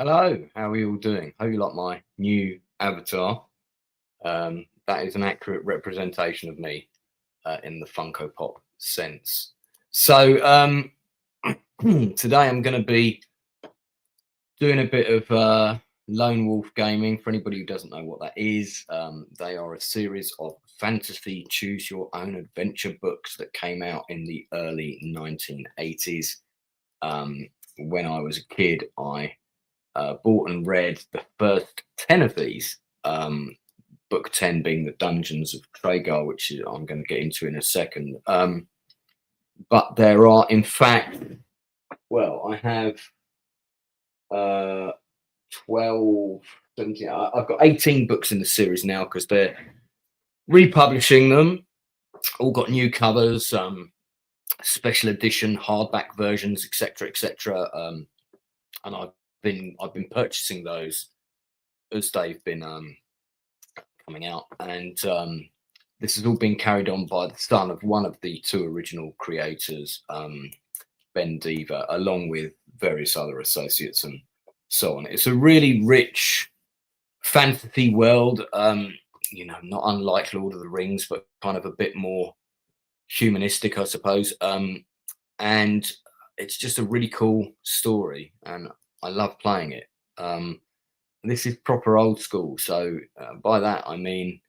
Hello, how are you all doing? Hope you like my new avatar. That is an accurate representation of me in the Funko Pop sense. So today I'm going to be doing a bit of Lone Wolf Gaming. For anybody who doesn't know what that is, they are a series of fantasy choose your own adventure books that came out in the early 1980s. When I was a kid, I bought and read the first 10 of these, book 10 being the Dungeons of Tragar, which I'm going to get into in a second. But there are, in fact, well, I have 12, 17, I've got 18 books in the series now because they're republishing them. All got new covers, special edition, hardback versions, etc., etc. And I've been purchasing those as they've been coming out, and this has all been carried on by the son of one of the two original creators, Ben Deaver, along with various other associates and so on. It's a really rich fantasy world, not unlike Lord of the Rings, but kind of a bit more humanistic, I suppose. And it's just a really cool story, and I love playing it. This is proper old school, so by that I mean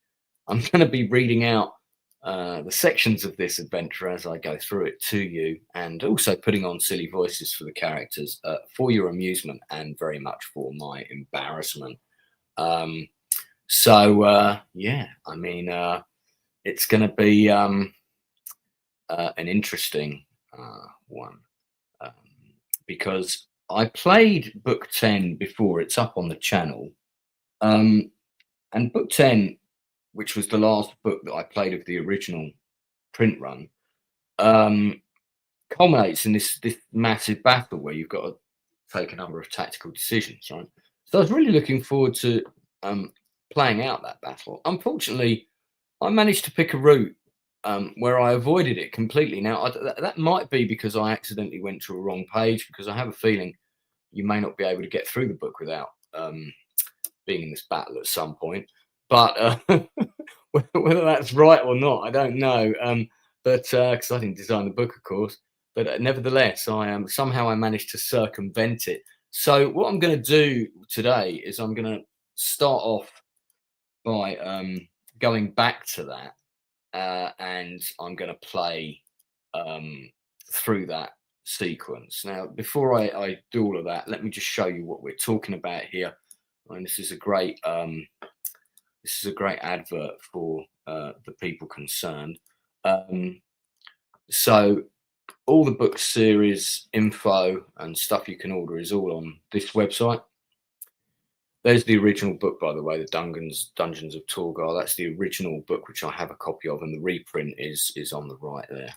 I'm going to be reading out the sections of this adventure as I go through it to you, and also putting on silly voices for the characters for your amusement and very much for my embarrassment. Yeah, I mean, it's going to be an interesting one, because I played book 10 before. It's up on the channel, and book 10, which was the last book that I played of the original print run, culminates in this massive battle where you've got to take a number of tactical decisions, right? So I was really looking forward to playing out that battle. Unfortunately, I managed to pick a route where I avoided it completely. Now, that might be because I accidentally went to a wrong page, because I have a feeling you may not be able to get through the book without being in this battle at some point. But whether that's right or not, I don't know. But because I didn't design the book, of course. But nevertheless, somehow I managed to circumvent it. So what I'm going to do today is I'm going to start off by going back to that. And I'm going to play through that sequence. Now, before I do all of that, let me just show you what we're talking about here. And this is a great advert for the people concerned. So all the book series info and stuff you can order is all on this website. There's the original book, by the way, the Dungens Dungeons of Torgar. That's the original book, which I have a copy of, and the reprint is on the right there.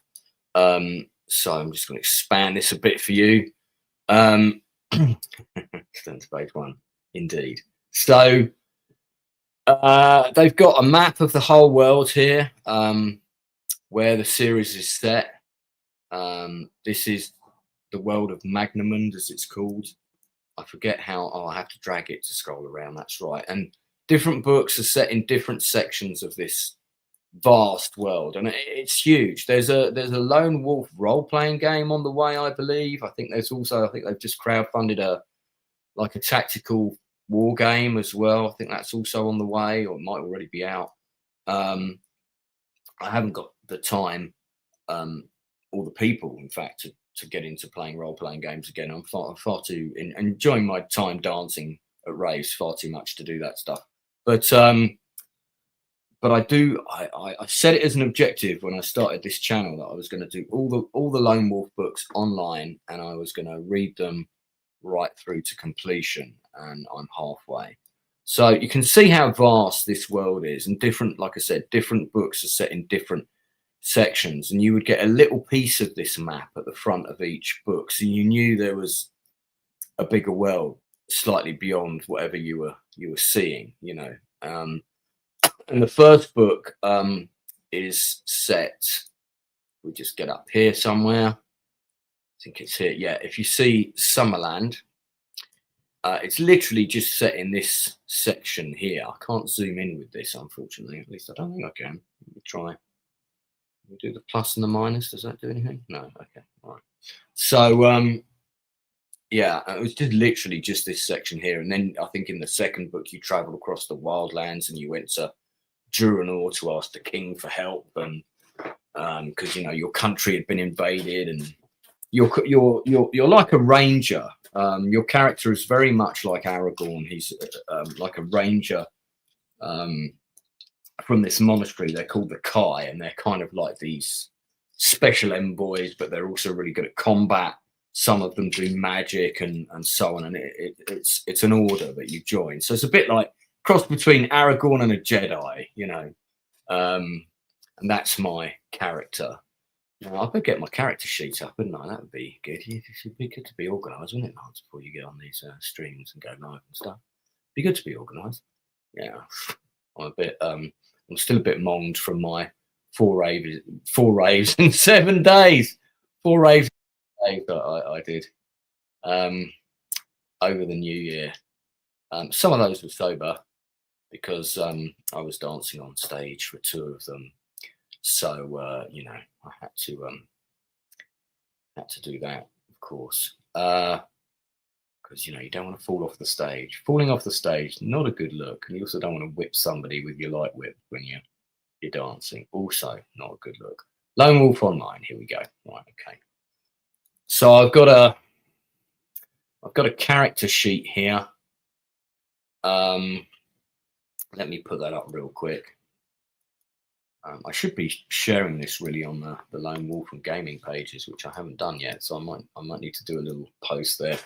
So I'm just going to expand this a bit for you. Turn to page 1, indeed. So they've got a map of the whole world here, where the series is set. This is the world of Magnamund, as it's called. I forget how. Oh, I have to drag it to scroll around. That's right. And different books are set in different sections of this vast world, and it's huge. There's a Lone Wolf role-playing game on the way, I believe. I think they've just crowdfunded a tactical war game as well. I think that's also on the way, or it might already be out. I haven't got the time or the people, in fact, to get into playing role-playing games again. I'm far too enjoying my time dancing at raves, far too much to do that stuff. But I set it as an objective when I started this channel that I was going to do all the Lone Wolf books online, and I was going to read them right through to completion, and I'm halfway. So you can see how vast this world is, and different, like I said, different books are set in different sections, and you would get a little piece of this map at the front of each book, so you knew there was a bigger world slightly beyond whatever you were seeing, and the first book is set, we just get up here somewhere, I think it's here, yeah. If you see Summerland, It's literally just set in this section here. I can't zoom in with this, unfortunately. At least I don't think I can. Let me try. We do the plus and the minus. Does that do anything? No. Okay. All right. So yeah, it was just literally just this section here, and then I think in the second book you travelled across the wildlands and you went to Duranor to ask the king for help, and because you know your country had been invaded, and you're like a ranger. Your character is very much like Aragorn. He's like a ranger from this monastery. They're called the Kai, and they're kind of like these special envoys, but they're also really good at combat. Some of them do magic and so on, and it's an order that you join. So it's a bit like cross between Aragorn and a Jedi, you know. And that's my character. Now, I could get my character sheet up, wouldn't I? That would be good. It should be good to be organised, wouldn't it, Lance, before you get on these streams and go live and stuff. Be good to be organised. Yeah, I'm still a bit monged from my four raves in 7 days. 4 raves that I did over the new year. Some of those were sober because I was dancing on stage for 2 of them. So you know, I had to do that, of course, because you know you don't want to fall off the stage. Falling off the stage, not a good look, and you also don't want to whip somebody with your light whip when you're dancing. Also, not a good look. Lone Wolf Online. Here we go. Right, okay. So I've got a character sheet here. Let me put that up real quick. I should be sharing this really on the Lone Wolf and Gaming pages, which I haven't done yet. So I might need to do a little post there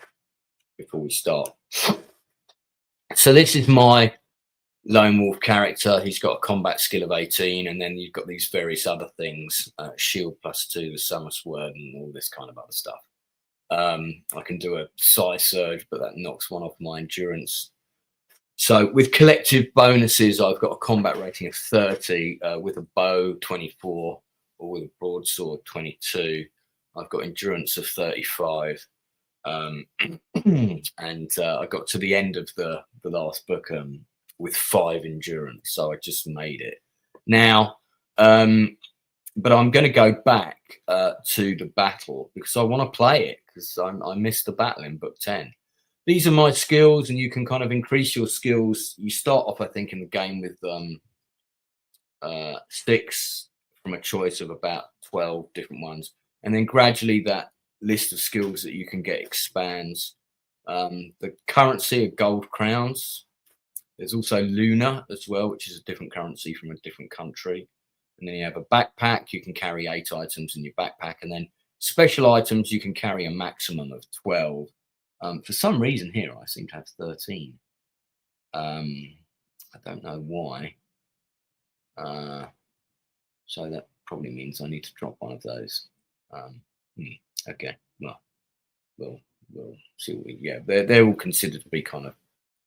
before we start. So this is my Lone Wolf character. He's got a combat skill of 18, and then you've got these various other things: shield +2, the summer sword, and all this kind of other stuff. I can do a psi surge, but that knocks one off my endurance. So with collective bonuses, I've got a combat rating of 30, with a bow 24, or with a broadsword 22. I've got endurance of 35, and I got to the end of the last book with 5 endurance, so I just made it. Now, but I'm going to go back to the battle because I want to play it, because I missed the battle in book 10. These are my skills, and you can kind of increase your skills. You start off, I think, in the game with 6 from a choice of about 12 different ones. And then gradually that list of skills that you can get expands. The currency are gold crowns. There's also Luna as well, which is a different currency from a different country. And then you have a backpack. You can carry 8 items in your backpack. And then special items, you can carry a maximum of 12. For some reason here, I seem to have 13. I don't know why. So that probably means I need to drop one of those. Okay, well, we'll see what we get. They're all considered to be kind of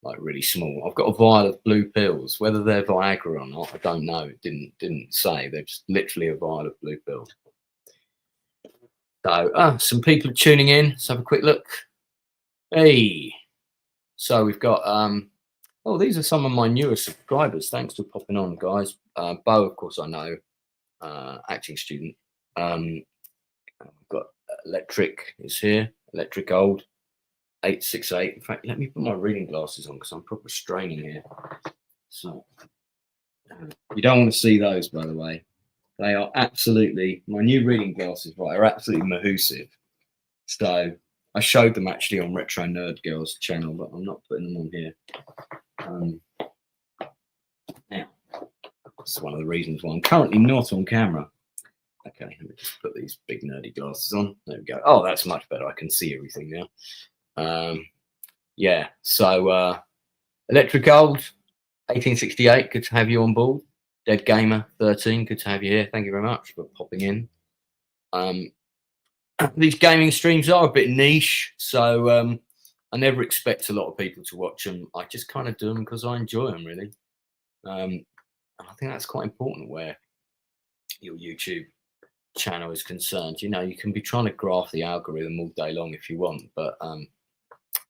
like really small. I've got a vial of blue pills. Whether they're Viagra or not, I don't know. It didn't say. They're just literally a vial of blue pills. So some people are tuning in. Let's have a quick look. Hey, so we've got oh, these are some of my newer subscribers. Thanks for popping on, guys. Bo, of course, I know, acting student. We've got Electric is here. Electric Old 868. In fact, let me put my reading glasses on because I'm probably straining here. So you don't want to see those, by the way. They are absolutely, my new reading glasses, right, are absolutely mahoosive. So I showed them actually on Retro Nerd Girls channel, but I'm not putting them on here. Now, that's one of the reasons why I'm currently not on camera. Okay, let me just put these big nerdy glasses on. There we go. Oh, that's much better. I can see everything now. Yeah, so Electric Gold, 1868, good to have you on board. Dead Gamer, 13, good to have you here. Thank you very much for popping in. These gaming streams are a bit niche, so I never expect a lot of people to watch them. I just kind of do them because I enjoy them, really. And I think that's quite important where your YouTube channel is concerned. You know, you can be trying to graph the algorithm all day long if you want, but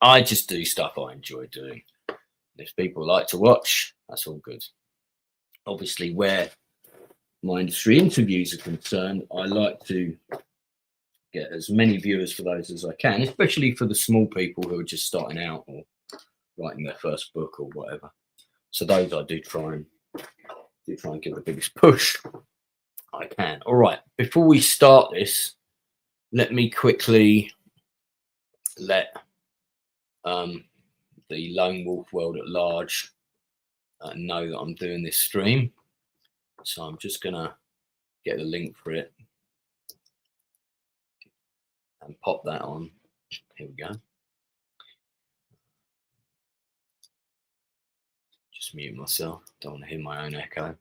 I just do stuff I enjoy doing. If people like to watch, that's all good. Obviously, where my industry interviews are concerned, I like to get as many viewers for those as I can, especially for the small people who are just starting out or writing their first book or whatever. So those I do try and give the biggest push I can. All right, before we start this, let me quickly let the Lone Wolf world at large know that I'm doing this stream. So I'm just gonna get the link for it and pop that on. Here we go. Just mute myself. Don't want to hear my own echo.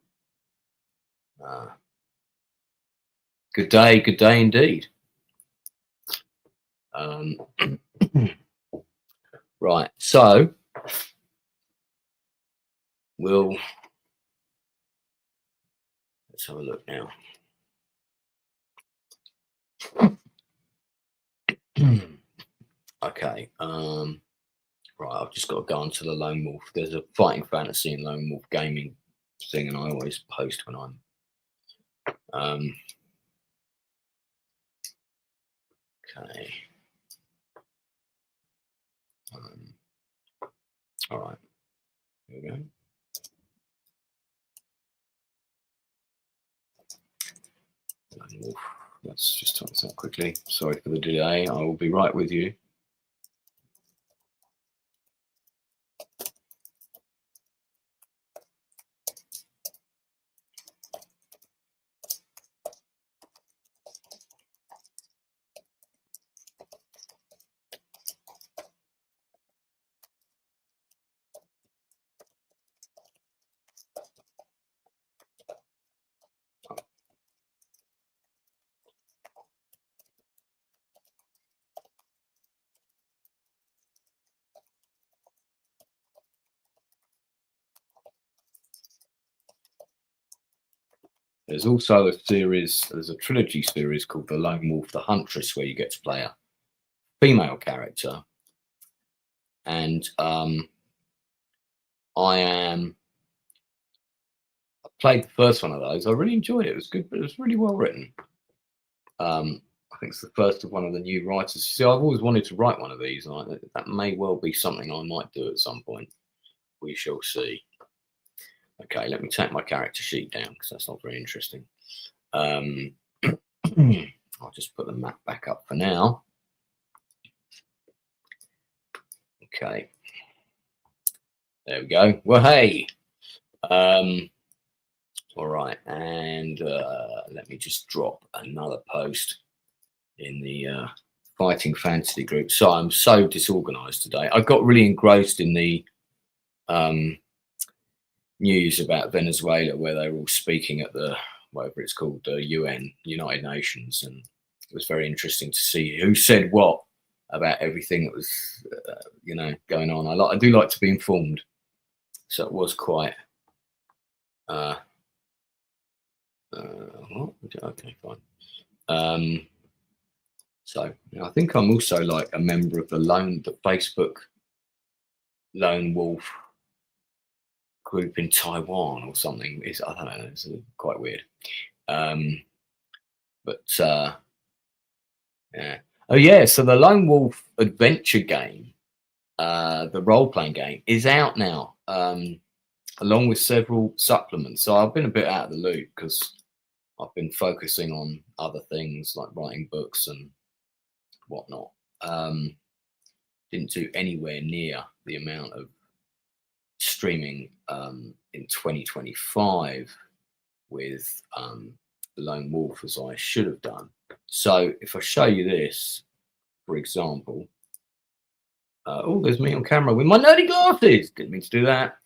Good day indeed. Right, so let's have a look now. Okay, right, I've just got to go onto the Lone Wolf. There's a fighting fantasy and Lone Wolf gaming thing, and I always post when I'm okay. All right, here we go. Lone Wolf. Let's just type this out quickly. Sorry for the delay. I will be right with you. There's also a series, there's a trilogy series called The Lone Wolf, the Huntress, where you get to play a female character. And I played the first one of those. I really enjoyed it. It was good, but it was really well written. I think it's the first of one of the new writers. See, I've always wanted to write one of these. That may well be something I might do at some point. We shall see. Okay, let me take my character sheet down because that's not very interesting. I'll just put the map back up for now. Okay. There we go. Well, hey. All right, and let me just drop another post in the Fighting Fantasy group. So I'm so disorganized today. I got really engrossed in the news about Venezuela, where they were all speaking at the, whatever it's called, the UN, United Nations, and it was very interesting to see who said what about everything that was, going on. I do like to be informed, so it was quite. Okay, fine. So I think I'm also like a member of the Facebook Lone Wolf group in Taiwan or something. I don't know. It's quite weird. Yeah. Oh yeah. So the Lone Wolf adventure game, the role-playing game, is out now, along with several supplements. So I've been a bit out of the loop because I've been focusing on other things like writing books and whatnot. Didn't do anywhere near the amount of streaming in 2025 with Lone Wolf as I should have done. So if I show you this, for example, oh, there's me on camera with my nerdy glasses. Didn't mean to do that.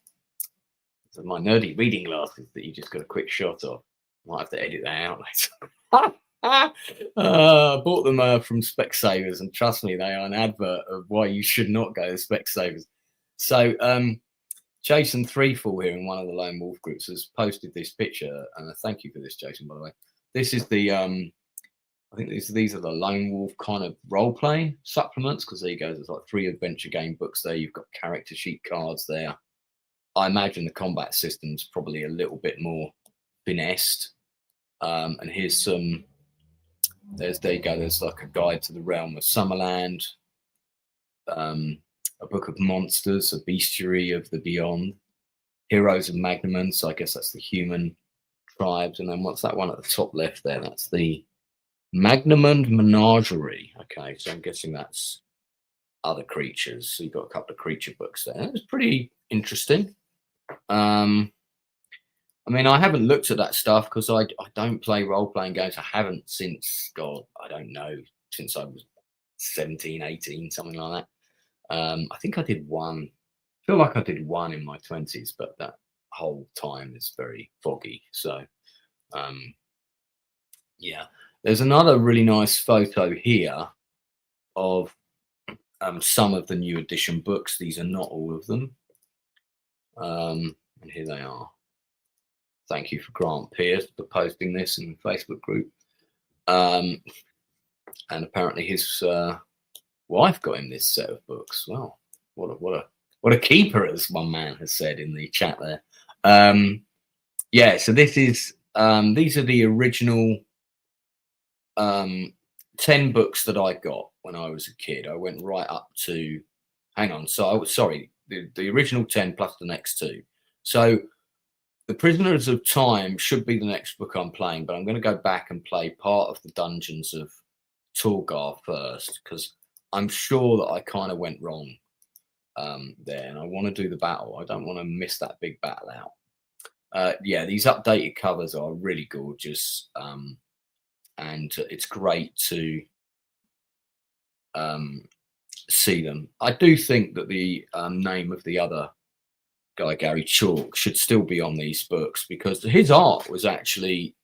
So my nerdy reading glasses that you just got a quick shot of. Might have to edit that out later. I bought them from Specsavers, and trust me, they are an advert of why you should not go to Specsavers. So Jason Threefall here in one of the Lone Wolf groups has posted this picture, and thank you for this, Jason, by the way. This is the I think these are the Lone Wolf kind of role-playing supplements, because there you go, there's like 3 adventure game books there. You've got character sheet cards there. I imagine the combat system's probably a little bit more finessed. And here's some, there you go, there's like a guide to the realm of Summerland, a book of monsters, a bestiary of the beyond, heroes of Magnamund, so I guess that's the human tribes. And then what's that one at the top left there? That's the Magnamund Menagerie. Okay, so I'm guessing that's other creatures. So you've got a couple of creature books there. It's pretty interesting. I mean, I haven't looked at that stuff because I don't play role-playing games. I haven't since, God, I don't know, since I was 17, 18, something like that. I think I did one. I feel like I did one in my 20s, but that whole time is very foggy. So, yeah. There's another really nice photo here of some of the new edition books. These are not all of them. And here they are. Thank you for Grant Pierce for posting this in the Facebook group. And apparently his wife got him this set of books. Wow, what a keeper, as one man has said in the chat there. Yeah, so this is these are the original 10 books that I got when I was a kid. I went right up to, hang on, so I was sorry, the original 10 plus the next 2. So The Prisoners of Time should be the next book I'm playing, but I'm going to go back and play part of the Dungeons of Torgar first, because I'm sure that I kind of went wrong there, and I want to do the battle. I don't want to miss that big battle out. Yeah, these updated covers are really gorgeous, and it's great to see them. I do think that the name of the other guy, Gary Chalk, should still be on these books, because his art was actually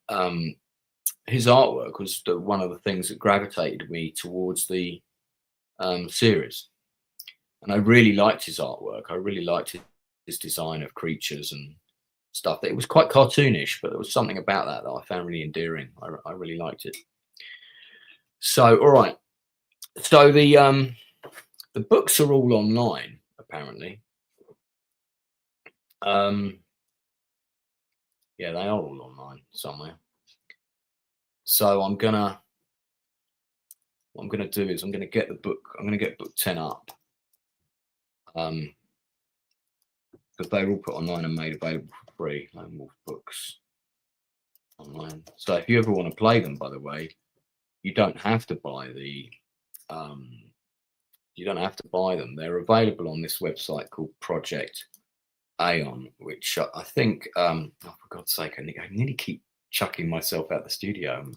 his artwork was one of the things that gravitated me towards the series, and I really liked his artwork. I really liked his design of creatures and stuff. It was quite cartoonish, but there was something about that I found really endearing. I really liked it. So, all right, so the books are all online apparently. Yeah, they are all online somewhere. So what I'm gonna do is I'm gonna get the book. I'm gonna get book 10 up, because they're all put online and made available for free. Lone Wolf books online. So if you ever want to play them, by the way, you don't have to buy the. You don't have to buy them. They're available on this website called Project Aeon, which I think. Oh, for God's sake, I nearly keep chucking myself out the studio.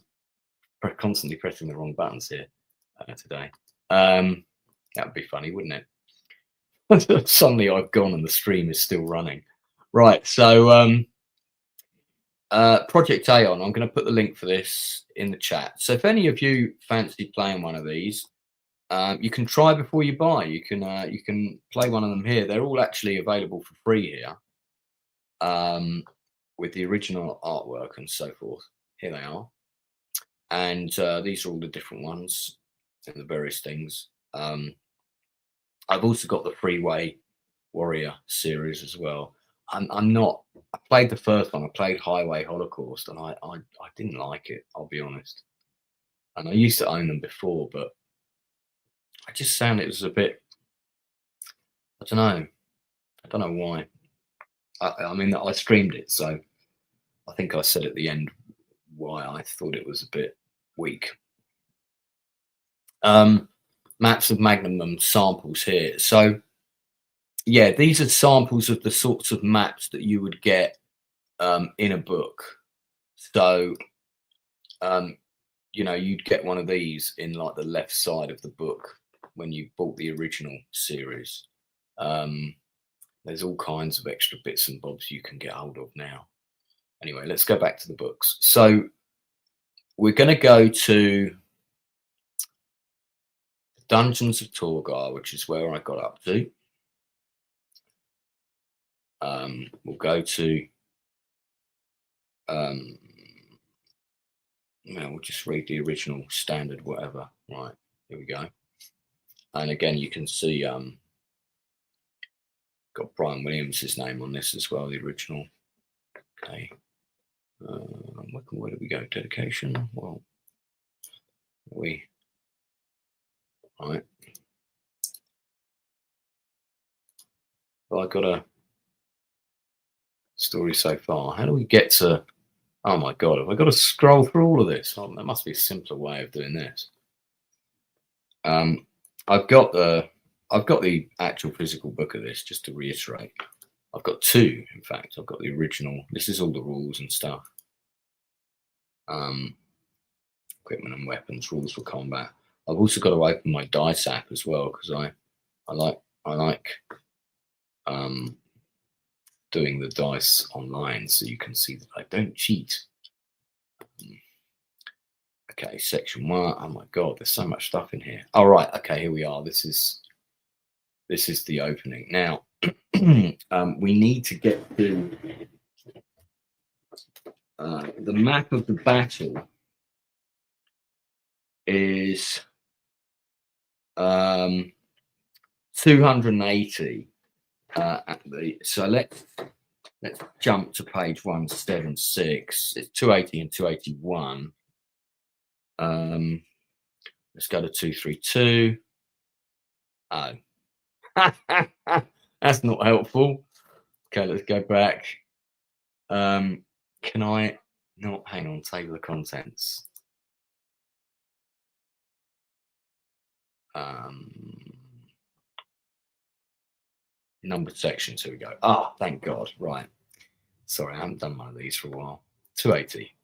I'm constantly pressing the wrong buttons here today. That would be funny, wouldn't it? Suddenly I've gone and the stream is still running. Right, so Project Aeon, I'm going to put the link for this in the chat. So if any of you fancy playing one of these, you can try before you buy. You can play one of them here. They're all actually available for free here, with the original artwork and so forth. Here they are. And these are all the different ones and the various things. I've also got the Freeway Warrior series as well. I'm not. I played the first one. I played Highway Holocaust, and I didn't like it. I'll be honest. And I used to own them before, but I just found it was a bit. I don't know. I don't know why. I mean, I streamed it, so I think I said at the end why I thought it was a bit weak. Maps of Magnamund samples here. So yeah, these are samples of the sorts of maps that you would get in a book. So you know, you'd get one of these in like the left side of the book when you bought the original series. There's all kinds of extra bits and bobs you can get hold of now. Anyway, let's go back to the books. So we're going to go to Dungeons of Torgar, which is where I got up to. We'll go to we'll just read the original standard, whatever. Right, here we go. And again, you can see got Brian Williams' name on this as well, the original. Okay. Where do we go? Dedication. Well, right. Well, I got a story so far. How do we get to? Oh my God! Have I got to scroll through all of this? Oh, there must be a simpler way of doing this. I've got the actual physical book of this, just to reiterate. I've got two, in fact. I've got the original. This is all the rules and stuff. Equipment and weapons, rules for combat. I've also got to open my dice app as well, because I like doing the dice online so you can see that I don't cheat. Okay, section 1. Oh my God, there's so much stuff in here. All right, okay, here we are. This is the opening. Now, we need to get to the map of the battle is 280 at the, so let's jump to page 176. It's 280 and 281. Let's go to 232. Oh, that's not helpful. Okay, let's go back. Can I not? Hang on, table of contents. Numbered sections. Here we go. Ah, thank God. Right. Sorry, I haven't done one of these for a while. 280.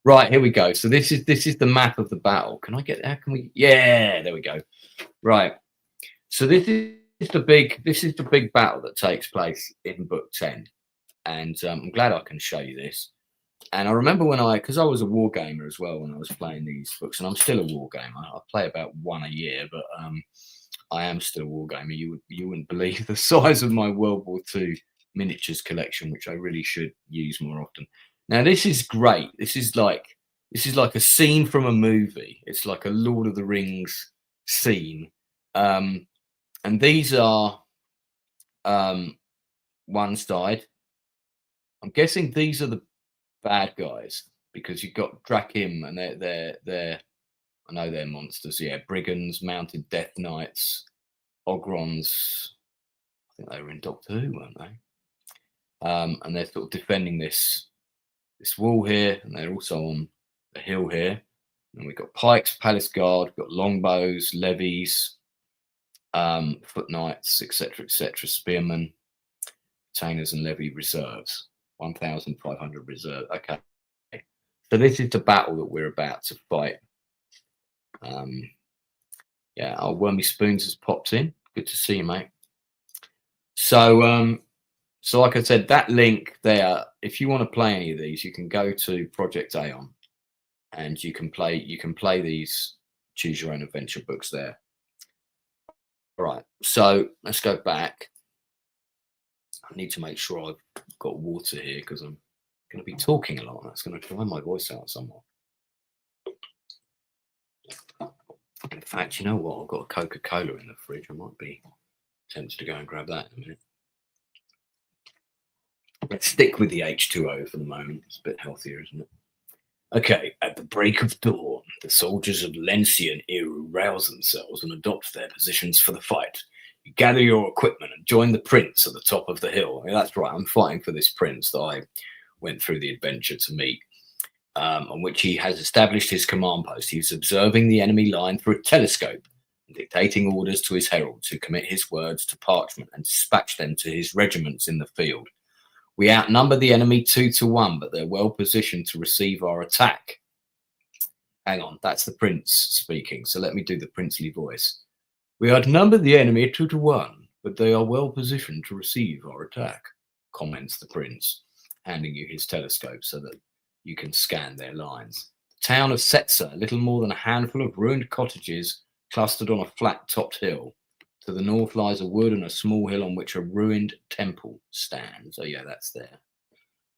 Right, here we go. So this is the map of the battle. Can I get there? Can we? Yeah, there we go. Right. So this is the big battle that takes place in book 10, and I'm glad I can show you this. And I remember because I was a war gamer as well when I was playing these books, and I'm still a war gamer. I play about one a year, but I am still a war gamer. You wouldn't believe the size of my World War II miniatures collection, which I really should use more often. Now this is great. This is like a scene from a movie. It's like a Lord of the Rings scene. And these are one side. I'm guessing these are the bad guys because you've got Drakim and they're I know they're monsters. Yeah, brigands, mounted death knights, Ogrons. I think they were in Doctor Who, weren't they? And they're sort of defending this wall here, and they're also on the hill here. And we've got pikes, palace guard, we've got longbows, levies, foot knights, etc., spearmen, retainers, and levy reserves. 1,500 reserve. Okay, so this is the battle that we're about to fight. Yeah, our Wormy Spoons has popped in. Good to see you, mate. So, so like I said, that link there. If you want to play any of these, you can go to Project Aeon, and you can play these choose your own adventure books there. All right, so let's go back. I need to make sure I've got water here because I'm going to be talking a lot. And that's going to dry my voice out somewhat. In fact, you know what? I've got a Coca-Cola in the fridge. I might be tempted to go and grab that in a minute. Let's stick with the H2O for the moment. It's a bit healthier, isn't it? Okay, at the break of dawn, the soldiers of Lindsey and Eyo rouse themselves and adopt their positions for the fight. You gather your equipment and join the prince at the top of the hill. I mean, that's right, I'm fighting for this prince that I went through the adventure to meet, on which he has established his command post. He's observing the enemy line through a telescope and dictating orders to his heralds, who commit his words to parchment and dispatch them to his regiments in the field. We outnumber the enemy 2-1, but they're well positioned to receive our attack. Hang on, that's the prince speaking, so let me do the princely voice. We outnumber the enemy 2-1, but they are well positioned to receive our attack, comments the prince, handing you his telescope so that you can scan their lines. The town of Setzer, little more than a handful of ruined cottages clustered on a flat-topped hill. To the north lies a wood and a small hill on which a ruined temple stands. Oh yeah, that's there.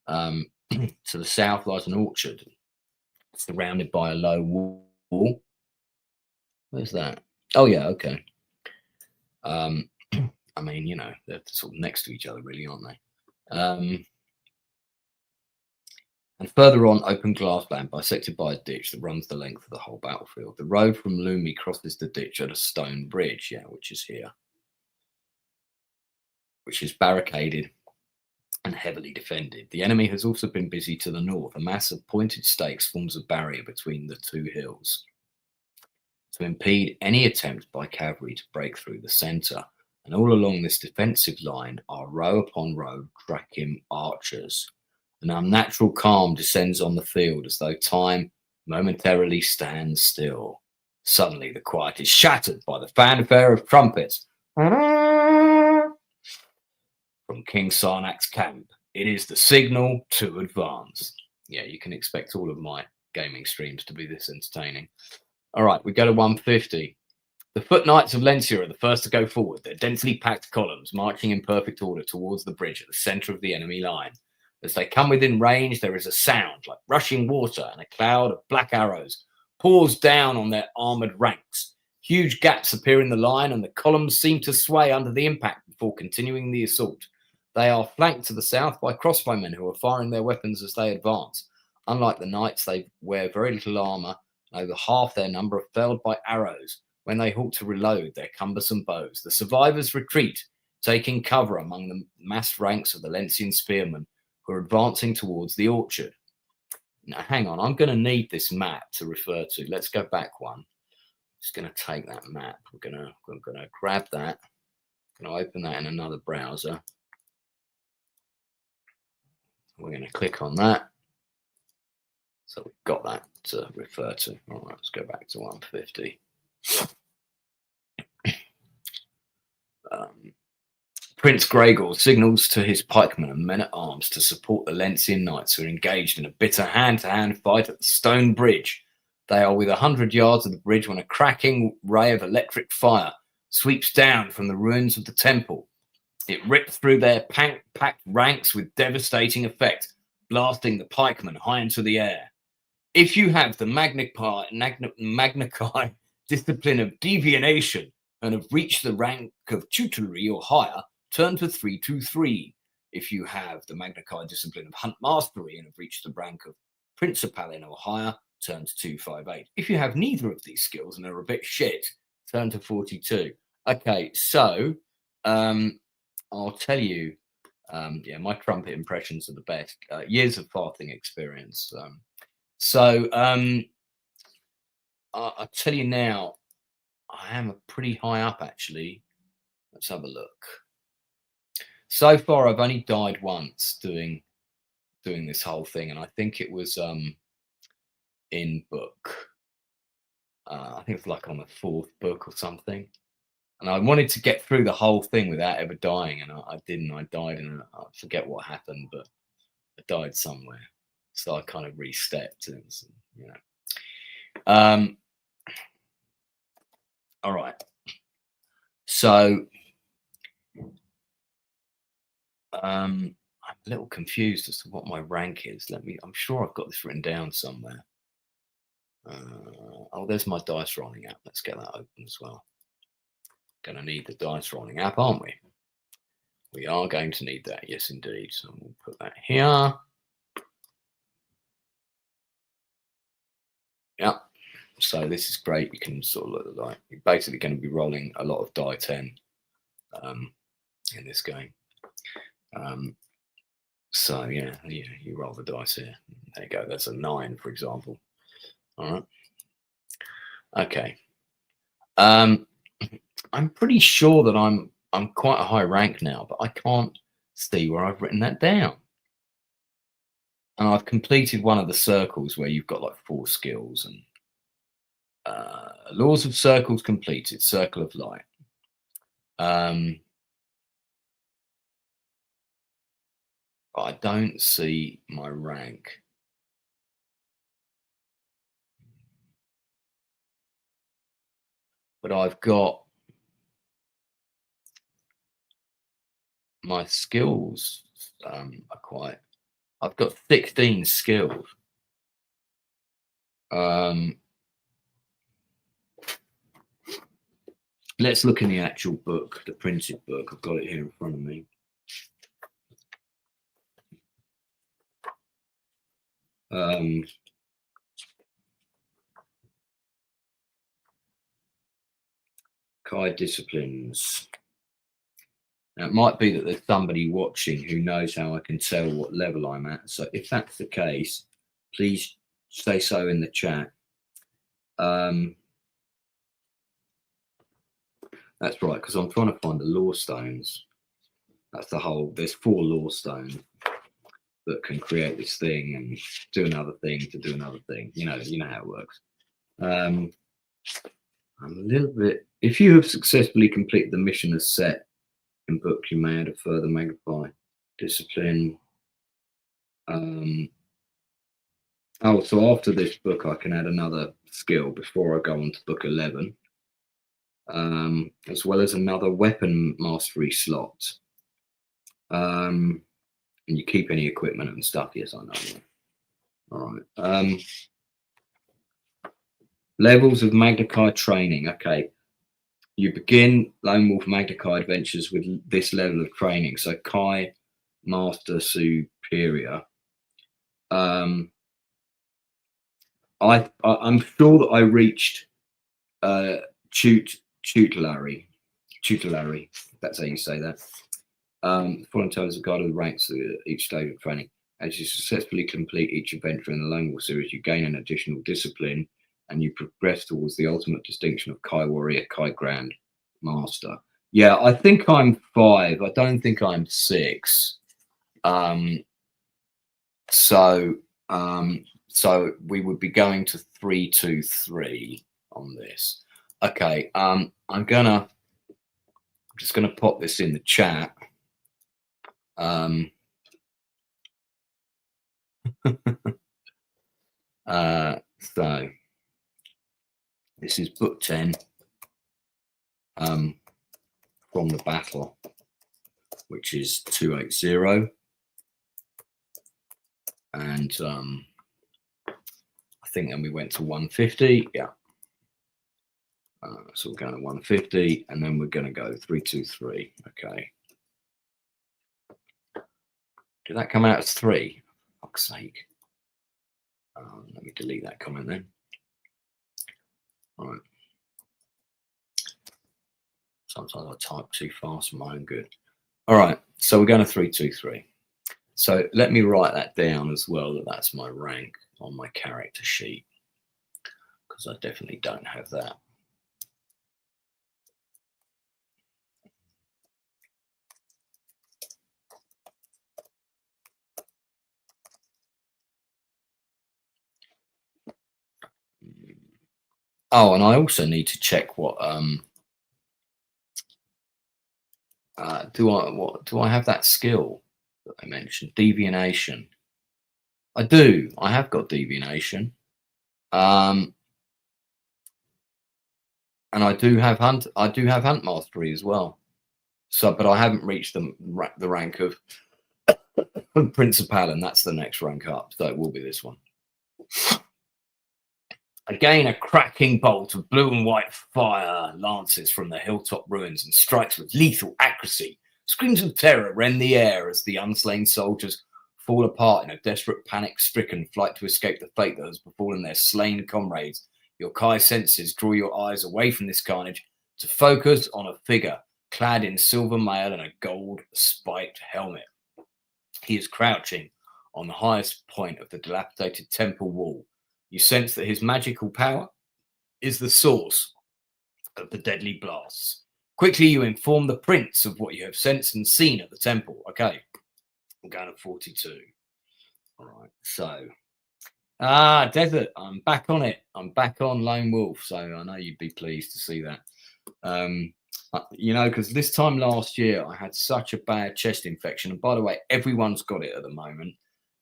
To the south lies an orchard. surrounded by a low wall. Where's that? Oh, yeah, okay. I mean, you know, they're sort of next to each other, really, aren't they? And further on, open grassland bisected by a ditch that runs the length of the whole battlefield. The road from Lumley crosses the ditch at a stone bridge, yeah, which is here, which is barricaded and heavily defended. The enemy has also been busy to the north. A mass of pointed stakes forms a barrier between the two hills to impede any attempt by cavalry to break through the centre. And all along this defensive line are row upon row cracking archers. An unnatural calm descends on the field as though time momentarily stands still. Suddenly the quiet is shattered by the fanfare of trumpets from King Sarnak's camp. It is the signal to advance. Yeah, you can expect all of my gaming streams to be this entertaining. All right, we go to 150. The foot knights of Lencia are the first to go forward, their densely packed columns marching in perfect order towards the bridge at the centre of the enemy line. As they come within range, there is a sound like rushing water, and a cloud of black arrows pours down on their armoured ranks. Huge gaps appear in the line, and the columns seem to sway under the impact before continuing the assault. They are flanked to the south by crossbowmen who are firing their weapons as they advance. Unlike the knights, they wear very little armour, and over half their number are felled by arrows when they halt to reload their cumbersome bows. The survivors retreat, taking cover among the massed ranks of the Lencian spearmen who are advancing towards the orchard. Now, hang on, I'm going to need this map to refer to. Let's go back one. Just going to take that map. We're going to grab that. I'm going to open that in another browser. We're going to click on that. So we've got that to refer to. All right, let's go back to 150. Prince Gregor signals to his pikemen and men-at-arms to support the Lencian knights who are engaged in a bitter hand-to-hand fight at the stone bridge. They are within 100 yards of the bridge when a cracking ray of electric fire sweeps down from the ruins of the temple. It rips through their packed ranks with devastating effect, blasting the pikemen high into the air. If you have the Magna Chi discipline of deviation and have reached the rank of tutelary or higher, turn to 323. If you have the Magna Chi discipline of hunt mastery and have reached the rank of principalin or higher, turn to 258. If you have neither of these skills and are a bit shit, turn to 42. Okay, so I'll tell you, yeah, my trumpet impressions are the best. Years of farting experience. I'll tell you now, I am pretty high up, actually. Let's have a look. So far, I've only died once doing this whole thing, and I think it was in book. I think it's like on the 4th book or something. And I wanted to get through the whole thing without ever dying, and I didn't. I died, and I forget what happened, but I died somewhere. So I kind of restepped, and you know. All right. So I'm a little confused as to what my rank is. I'm sure I've got this written down somewhere. Oh, there's my dice rolling app. Let's get that open as well. Going to need the dice rolling app, aren't we? We are going to need that. Yes, indeed. So we'll put that here. Yeah. So this is great. You can sort of look like you're basically going to be rolling a lot of die 10 in this game. So yeah, you roll the dice here. There you go. That's a 9, for example. All right. Okay. I'm pretty sure that I'm quite a high rank now, but I can't see where I've written that down. And I've completed one of the circles where you've got like 4 skills and laws of circles completed. Circle of light. I don't see my rank. But I've got my skills are quite. I've got 16 skills. Let's look in the actual book, the printed book. I've got it here in front of me. Kai disciplines. Now, it might be that there's somebody watching who knows how I can tell what level I'm at. So if that's the case, please say so in the chat. That's right, because I'm trying to find the law stones. That's the whole, there's 4 law stones that can create this thing and do another thing to do another thing. You know how it works. I'm a little bit, if you have successfully completed the mission as set in book, you may add a further magnify discipline. Oh, so after this book, I can add another skill before I go on to book 11, as well as another weapon mastery slot. And you keep any equipment and stuff. Yes, I know. All right. Levels of Magna training. Okay. You begin Lone Wolf Magna adventures with this level of training. So Kai, Master Superior. I'm sure that I reached tutelary. That's how you say that. Following terms of guide of the ranks at each stage of training. As you successfully complete each adventure in the Lone Wolf series, you gain an additional discipline and you progress towards the ultimate distinction of Kai Warrior, Kai Grand Master. Yeah, I think I'm 5. I don't think I'm 6. So we would be going to 3, 2, 3 on this. Okay, I'm just gonna pop this in the chat. So this is book 10 from the battle, which is 280, and I think then we went to 150. Yeah. So we're going to 150, and then we're going to go 3, 2, 3. Okay. Did that come out as 3? For fuck's sake. Let me delete that comment then. All right. Sometimes I type too fast for my own good. All right. So we're going to 3, 2, 3. So let me write that down as well, that's my rank on my character sheet, because I definitely don't have that. Oh, and I also need to check what do I have that skill that I mentioned, deviation? I do. I have got deviation, and I do have hunt. I do have hunt mastery as well. So, but I haven't reached the rank of Principal, and that's the next rank up. So it will be this one. Again, a cracking bolt of blue and white fire lances from the hilltop ruins and strikes with lethal accuracy. Screams of terror rend the air as the unslain soldiers fall apart in a desperate, panic-stricken flight to escape the fate that has befallen their slain comrades. Your Kai senses draw your eyes away from this carnage to focus on a figure clad in silver mail and a gold-spiked helmet. He is crouching on the highest point of the dilapidated temple wall. You sense that his magical power is the source of the deadly blasts. Quickly, you inform the prince of what you have sensed and seen at the temple. Okay, I'm going to 42. All right, so desert. I'm back on it. I'm back on Lone Wolf. So I know you'd be pleased to see that. You know, because this time last year I had such a bad chest infection, and by the way, everyone's got it at the moment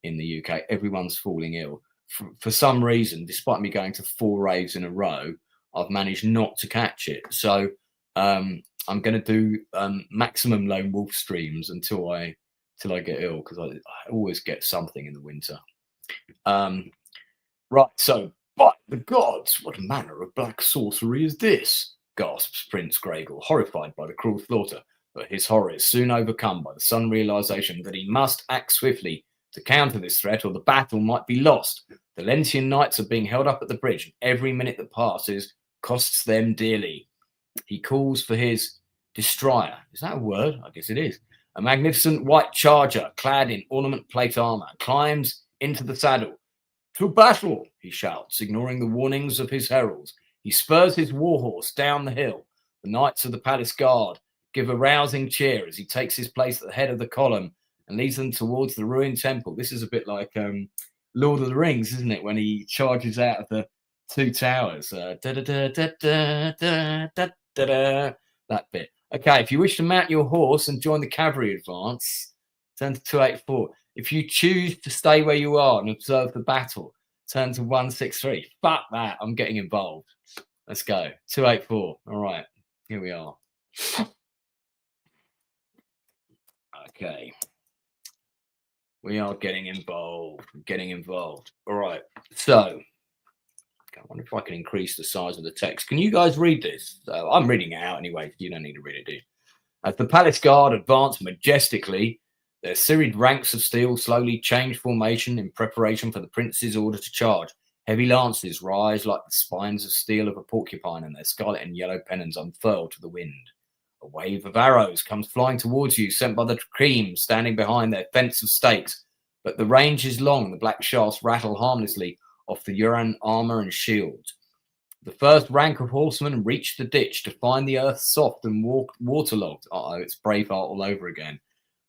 in the UK. Everyone's falling ill. For some reason, despite me going to 4 raves in a row, I've managed not to catch it. So I'm going to do maximum Lone Wolf streams until I get ill, because I always get something in the winter. Right, so By the gods, what manner of black sorcery is this? Gasps Prince Gregor, horrified by the cruel slaughter. But his horror is soon overcome by the sudden realization that he must act swiftly to counter this threat, or the battle might be lost. The Lentian knights are being held up at the bridge, and every minute that passes costs them dearly. He calls for his destroyer. Is that a word? I guess it is. A magnificent white charger, clad in ornament plate armor, climbs into the saddle. To battle, he shouts, ignoring the warnings of his heralds. He spurs his warhorse down the hill. The knights of the palace guard give a rousing cheer as he takes his place at the head of the column and leads them towards the ruined temple. This is a bit like Lord of the Rings, isn't it? When he charges out of the two towers. That bit. Okay, if you wish to mount your horse and join the cavalry advance, turn to 284. If you choose to stay where you are and observe the battle, turn to 163. Fuck that, I'm getting involved. Let's go. 284. All right, here we are. Okay. We are getting involved. All right, so I wonder if I can increase the size of the text. Can you guys read this? I'm reading it out anyway. You don't need to read it, do you? As the palace guard advance majestically, their serried ranks of steel slowly change formation in preparation for the prince's order to charge. Heavy lances rise like the spines of steel of a porcupine, and their scarlet and yellow pennons unfurl to the wind. A wave of arrows comes flying towards you, sent by the cream standing behind their fence of stakes. But the range is long, and the black shafts rattle harmlessly off the Uran armor and shields. The first rank of horsemen reach the ditch to find the earth soft and waterlogged. It's Braveheart all over again.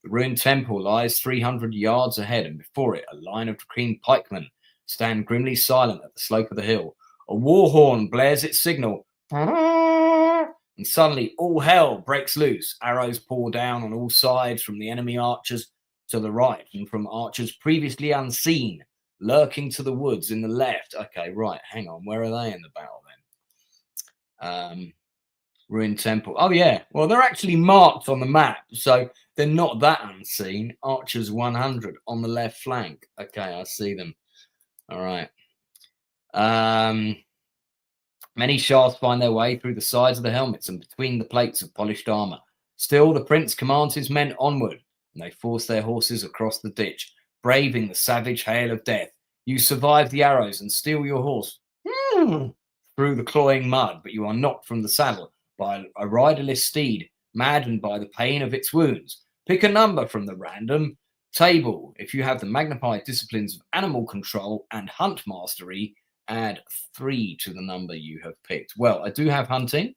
The ruined temple lies 300 yards ahead, and before it, a line of cream pikemen stand grimly silent at the slope of the hill. A war horn blares its signal, and suddenly all hell breaks loose. Arrows pour down on all sides from the enemy archers to the right and from archers previously unseen, lurking to the woods in the left. Okay, right, hang on. Where are they in the battle then? Ruined temple. Oh, yeah. Well, they're actually marked on the map, so they're not that unseen. Archers 100 on the left flank. Okay, I see them. All right. Many shafts find their way through the sides of the helmets and between the plates of polished armor. Still, the prince commands his men onward, and they force their horses across the ditch, braving the savage hail of death. You survive the arrows and steal your horse through the cloying mud, but you are knocked from the saddle by a riderless steed, maddened by the pain of its wounds. Pick a number from the random table. If you have the magnified disciplines of animal control and hunt mastery, add 3 to the number you have picked. Well, I do have hunting,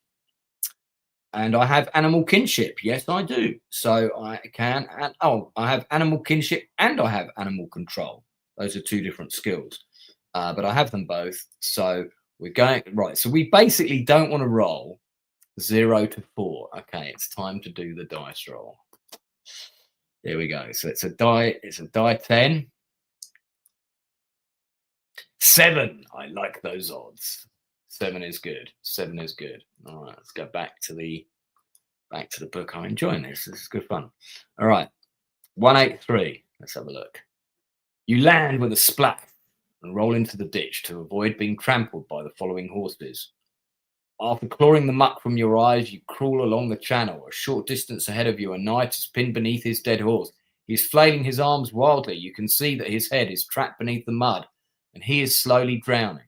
and I have animal kinship. Yes, I do. So I can add, I have animal kinship and I have animal control. Those are 2 different skills, but I have them both. So we're going, right. So we basically don't want to roll 0 to 4. Okay, it's time to do the dice roll. Here we go. So it's a die 10. 7. I like those odds. 7 is good. 7 is good. All right, let's go back to the book. I'm enjoying this. This is good fun. All right, 183. Let's have a look. You land with a splash and roll into the ditch to avoid being trampled by the following horses. After clawing the muck from your eyes, you crawl along the channel. A short distance ahead of you, a knight is pinned beneath his dead horse. He's flailing his arms wildly. You can see that his head is trapped beneath the mud, and he is slowly drowning.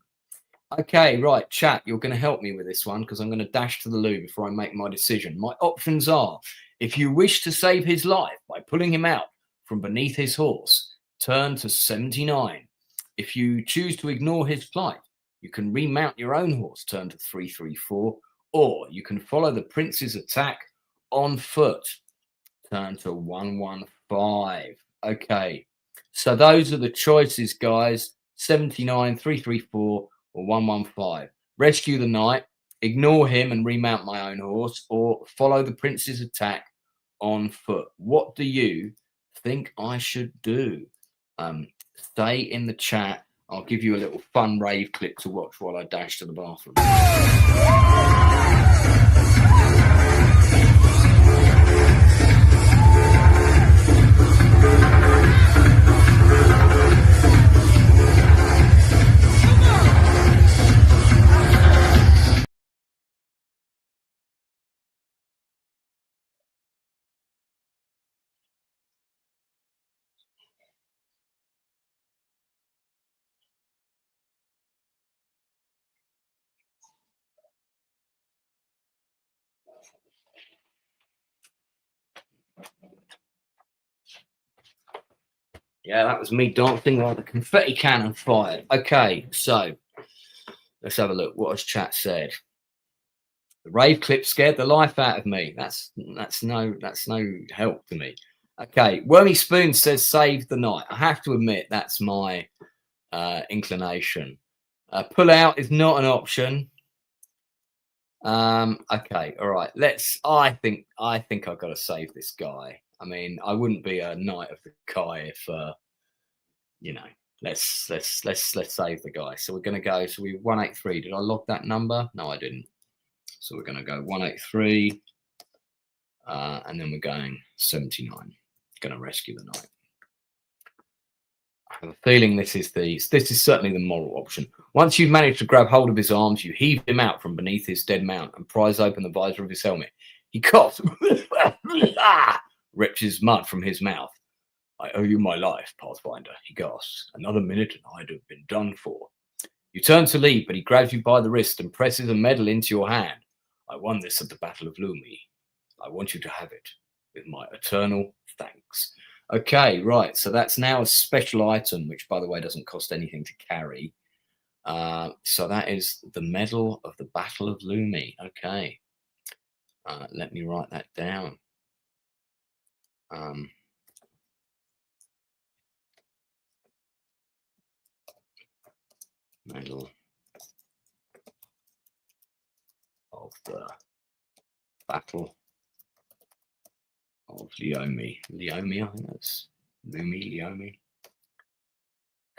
Okay, right, chat, you're going to help me with this one because I'm going to dash to the loo before I make my decision. My options are, if you wish to save his life by pulling him out from beneath his horse, turn to 79. If you choose to ignore his plight, you can remount your own horse, turn to 334, or you can follow the prince's attack on foot, turn to 115. Okay, so those are the choices, guys. 79, 334, or 115. Rescue the knight, ignore him and remount my own horse, or follow the prince's attack on foot. What do you think I should do? Stay in the chat. I'll give you a little fun rave clip to watch while I dash to the bathroom. Yeah, that was me dancing while the confetti cannon fired. Okay, so let's have a look. What has chat said? The rave clip scared the life out of me. That's no help to me. Okay, Wormy Spoon says save the night. I have to admit that's my inclination. Pull out is not an option. Okay, all right. I think I've got to save this guy. I mean, I wouldn't be a knight of the Kai if you know. Let's save the guy. So we're gonna go. So we 183. Did I log that number? No, I didn't. So we're gonna go 183, and then we're going 79. Gonna rescue the knight. I have a feeling this is certainly the moral option. Once you've managed to grab hold of his arms, you heave him out from beneath his dead mount and prise open the visor of his helmet. He coughs, rips his mud from his mouth. I owe you my life, Pathfinder, he gasps. Another minute and I'd have been done for. You turn to leave, but he grabs you by the wrist and presses a medal into your hand. I won this at the Battle of Lumi. I want you to have it with my eternal thanks. Okay, right. So that's now a special item, which, by the way, doesn't cost anything to carry. So that is the Medal of the Battle of Lumi. Okay. Let me write that down. Medal of the Battle of Lumi. Lumi, I think that's Lumi.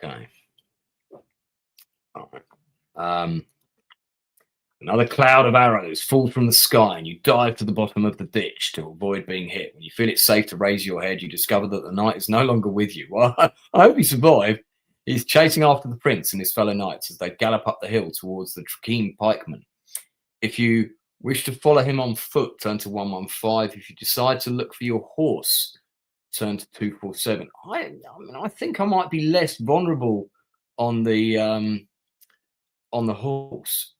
Okay. All right. Another cloud of arrows falls from the sky and you dive to the bottom of the ditch to avoid being hit. When you feel it's safe to raise your head, you discover that the knight is no longer with you. Well, I hope he survived. He's chasing after the prince and his fellow knights as they gallop up the hill towards the Trakeem pikemen. If you wish to follow him on foot, turn to 115. If you decide to look for your horse, turn to 247. I mean, I think I might be less vulnerable on the horse.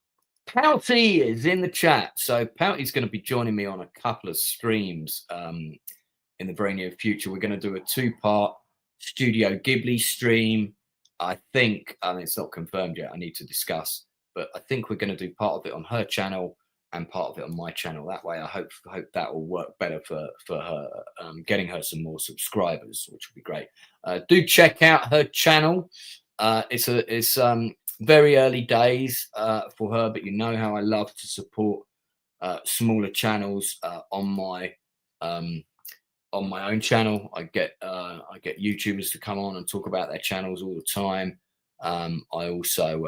Pouty is in the chat. So Pouty's going to be joining me on a couple of streams in the very near future. We're going to do a 2-part Studio Ghibli stream. I think, it's not confirmed yet. I need to discuss, but I think we're going to do part of it on her channel and part of it on my channel. That way, I hope that will work better for her, getting her some more subscribers, which would be great. Do check out her channel. It's very early days for her, but you know how I love to support smaller channels on my own channel. I get YouTubers to come on and talk about their channels all the time. I also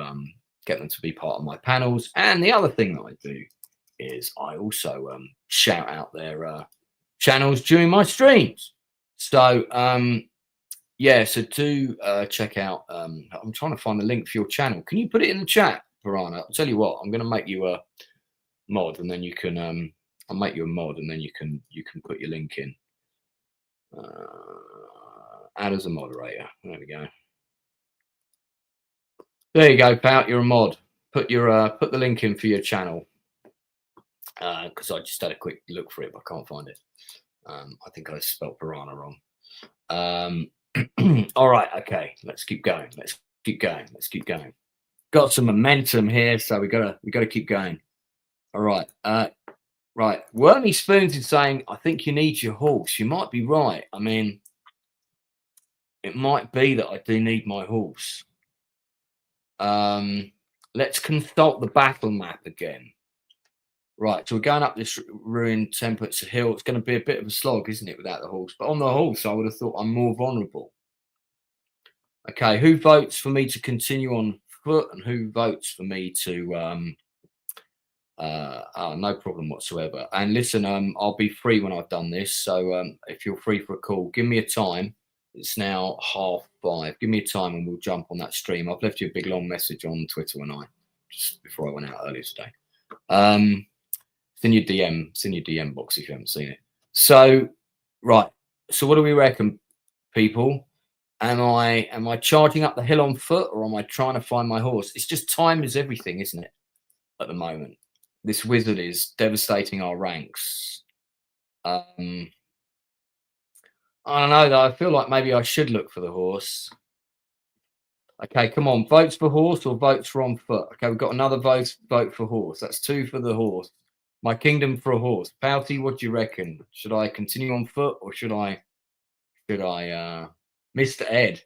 get them to be part of my panels, and the other thing that I do is I also shout out their channels during my streams. So yeah, so do check out. I'm trying to find the link for your channel. Can you put it in the chat, Piranha? I'll tell you what. I'm going to make you a mod, and then you can. I'll make you a mod, and then you can put your link in. Add as a moderator. There we go. There you go, Pout. You're a mod. Put the link in for your channel. Because I just had a quick look for it, but I can't find it. I think I spelled Piranha wrong. All right, okay, let's keep going. Let's keep going. Got some momentum here, so we gotta keep going. All right, right. Wormy Spoons is saying, I think you need your horse. You might be right. I mean, it might be that I do need my horse. Let's consult the battle map again. Right, so we're going up this ruined temple. It's a hill. It's going to be a bit of a slog, isn't it, without the horse? But on the horse, I would have thought I'm more vulnerable. Okay, who votes for me to continue on foot, and who votes for me to no problem whatsoever. And listen, I'll be free when I've done this. So if you're free for a call, give me a time. It's now 5:30. Give me a time and we'll jump on that stream. I've left you a big long message on Twitter just before I went out earlier today. It's in your DM box if you haven't seen it. So right. So what do we reckon, people? Am I charging up the hill on foot, or am I trying to find my horse? It's just time is everything, isn't it? At the moment, this wizard is devastating our ranks. I don't know, though. I feel like maybe I should look for the horse. Okay, come on. Votes for horse or votes for on foot? Okay, we've got another vote for horse. That's 2 for the horse. My kingdom for a horse. Pouty, what do you reckon? Should I continue on foot or should I Mr. Ed?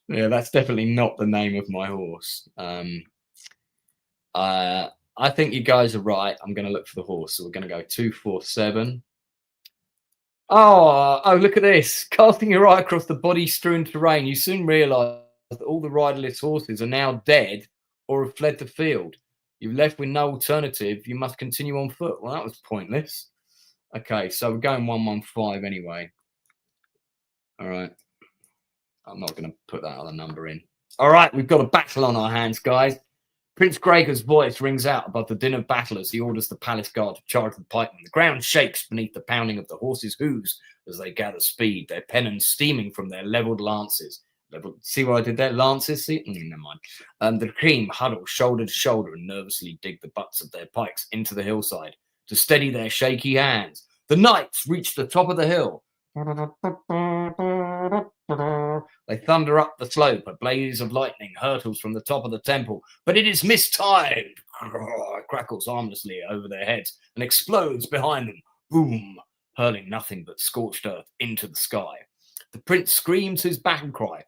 Yeah, that's definitely not the name of my horse. I think you guys are right. I'm going to look for the horse. So we're going to go 2, 4, 7. Oh, look at this. Casting your eye across the body-strewn terrain, you soon realise that all the riderless horses are now dead or have fled the field. You're left with no alternative. You must continue on foot. Well, that was pointless. Okay, so we're going 115 anyway. All right. I'm not going to put that other number in. All right, we've got a battle on our hands, guys. Prince Gregor's voice rings out above the din of battle as he orders the palace guard to charge the pikemen. The ground shakes beneath the pounding of the horses' hooves as they gather speed, their pennons steaming from their levelled lances. See what I did there? Lances? See? Never mind. The cream huddle shoulder to shoulder and nervously dig the butts of their pikes into the hillside to steady their shaky hands. The knights reach the top of the hill. They thunder up the slope. A blaze of lightning hurtles from the top of the temple, but it is mistimed. It crackles harmlessly over their heads and explodes behind them. Boom, hurling nothing but scorched earth into the sky. The prince screams his battle cry.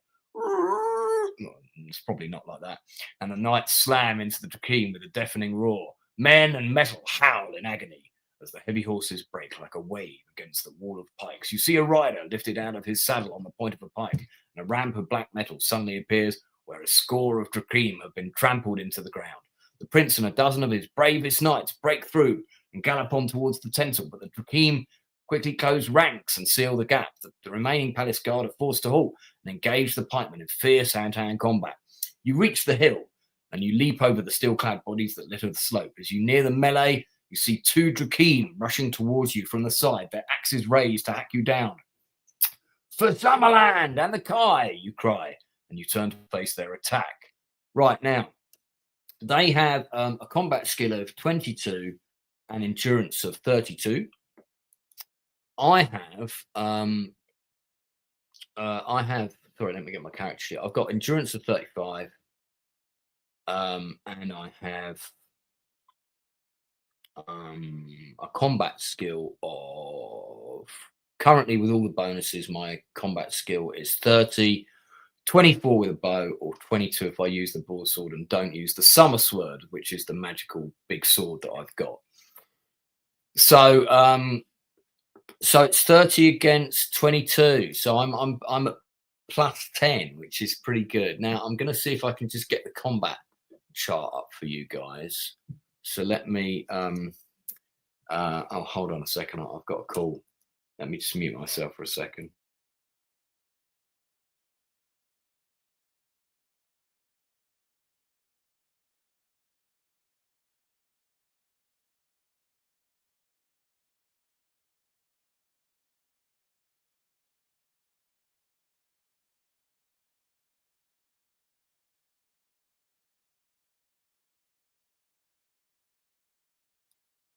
It's probably not like that. And the knights slam into the Drakeem with a deafening roar. Men and metal howl in agony as the heavy horses break like a wave against the wall of pikes. You see a rider lifted out of his saddle on the point of a pike, and a ramp of black metal suddenly appears where a score of Drakeem have been trampled into the ground. The prince and a dozen of his bravest knights break through and gallop on towards the temple, but the Drakeem quickly close ranks and seal the gap. The remaining palace guard are forced to halt and engage the pikemen in fierce hand-to-hand combat. You reach the hill and you leap over the steel-clad bodies that litter the slope. As you near the melee, you see 2 Drakeem rushing towards you from the side, their axes raised to hack you down. For Summerland and the Kai, you cry, and you turn to face their attack. Right now, they have a combat skill of 22 and endurance of 32. I have, sorry, let me get my character sheet. I've got endurance of 35, and I have a combat skill of, currently with all the bonuses, my combat skill is 30, 24 with a bow, or 22 if I use the broadsword and don't use the summer sword, which is the magical big sword that I've got. So so it's 30 against 22. So I'm at plus 10, which is pretty good. Now I'm going to see if I can just get the combat chart up for you guys. So let me oh, hold on a second. I've got a call. Let me just mute myself for a second.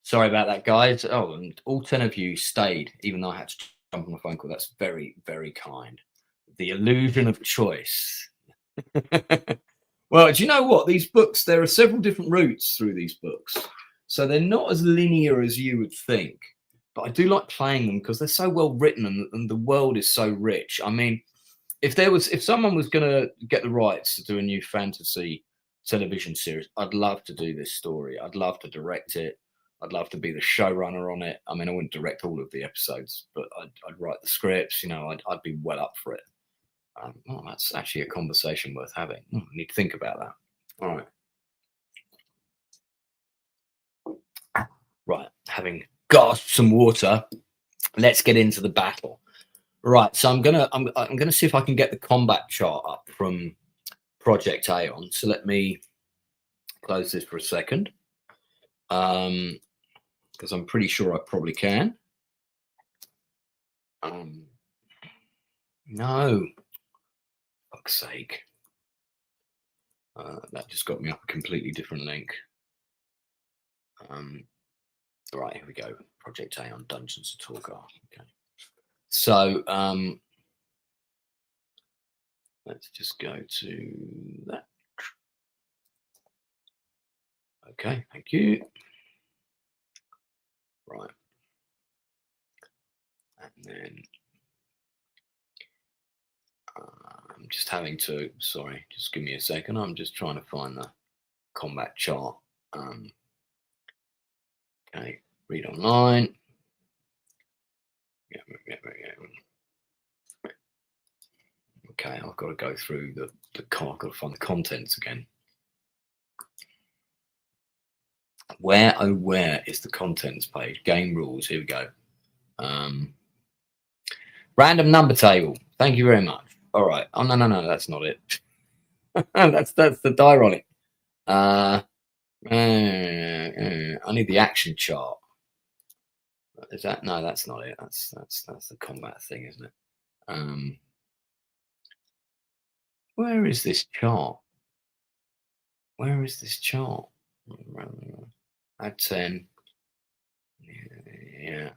Sorry about that, guys. Oh, and all 10 of you stayed, even though I had to jump on a phone call. That's very, very kind. The illusion of choice. Well, do you know what? These books, there are several different routes through these books. So they're not as linear as you would think. But I do like playing them because they're so well written and the world is so rich. I mean, if someone was going to get the rights to do a new fantasy television series, I'd love to do this story. I'd love to direct it. I'd love to be the showrunner on it. I mean, I wouldn't direct all of the episodes, but I'd write the scripts. You know, I'd be well up for it. Well, that's actually a conversation worth having. I need to think about that. All right. Right. Having gasped some water, let's get into the battle. Right. So I'm gonna see if I can get the combat chart up from Project Aeon. So let me close this for a second. Because I'm pretty sure I probably can. No. Fuck's sake. That just got me up a completely different link. Right, here we go. Project A on Dungeons of Torgar. Okay. So let's just go to that. Okay, thank you. Right. And then I'm just having to, sorry, just give me a second. I'm just trying to find the combat chart. Okay, read online. Yeah. Okay, I've got to go through the I've got to find the contents again. Where, oh, where is the contents page? Game rules. Here we go. Random number table. Thank you very much. All right. Oh no, that's not it. that's the die rolling. I need the action chart. Is that no? That's not it. That's the combat thing, isn't it? Where is this chart? Where is this chart? Add 10. Yeah.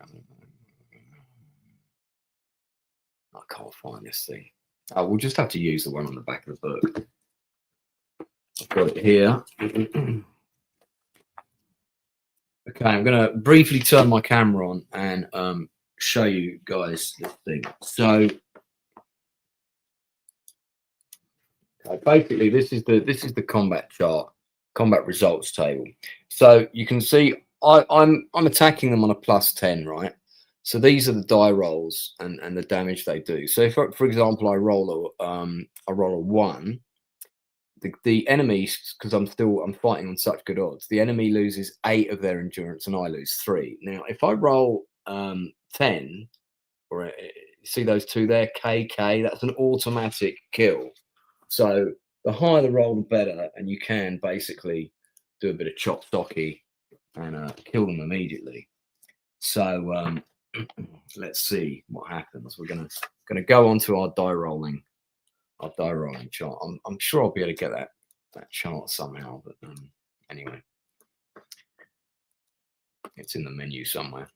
I can't find this thing. Oh, we'll just have to use the one on the back of the book. I've got it here. Okay, I'm going to briefly turn my camera on and show you guys this thing. So, basically, this is the combat chart, combat results table. So you can see I'm attacking them on a +10, right? So these are the die rolls and the damage they do. So if, for example, I roll a 1, the enemies, because I'm fighting on such good odds, the enemy loses 8 of their endurance and I lose 3. Now, if I roll 10, or see those 2 there, KK, that's an automatic kill. So the higher the roll, the better, and you can basically do a bit of chop stocky and kill them immediately. So let's see what happens. We're gonna go on to our die rolling chart. I'm sure I'll be able to get that chart somehow, but anyway, it's in the menu somewhere.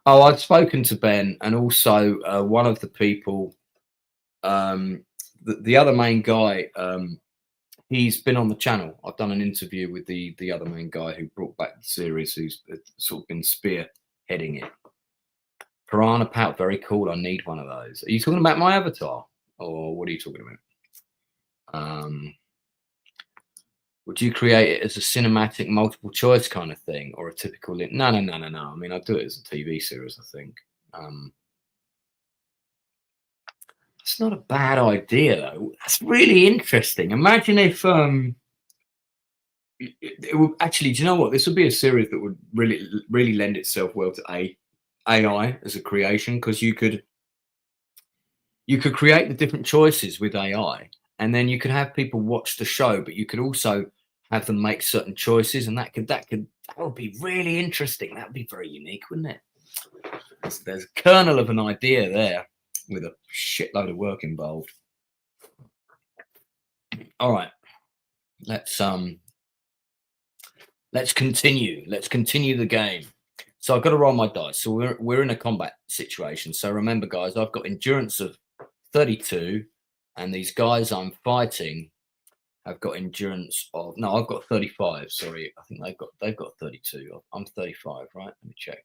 Oh, I've spoken to Ben, and also one of the people, the other main guy. He's been on the channel. I've done an interview with the other main guy who brought back the series, who's sort of been spearheading it. Piranha Pout, very cool. I need one of those. Are you talking about my avatar, or what are you talking about? Would you create it as a cinematic multiple choice kind of thing, or a typical link? No. I mean, I'd do it as a TV series, I think. It's not a bad idea, though. That's really interesting. Imagine if it would actually, do you know what? This would be a series that would really lend itself well to AI as a creation, because you could create the different choices with AI, and then you could have people watch the show, but you could also have them make certain choices, and that would be really interesting. That would be very unique, wouldn't it? There's a kernel of an idea there with a shitload of work involved. All right, let's continue. Let's continue the game. So I've got to roll my dice. So we're in a combat situation. So remember, guys, I've got endurance of 32, and these guys I'm fighting have got endurance of, no, I've got 35. Sorry, I think they've got 32. I'm 35, right? Let me check.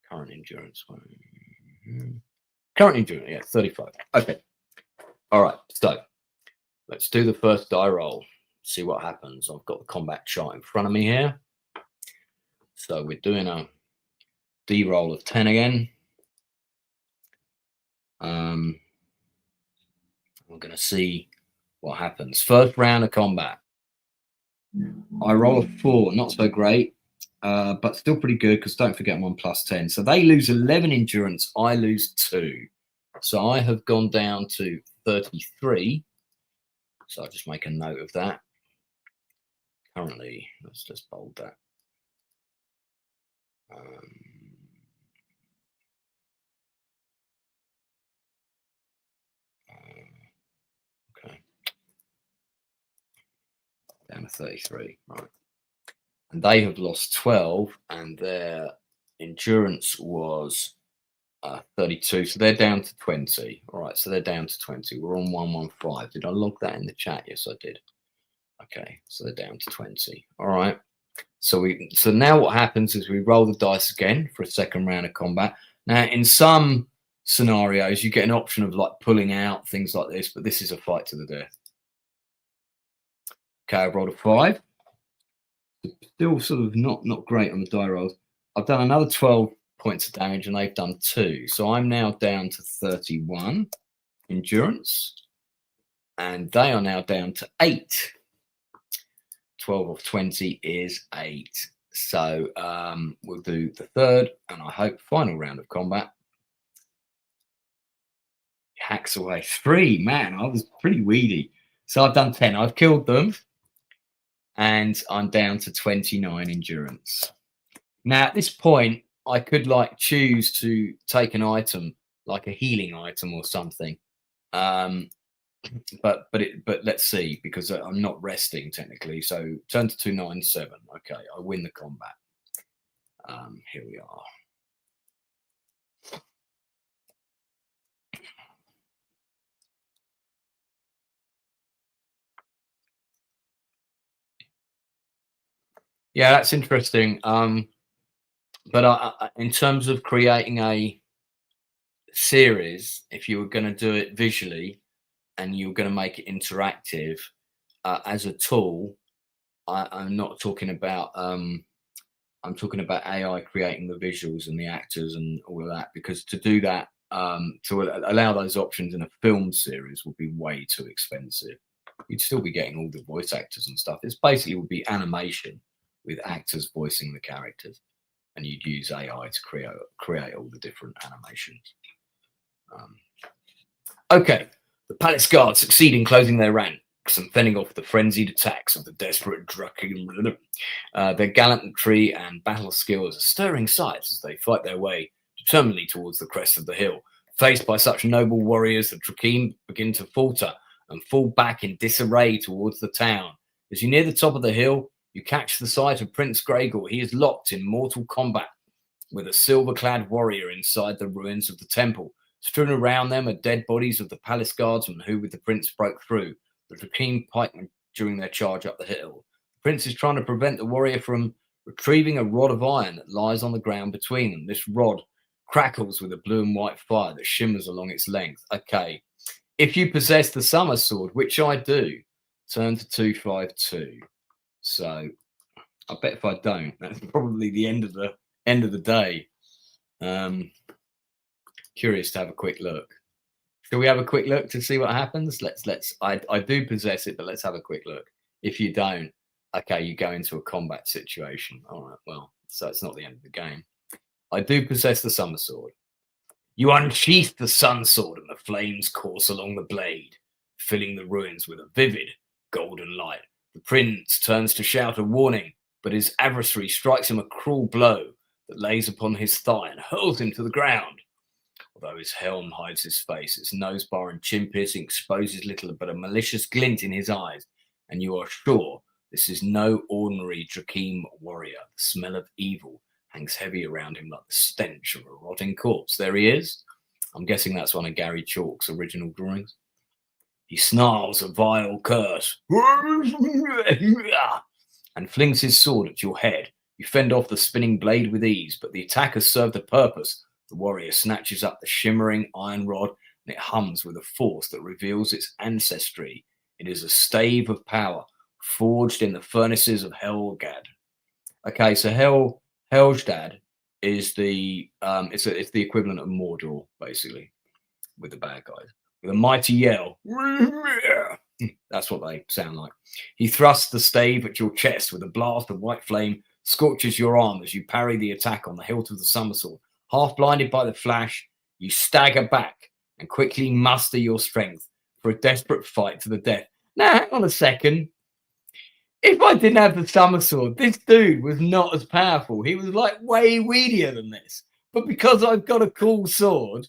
Current endurance. Current endurance, yeah, 35. Okay. All right. So let's do the first die roll. See what happens. I've got the combat chart in front of me here. So we're doing a D roll of 10 again. We're going to see what happens. First round of combat. I roll a 4, not so great, but still pretty good, because don't forget I'm on +10. So they lose 11 endurance, I lose 2. So I have gone down to 33. So I'll just make a note of that. Currently, let's just bold that. Okay. down to 33, right? And they have lost 12, and their endurance was 32, so they're down to 20. All right, so they're down to 20. We're on 115. Did I log that in the chat? Yes, I did. Okay, so they're down to 20. All right. So now what happens is we roll the dice again for a second round of combat. Now, in some scenarios, you get an option of like pulling out, things like this, but this is a fight to the death. Okay, I've rolled a 5. Still sort of not great on the die rolls. I've done another 12 points of damage, and they've done 2. So I'm now down to 31 endurance, and they are now down to 8. 12 of 20 is 8. So we'll do the third and I hope final round of combat. Hacks away 3. Man, I was pretty weedy. So I've done 10. I've killed them, and I'm down to 29 endurance. Now at this point, I could like choose to take an item, like a healing item or something. But let's see, because I'm not resting technically. So turn to 297. Okay, I win the combat. Here we are. Yeah, that's interesting. But in terms of creating a series, if you were going to do it visually and you were going to make it interactive as a tool, I'm not talking about. I'm talking about AI creating the visuals and the actors and all of that, because to do that, to allow those options in a film series would be way too expensive. You'd still be getting all the voice actors and stuff. It's basically would be animation with actors voicing the characters, and you'd use AI to create all the different animations. Okay, the palace guards succeed in closing their ranks and fending off the frenzied attacks of the desperate Druckin. Their gallantry and battle skills are stirring sights as they fight their way determinedly towards the crest of the hill. Faced by such noble warriors, the Druckin begin to falter and fall back in disarray towards the town. As you near the top of the hill, you catch the sight of Prince Gregor. He is locked in mortal combat with a silver-clad warrior inside the ruins of the temple. Strewn around them are dead bodies of the palace guardsmen who, with the prince, broke through the Druckin pikemen during their charge up the hill. The prince is trying to prevent the warrior from retrieving a rod of iron that lies on the ground between them. This rod crackles with a blue and white fire that shimmers along its length. Okay, if you possess the summer sword, which I do, turn to 252. So I bet if I don't, that's probably the end of the day. Curious to have a quick look. Shall we have a quick look to see what happens? I do possess it, but let's have a quick look. If you don't, okay, you go into a combat situation. All right, well, so it's not the end of the game. I do possess the summer sword. You unsheath the sun sword, and the flames course along the blade, filling the ruins with a vivid golden light. The prince turns to shout a warning, but his adversary strikes him a cruel blow that lays upon his thigh and hurls him to the ground. Although his helm hides his face, its nose bar and chin piercing exposes little but a malicious glint in his eyes, and you are sure this is no ordinary Druckin warrior. The smell of evil hangs heavy around him like the stench of a rotting corpse. There he is. I'm guessing that's one of Gary Chalk's original drawings. He snarls a vile curse and flings his sword at your head. You fend off the spinning blade with ease, but the attack has served a purpose. The warrior snatches up the shimmering iron rod, and it hums with a force that reveals its ancestry. It is a stave of power forged in the furnaces of Helgad. Okay, so Helgad is the it's the equivalent of Mordor, basically, with the bad guys. With a mighty yell, that's what they sound like. He thrusts the stave at your chest with a blast of white flame, scorches your arm as you parry the attack on the hilt of the summer sword. Half blinded by the flash, you stagger back and quickly muster your strength for a desperate fight to the death. Now, hang on a second. If I didn't have the summer sword, this dude was not as powerful. He was like way weedier than this. But because I've got a cool sword,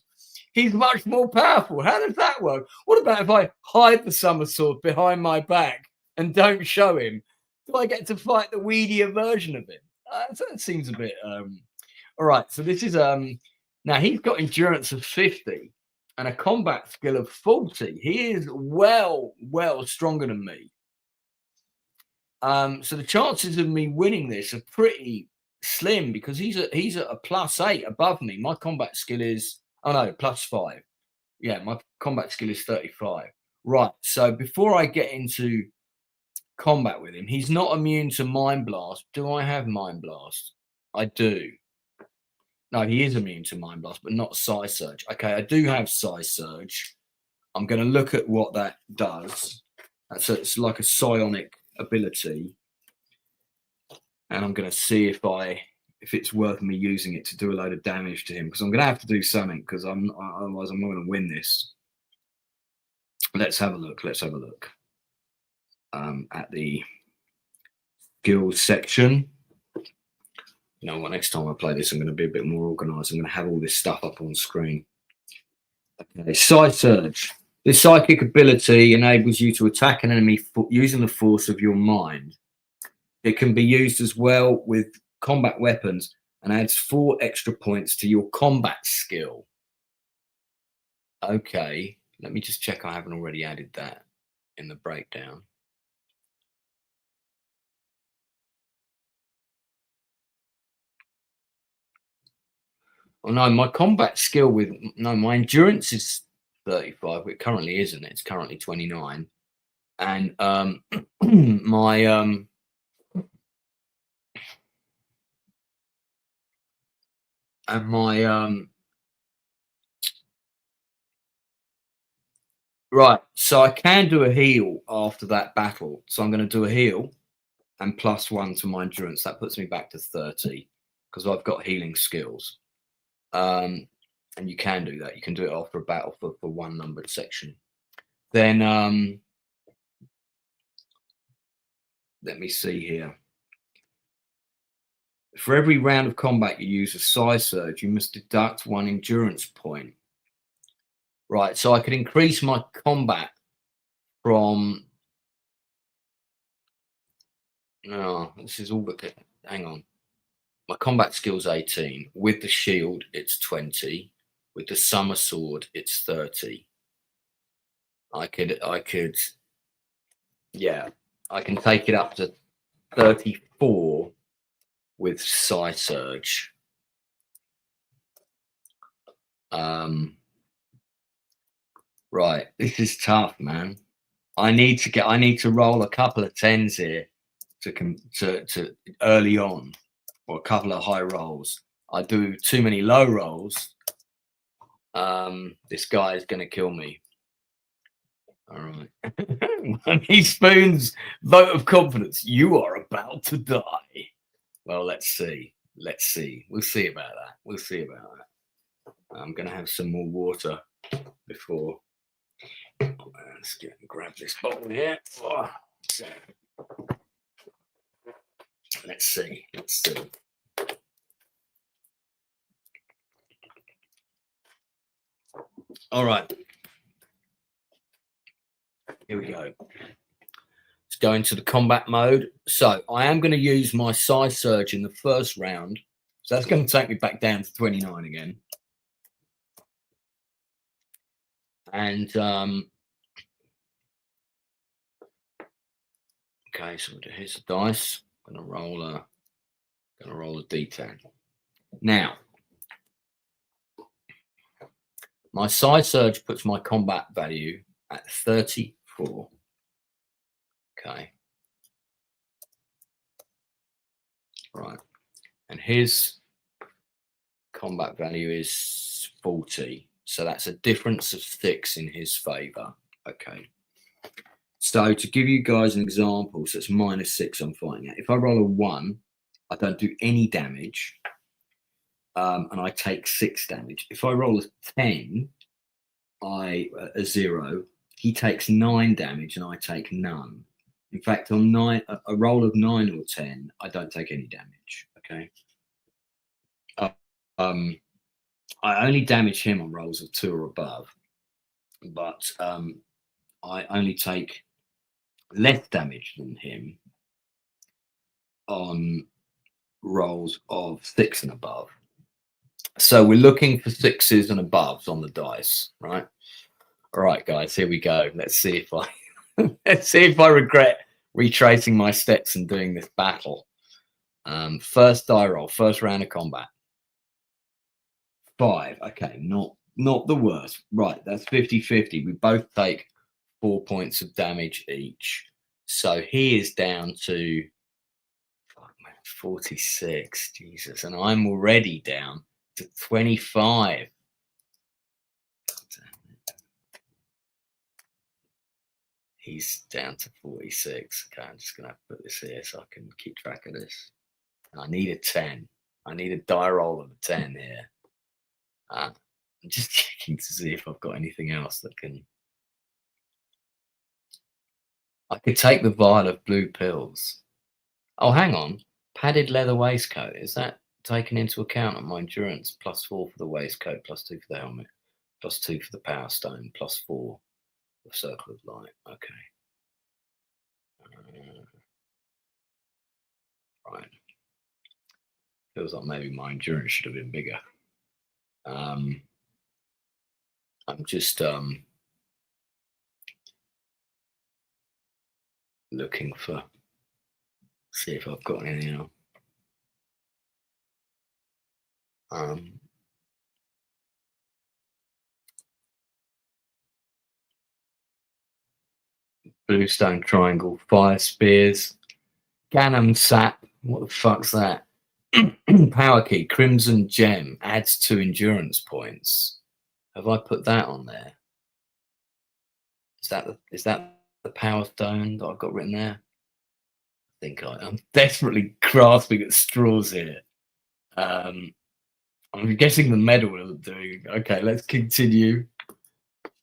he's much more powerful. How does that work? What about if I hide the summer sword behind my back and don't show him? Do I get to fight the weedier version of him? That seems a bit. All right, so this is now he's got endurance of 50 and a combat skill of 40. He is well stronger than me. So the chances of me winning this are pretty slim because he's at a +8 above me. My combat skill is +5. Yeah, my combat skill is 35. Right. So before I get into combat with him, he's not immune to Mind Blast. Do I have Mind Blast? I do. No, he is immune to Mind Blast, but not Psi Surge. Okay, I do have Psi Surge. I'm going to look at what that does. It's like a psionic ability, and I'm going to see if it's worth me using it to do a load of damage to him, because I'm going to have to do something, because otherwise I'm not going to win this. Let's have a look. At the skills section. You know what? Next time I play this, I'm going to be a bit more organized. I'm going to have all this stuff up on screen. Okay, Psi Surge. This psychic ability enables you to attack an enemy using the force of your mind. It can be used as well with combat weapons and adds 4 extra points to your combat skill. Okay, let me just check I haven't already added that in the breakdown. Oh no, my combat skill my endurance is 35. It currently isn't. It's currently 29. And my right, so I can do a heal after that battle. So I'm going to do a heal and +1 to my endurance. That puts me back to 30 because I've got healing skills. And you can do that. You can do it after a battle for one numbered section. Then let me see here. For every round of combat you use a Psi Surge, you must deduct 1 endurance point. Right, so I could increase my combat from... No, this is all the... Hang on. My combat skill's 18. With the shield, it's 20. With the summer sword, it's 30. I could, yeah, I can take it up to 34 with Psi Surge. Right, this is tough, man. I need to roll a couple of 10s here to early on, or a couple of high rolls. I do too many low rolls. This guy is going to kill me. All right. Money Spoon's vote of confidence. You are about to die. Well, let's see. We'll see about that. I'm going to have some more water before. Let's grab this bottle here. Oh, okay. Let's see. All right. Here we go. Let's go into the combat mode. So I am going to use my Psi Surge in the first round. So that's going to take me back down to 29 again. And okay, so here's the dice. I'm going to roll a D10. Now, my Psi Surge puts my combat value at 34. Okay. Right. And his combat value is 40. So that's a difference of 6 in his favor. Okay. So to give you guys an example, so it's -6 I'm fighting at. If I roll a 1, I don't do any damage. And I take 6 damage. If I roll a 10, a 0, he takes 9 damage and I take none. In fact, on a roll of 9 or 10, I don't take any damage. Okay. I only damage him on rolls of 2 or above, but I only take less damage than him on rolls of 6 and above. So we're looking for 6s and aboves on the dice, right? All right, guys, here we go. Let's see if I regret retracing my steps and doing this battle. First die roll, first round of combat. 5. Okay, not the worst. Right, that's 50-50. We both take 4 points of damage each. So he is down to 46. Jesus, and I'm already down to 25. He's down to 46. Okay, I'm just gonna have to put this here so I can keep track of this. I need a 10. I need a die roll of a 10 here. I'm just checking to see if I've got anything else that can. I could take the vial of blue pills. Oh, hang on. Padded leather waistcoat. Is that taken into account on my endurance? +4 for the waistcoat, +2 for the helmet, +2 for the power stone, +4 for circle of light. Okay. Right. Feels like maybe my endurance should have been bigger. I'm just looking for, see if I've got anything else. Bluestone triangle, fire spears, Ganem sap. What the fuck's that? Power key, crimson gem, adds 2 endurance points. Have I put that on there? Is that the power stone that I've got written there? I think I'm desperately grasping at straws here. I'm guessing the medal will do. Okay, let's continue.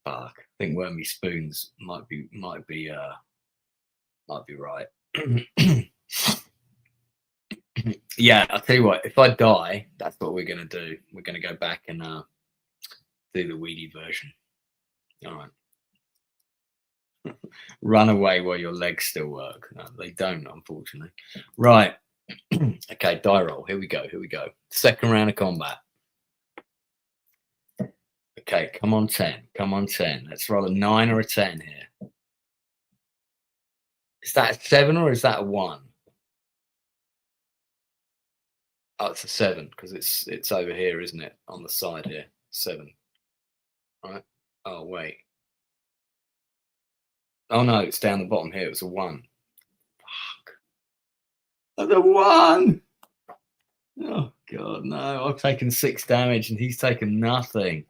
Fuck, I think Wormy Spoons might be right. Yeah, I'll tell you what, if I die, that's what we're gonna do. We're gonna go back and do the weedy version. All right. Run away while your legs still work. No, they don't, unfortunately. Right. Okay, die roll. Here we go. Second round of combat. Okay, come on 10. Let's roll a 9 or a 10 here. Is that a 7 or is that a 1? Oh, it's a 7 because it's over here, isn't it? On the side here. 7. All right. Oh, wait. Oh no, it's down the bottom here. It was a 1. Fuck. That's a 1. Oh god, no! I've taken 6 damage and he's taken nothing.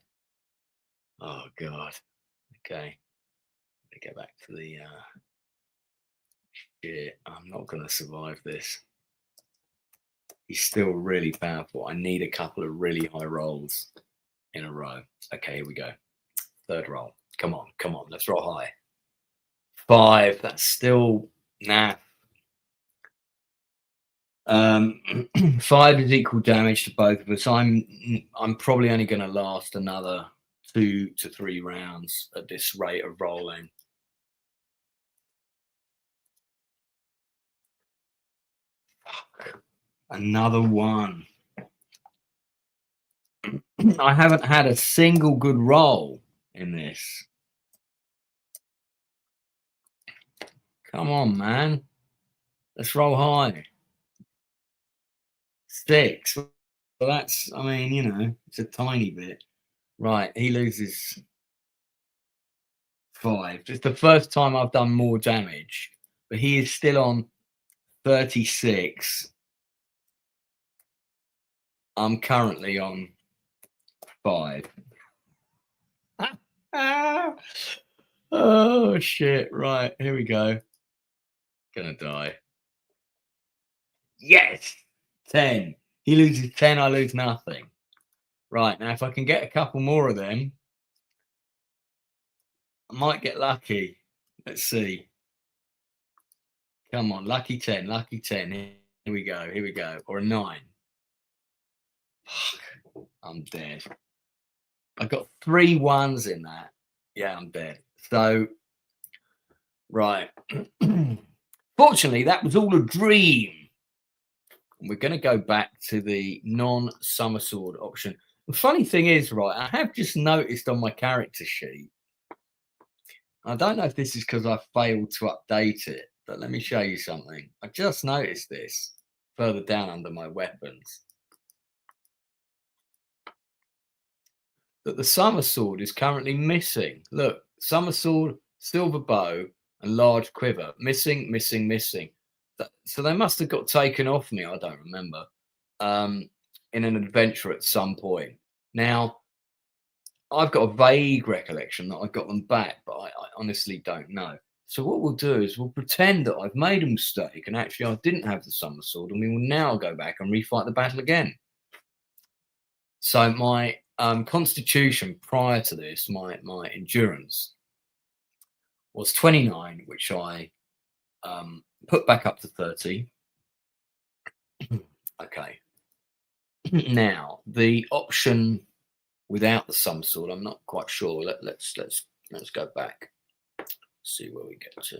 Oh god. Okay. Let me get back to the. Shit, I'm not gonna survive this. He's still really powerful. I need a couple of really high rolls in a row. Okay, here we go. Third roll. Come on. Let's roll high. 5. That's still nah. 5 is equal damage to both of us. I'm probably only going to last another 2 to 3 rounds at this rate of rolling. Fuck. Another 1. I haven't had a single good roll in this. Come on, man. Let's roll high. 6. Well, that's, I mean, you know, it's a tiny bit. Right, he loses 5. It's the first time I've done more damage, but he is still on 36. I'm currently on 5. Oh shit! Right, here we go. Gonna die. Yes, 10. He loses 10. I lose nothing. Right, now if I can get a couple more of them, I might get lucky. Let's see. Come on, lucky 10. Here we go. Or a 9. Fuck, I'm dead. I got 3 1s in that. Yeah, I'm dead. So, right. Fortunately, that was all a dream. And we're going to go back to the non-summer sword option. The funny thing is, right, I have just noticed on my character sheet, I don't know if this is because I failed to update it, but let me show you something. I just noticed this further down under my weapons, that the summer sword is currently missing. Look, summer sword, silver bow, and large quiver. Missing. So they must have got taken off me, I don't remember, in an adventure at some point. Now, I've got a vague recollection that I got them back, but I honestly don't know. So what we'll do is we'll pretend that I've made a mistake and actually I didn't have the summer sword, and we will now go back and refight the battle again. So my constitution prior to this, my endurance was 29, which I put back up to 30. Okay. Now the option without the summer sword, I'm not quite sure. Let's go back. See where we get to.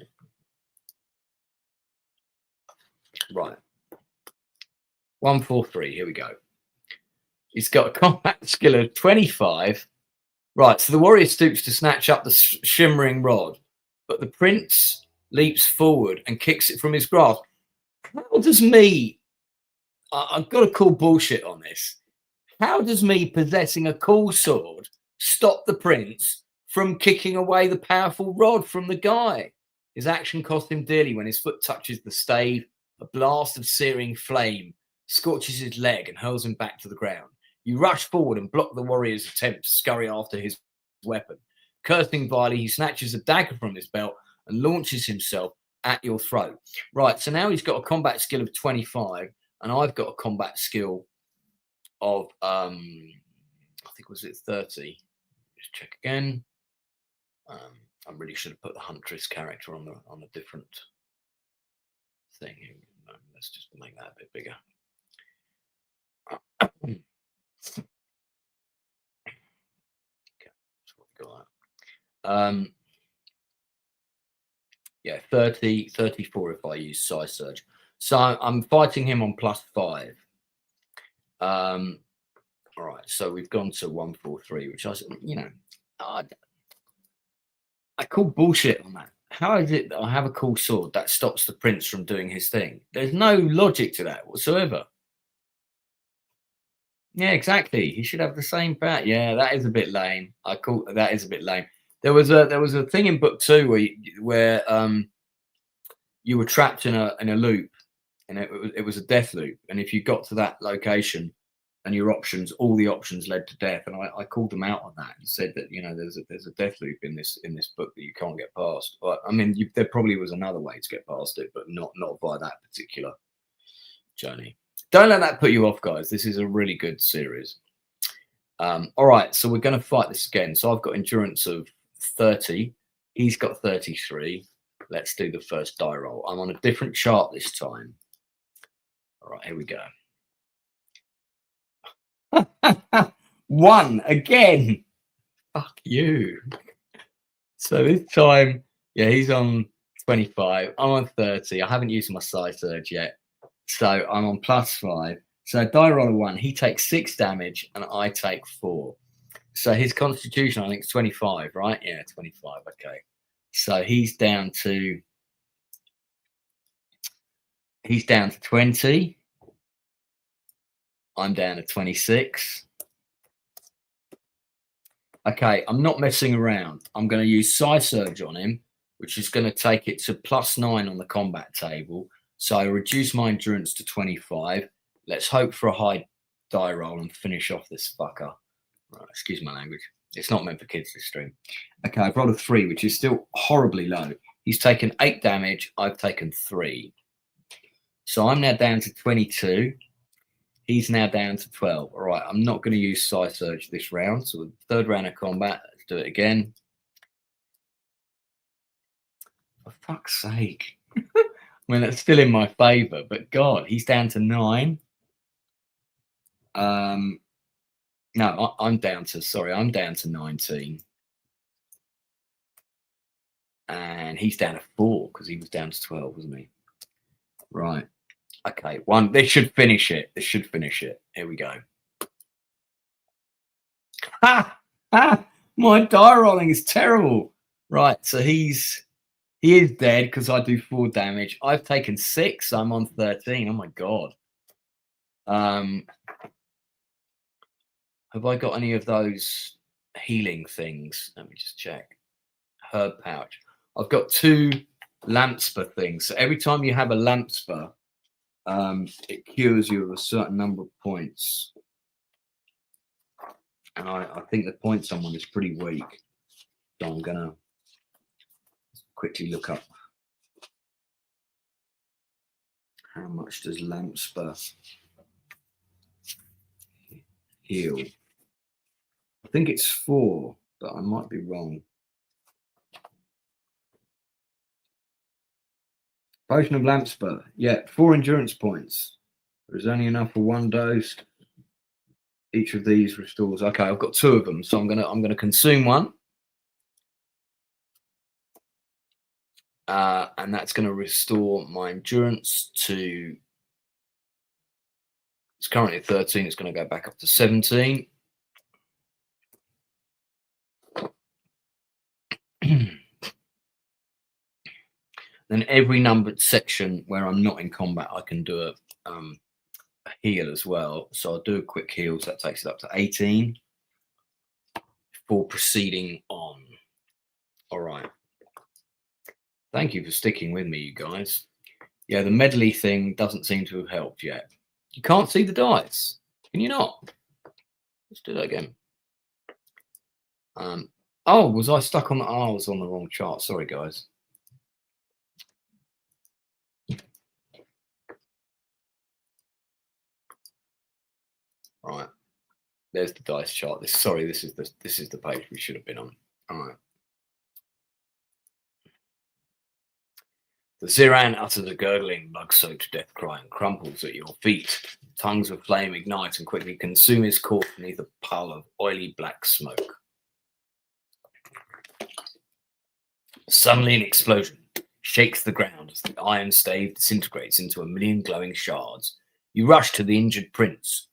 Right. 143. Here we go. He's got a combat skill of 25. Right. So the warrior stoops to snatch up the shimmering rod, but the prince leaps forward and kicks it from his grasp. How does me? I've got to call bullshit on this. How does me possessing a cool sword stop the prince from kicking away the powerful rod from the guy? His action cost him dearly when his foot touches the stave. A blast of searing flame scorches his leg and hurls him back to the ground. You rush forward and block the warrior's attempt to scurry after his weapon. Cursing vilely, he snatches a dagger from his belt and launches himself at your throat. Right, so now he's got a combat skill of 25, and I've got a combat skill of I think was it 30. Just check again. I really should have put the huntress character on a different thing. No, let's just make that a bit bigger. Okay, that's what we got. Yeah, 30, 34 if I use Psy Surge. So I'm fighting him on +5. All right, so we've gone to 143, which I call bullshit on that. How is it that I have a cool sword that stops the prince from doing his thing? There's no logic to that whatsoever. Yeah, exactly. He should have the same bat. Yeah, that is a bit lame. That is a bit lame. There was a thing in book 2 where you were trapped in a loop, and it was a death loop. And if you got to that location and your options, all the options led to death. And I called them out on that and said that there's a death loop in this book that you can't get past. But I mean, there probably was another way to get past it, but not by that particular journey. Don't let that put you off, guys. This is a really good series. All right, so we're going to fight this again. So I've got endurance of 30. He's got 33. Let's do the first die roll. I'm on a different chart this time. All right, here we go. 1 again. Fuck you. So this time, yeah, he's on 25. I'm on 30. I haven't used my Psy Surge yet. So I'm on +5. So die roll of 1. He takes 6 damage and I take 4. So his constitution, I think, is 25, right? Yeah, 25. Okay. So he's down to 20. I'm down to 26. Okay, I'm not messing around. I'm going to use Psy Surge on him, which is going to take it to +9 on the combat table. So I reduce my endurance to 25. Let's hope for a high die roll and finish off this fucker. Right, excuse my language. It's not meant for kids, this stream. Okay, I've rolled a 3, which is still horribly low. He's taken 8 damage. I've taken 3. So I'm now down to 22. He's now down to 12. All right, I'm not going to use Psy Surge this round. So the third round of combat, let's do it again. For fuck's sake. I mean, that's still in my favour, but God, he's down to 9. No, I'm down to 19. And he's down to 4 because he was down to 12, wasn't he? Right. Okay, one. This should finish it. This should finish it. Here we go. Ha! Ha! My die rolling is terrible. Right, so he is dead because I do 4 damage. I've taken 6. So I'm on 13. Oh my god. Have I got any of those healing things? Let me just check. Herb pouch. I've got 2 lamp spur things. So every time you have a lamp spur, it cures you of a certain number of points. And I think the points on one is pretty weak. So I'm gonna quickly look up how much does lamp spur heal. I think it's 4, but I might be wrong. Potion of lamp spur. Yeah, 4 endurance points. There's only enough for 1 dose. Each of these restores. Okay, I've got 2 of them, so I'm gonna consume one, and that's gonna restore my endurance to. It's currently at 13. It's gonna go back up to 17. Then every numbered section where I'm not in combat, I can do a heal as well. So I'll do a quick heal. So that takes it up to 18 before proceeding on. All right. Thank you for sticking with me, you guys. Yeah, the medley thing doesn't seem to have helped yet. You can't see the dice. Can you not? Let's do that again. Oh, was I stuck on the... Oh, I was on the wrong chart. Sorry, guys. Right. There's the dice chart. This is the page we should have been on. All right. The Ziran utters a gurgling, blood-soaked death cry and crumples at your feet. Tongues of flame ignite and quickly consume his corpse beneath a pile of oily black smoke. Suddenly an explosion shakes the ground as the iron stave disintegrates into a million glowing shards. You rush to the injured prince,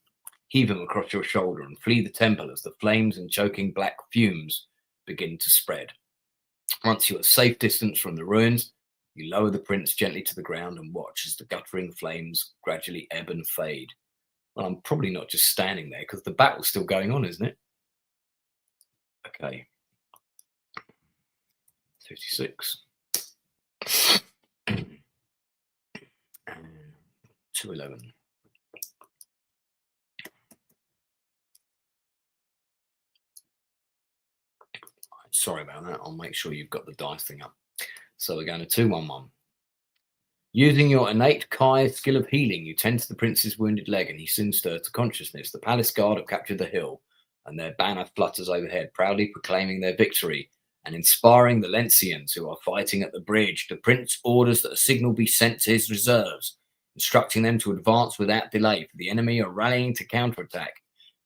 heave him across your shoulder and flee the temple as the flames and choking black fumes begin to spread. Once you are safe distance from the ruins, you lower the prince gently to the ground and watch as the guttering flames gradually ebb and fade. Well, I'm probably not just standing there because the battle's still going on, isn't it? Okay. 56. And 211. Sorry about that. I'll make sure you've got the dice thing up. So we're going to 211. Using your innate Kai skill of healing, you tend to the prince's wounded leg, and he soon stirs to consciousness. The palace guard have captured the hill, and their banner flutters overhead, proudly proclaiming their victory and inspiring the Lencians who are fighting at the bridge. The prince orders that a signal be sent to his reserves, instructing them to advance without delay, for the enemy are rallying to counterattack.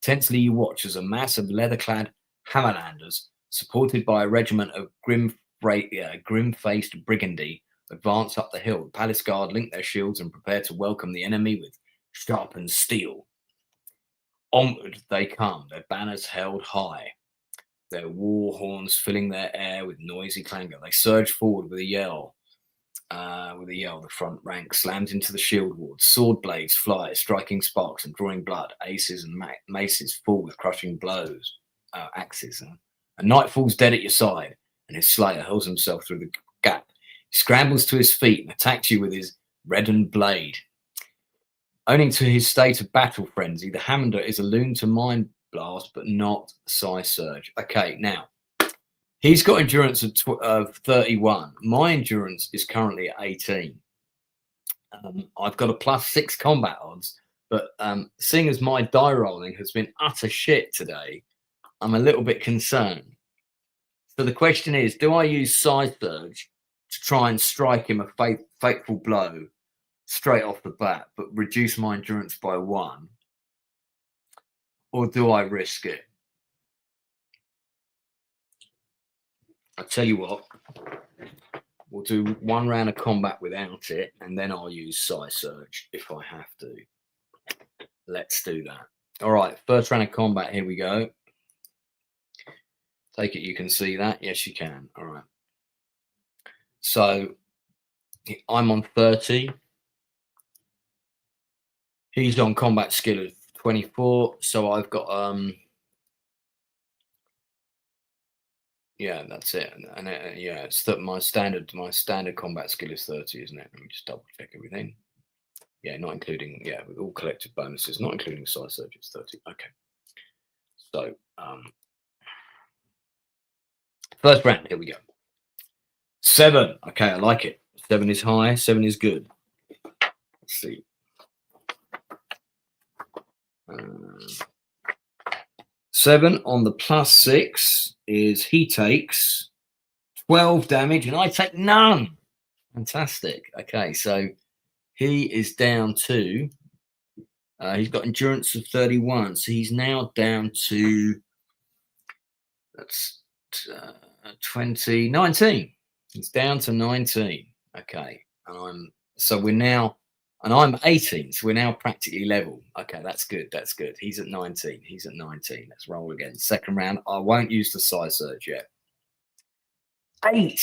Tensely you watch as a mass of leather-clad Hammerlanders, supported by a regiment of grim-faced brigandy, advance up the hill. The palace guard link their shields and prepare to welcome the enemy with sharpened steel. Onward they come, their banners held high, their war horns filling their air with noisy clangor. They surge forward with a yell. The front rank slams into the shield ward. Sword blades fly, striking sparks and drawing blood. Aces and maces fall with crushing blows. Axes. A knight falls dead at your side, and his slayer hurls himself through the gap. He scrambles to his feet and attacks you with his reddened blade. Owing to his state of battle frenzy, the Hammander is immune to mind blast, but not psi surge. Okay, now he's got endurance of 31. My endurance is currently at 18. I've got a +6 combat odds, but seeing as my die rolling has been utter shit today, I'm a little bit concerned. So the question is, do I use psi surge to try and strike him a fateful blow straight off the bat, but reduce my endurance by 1? Or do I risk it? I tell you what, We'll do 1 round of combat without it, and then I'll use Psi Surge if I have to. Let's do that. All right, first round of combat. Here we go. Take it you can see that. Yes, you can. All right. So I'm on 30. He's on combat skill of 24. So I've got yeah, that's it. And yeah, it's that my standard combat skill is 30, isn't it? Let me just double check everything. Yeah, not including, yeah, with all collective bonuses, not including Psi Surge, it's 30. Okay. So first round, here we go. 7. Okay, I like it. 7 is high, 7 is good. Let's see. 7 on the +6 is he takes 12 damage and I take none. Fantastic. Okay, so he is down to, he's got endurance of 31, so he's now down to, that's 19. He's down to 19. Okay, and I'm 18, so we're now practically level. Okay, that's good. That's good. He's at 19. He's at 19. Let's roll again. Second round. I won't use the Psi Surge yet. 8.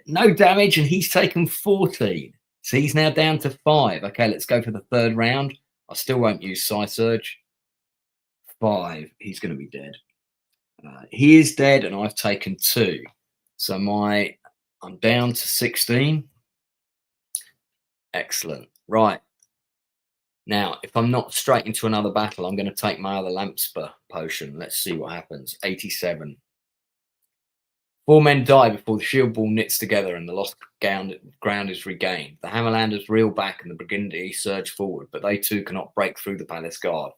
No damage, and he's taken 14. So he's now down to 5. Okay, let's go for the third round. I still won't use Psi Surge. 5. He's going to be dead. He is dead, and I've taken 2. So I'm down to 16. Excellent. Right. Now, if I'm not straight into another battle, I'm going to take my other Lampspur potion. Let's see what happens. 87. 4 men die before the shield ball knits together and the lost ground is regained. The Hammerlanders reel back and the Burgundy surge forward, but they too cannot break through the palace guard.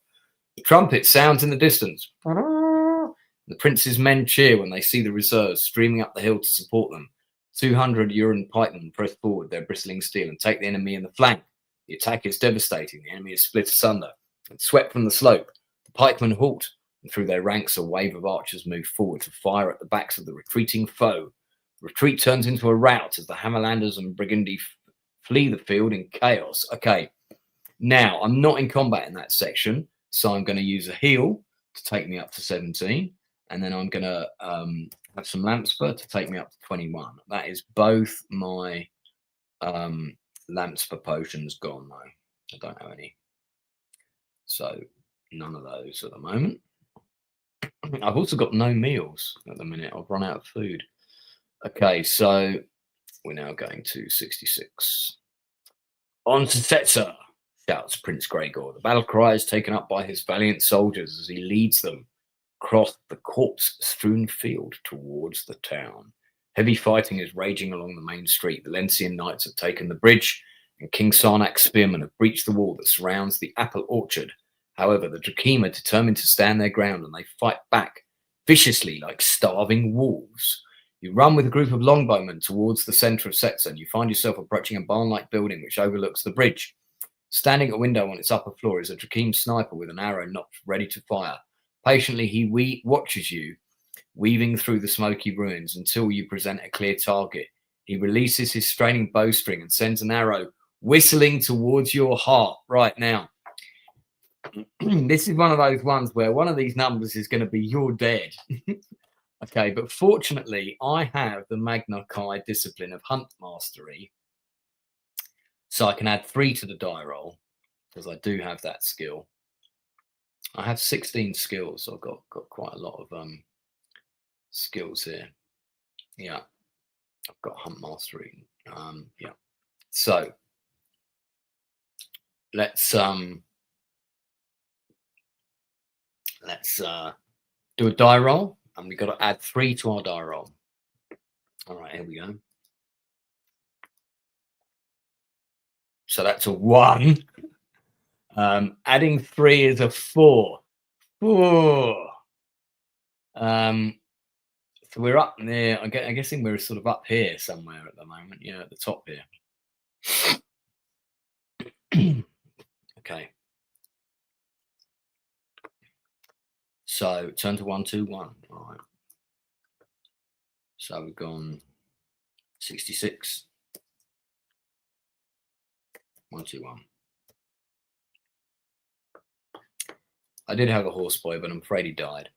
The trumpet sounds in the distance. The prince's men cheer when they see the reserves streaming up the hill to support them. 200 Uran pikemen press forward their bristling steel and take the enemy in the flank. The attack is devastating. The enemy is split asunder and swept from the slope. The pikemen halt, and through their ranks a wave of archers move forward to fire at the backs of the retreating foe. The retreat turns into a rout as the Hammerlanders and Burgundy flee the field in chaos. Okay, now I'm not in combat in that section, so I'm going to use a heal to take me up to 17, and then I'm going to have some Lampspur to take me up to 21. That is both my Lampspur potions gone though. I don't have any, so none of those at the moment. I've also got no meals at the minute. I've run out of food. Okay, so we're now going to 66. On to Setzer, shouts Prince Gregor. The battle cry is taken up by his valiant soldiers as he leads them across the corpse-strewn field towards the town. Heavy fighting is raging along the main street. The Lencian knights have taken the bridge, and King Sarnak's spearmen have breached the wall that surrounds the apple orchard. However, the Drakim are determined to stand their ground, and they fight back viciously like starving wolves. You run with a group of longbowmen towards the centre of Setzer, and you find yourself approaching a barn-like building which overlooks the bridge. Standing at a window on its upper floor is a Drakim sniper with an arrow notched ready to fire. Patiently, he watches you, weaving through the smoky ruins until you present a clear target. He releases his straining bowstring and sends an arrow whistling towards your heart right now. This is one of those ones where one of these numbers is going to be you're dead. Okay, but fortunately, I have the Magna Chi discipline of Hunt Mastery, so I can add 3 to the die roll because I do have that skill. I have 16 skills, so I've got quite a lot of skills here. Yeah, I've got Hunt Mastery. Yeah, so let's do a die roll, and we've got to add 3 to our die roll. All right, here we go. So that's a 1. Adding 3 is a 4. 4. So we're up near, I'm guessing we're sort of up here somewhere at the moment. Yeah, at the top here. Okay. So turn to 1, 2, 1. All right. So we've gone 66. 121. I did have a horse boy, but I'm afraid he died.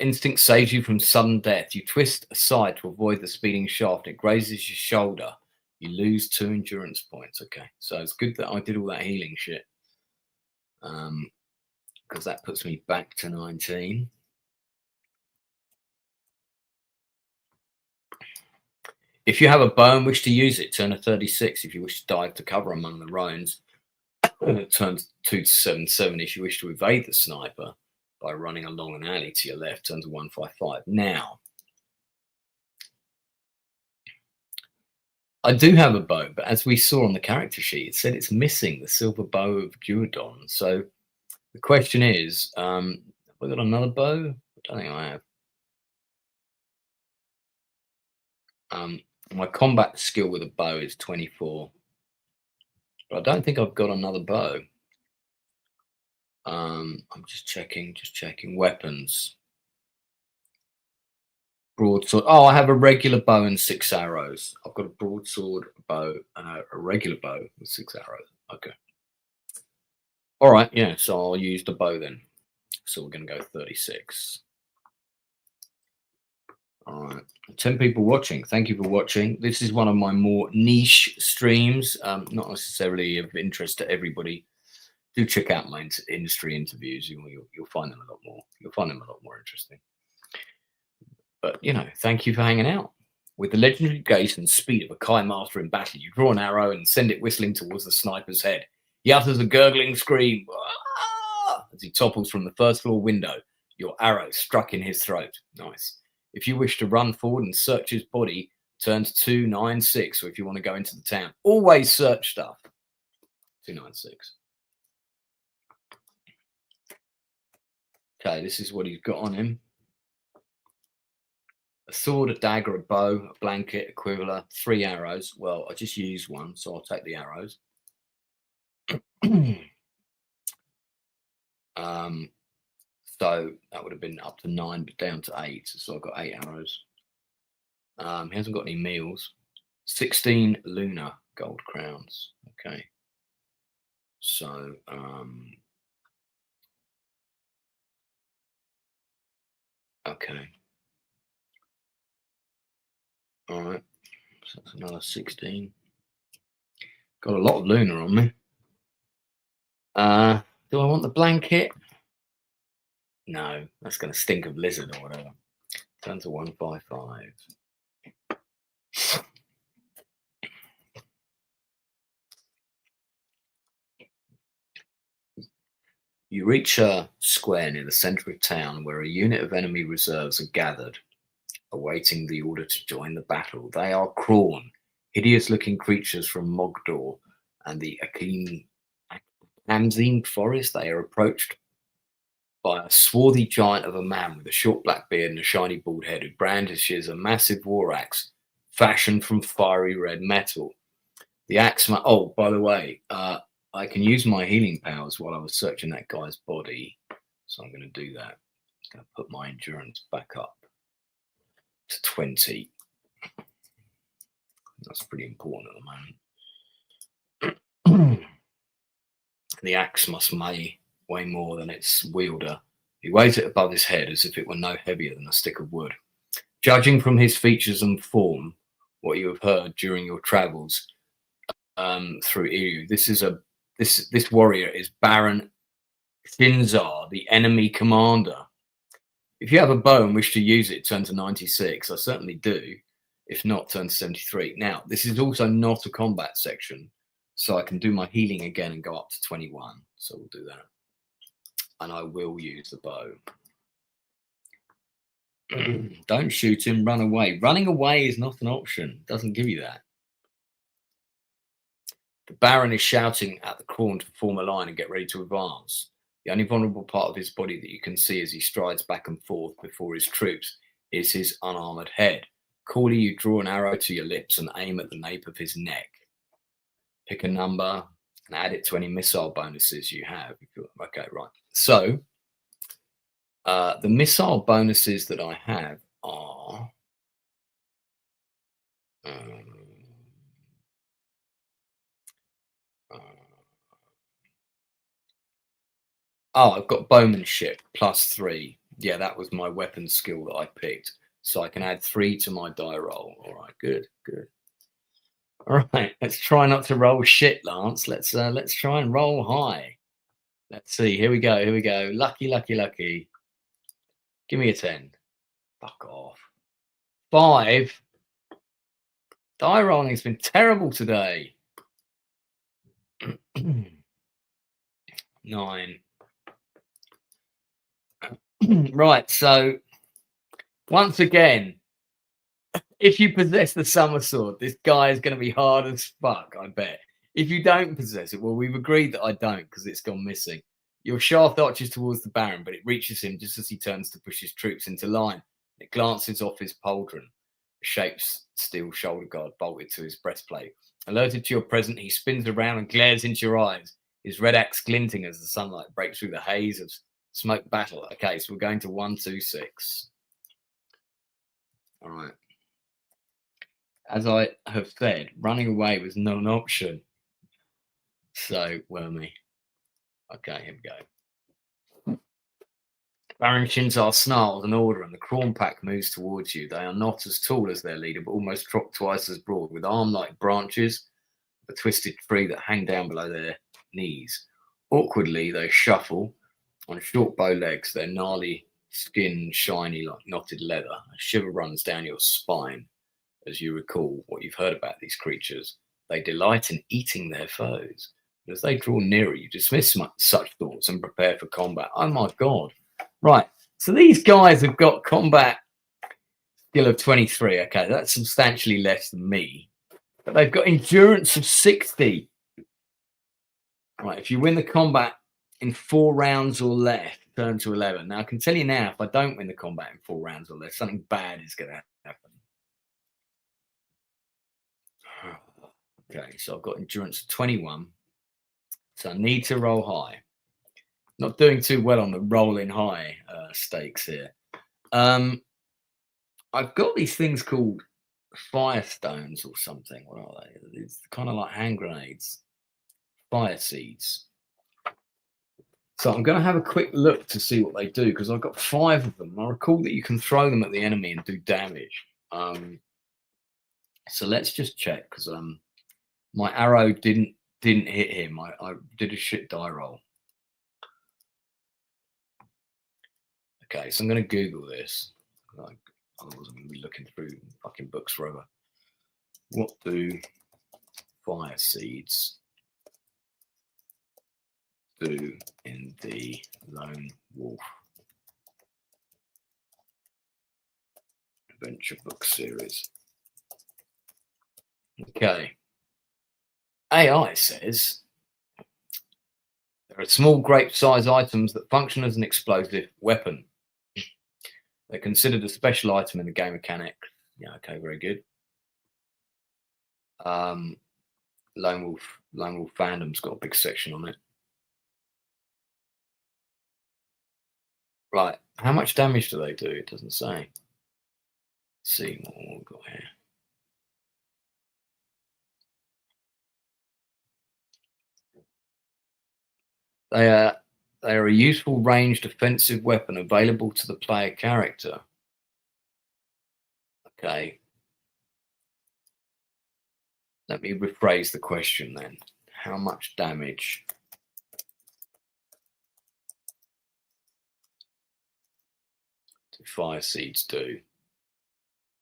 Instinct saves you from sudden death. You twist aside to avoid the speeding shaft. It grazes your shoulder. You lose 2 endurance points. Okay, so it's good that I did all that healing shit, because that puts me back to 19. If you have a bow and wish to use it, turn to 36. If you wish to dive to cover among the roans, turn 2 to 77. If you wish to evade the sniper by running along an alley to your left, turn to 155. Now, I do have a bow, but as we saw on the character sheet, it said it's missing the silver bow of Duodon. So the question is, have I got another bow? I don't think I have. My combat skill with a bow is 24, but I don't think I've got another bow. I'm just checking. Weapons. Broadsword. Oh, I have a regular bow and 6 arrows. I've got a broadsword, a bow, and a regular bow with 6 arrows. Okay. All right. Yeah. So I'll use the bow then. So we're going to go 36. All right. 10 people watching. Thank you for watching. This is one of my more niche streams, not necessarily of interest to everybody. Do check out my industry interviews. You'll find them a lot more. You'll find them a lot more interesting. But, thank you for hanging out. With the legendary gaze and speed of a Kai master in battle, you draw an arrow and send it whistling towards the sniper's head. He utters a gurgling scream as he topples from the first floor window. Your arrow struck in his throat. Nice. If you wish to run forward and search his body, turn to 296. Or if you want to go into the town, always search stuff. 296. Okay, this is what he's got on him. A sword, a dagger, a bow, a blanket, a quiver, 3 arrows. Well, I just used 1, so I'll take the arrows. So that would have been up to 9, but down to 8. So I've got 8 arrows. He hasn't got any meals. 16 lunar gold crowns. Okay. So okay. All right. So that's another 16. Got a lot of lunar on me. Do I want the blanket? No, that's going to stink of lizard or whatever. Turn to 155. You reach a square near the center of town where a unit of enemy reserves are gathered, awaiting the order to join the battle. They are Krawn, hideous-looking creatures from Mogdor and the Amzine forest. They are approached by a swarthy giant of a man with a short black beard and a shiny bald head who brandishes a massive war axe fashioned from fiery red metal. The axe, oh, by the way, I can use my healing powers while I was searching that guy's body. So I'm going to do that. I'm going to put my endurance back up to 20. That's pretty important at the moment. The axe must weigh more than its wielder. He weighs it above his head as if it were no heavier than a stick of wood. Judging from his features and form, what you have heard during your travels through Eyo, this warrior is Baron Shinzar, the enemy commander. If you have a bow and wish to use it, turn to 96. I certainly do. If not, turn to 73. Now, this is also not a combat section, so I can do my healing again and go up to 21. So we'll do that. And I will use the bow. Don't shoot him, run away. Running away is not an option. It doesn't give you that. The Baron is shouting at the Krawn to form a line and get ready to advance. The only vulnerable part of his body that you can see as he strides back and forth before his troops is his unarmored head. Coolly, you draw an arrow to your lips and aim at the nape of his neck. Pick a number and add it to any missile bonuses you have. Okay, right. So, the missile bonuses that I have are... Oh, I've got bowmanship +3. Yeah, that was my weapon skill that I picked. So I can add 3 to my die roll. All right, good, good. All right, let's try not to roll shit, Lance. Let's try and roll high. Let's see. Here we go. Here we go. Lucky, lucky, lucky. Give me a 10. Fuck off. 5. Die rolling's been terrible today. 9. Right, so once again, if you possess the summer sword, this guy is going to be hard as fuck, I bet. If you don't possess it, well, we've agreed that I don't because it's gone missing. Your shaft arches towards the Baron, but it reaches him just as he turns to push his troops into line. It glances off his pauldron, a shaped steel shoulder guard bolted to his breastplate. Alerted to your presence, he spins around and glares into your eyes, his red axe glinting as the sunlight breaks through the haze of smoke battle. Okay, so we're going to 1, 2, 6. All right. As I have said, running away was not an option. So, Wormy. Okay, here we go. Baron Shinzar snarls an order, and the Crawn Pack moves towards you. They are not as tall as their leader, but almost twice as broad, with arm-like branches of a twisted tree that hang down below their knees. Awkwardly, they shuffle on short bow legs, their gnarly skin shiny like knotted leather. A shiver runs down your spine as you recall what you've heard about these creatures. They delight in eating their foes. But as they draw nearer, you dismiss such thoughts and prepare for combat. Oh my God. Right. So these guys have got combat skill of 23. Okay, that's substantially less than me. But they've got endurance of 60. Right, if you win the combat in 4 rounds or less, turn to 11. Now, I can tell you now, if I don't win the combat in 4 rounds or less, something bad is going to happen. Okay, so I've got endurance of 21. So I need to roll high. Not doing too well on the rolling high stakes here. I've got these things called firestones or something. What are they? It's kind of like hand grenades. Fire seeds. So I'm going to have a quick look to see what they do because I've got 5 of them. I recall that you can throw them at the enemy and do damage. So let's just check because my arrow didn't hit him. I did a shit die roll. Okay, so I'm going to Google this. Otherwise, I'm going to be looking through fucking books forever. What do fire seeds do in the Lone Wolf adventure book series? Okay. AI says there are small grape-sized items that function as an explosive weapon. They're considered a special item in the game mechanic. Yeah, okay, very good. Lone Wolf fandom's got a big section on it. Right, how much damage do they do? It doesn't say. Let's see what we've got here. They are a useful ranged offensive weapon available to the player character. Okay. Let me rephrase the question then. How much damage do fire seeds do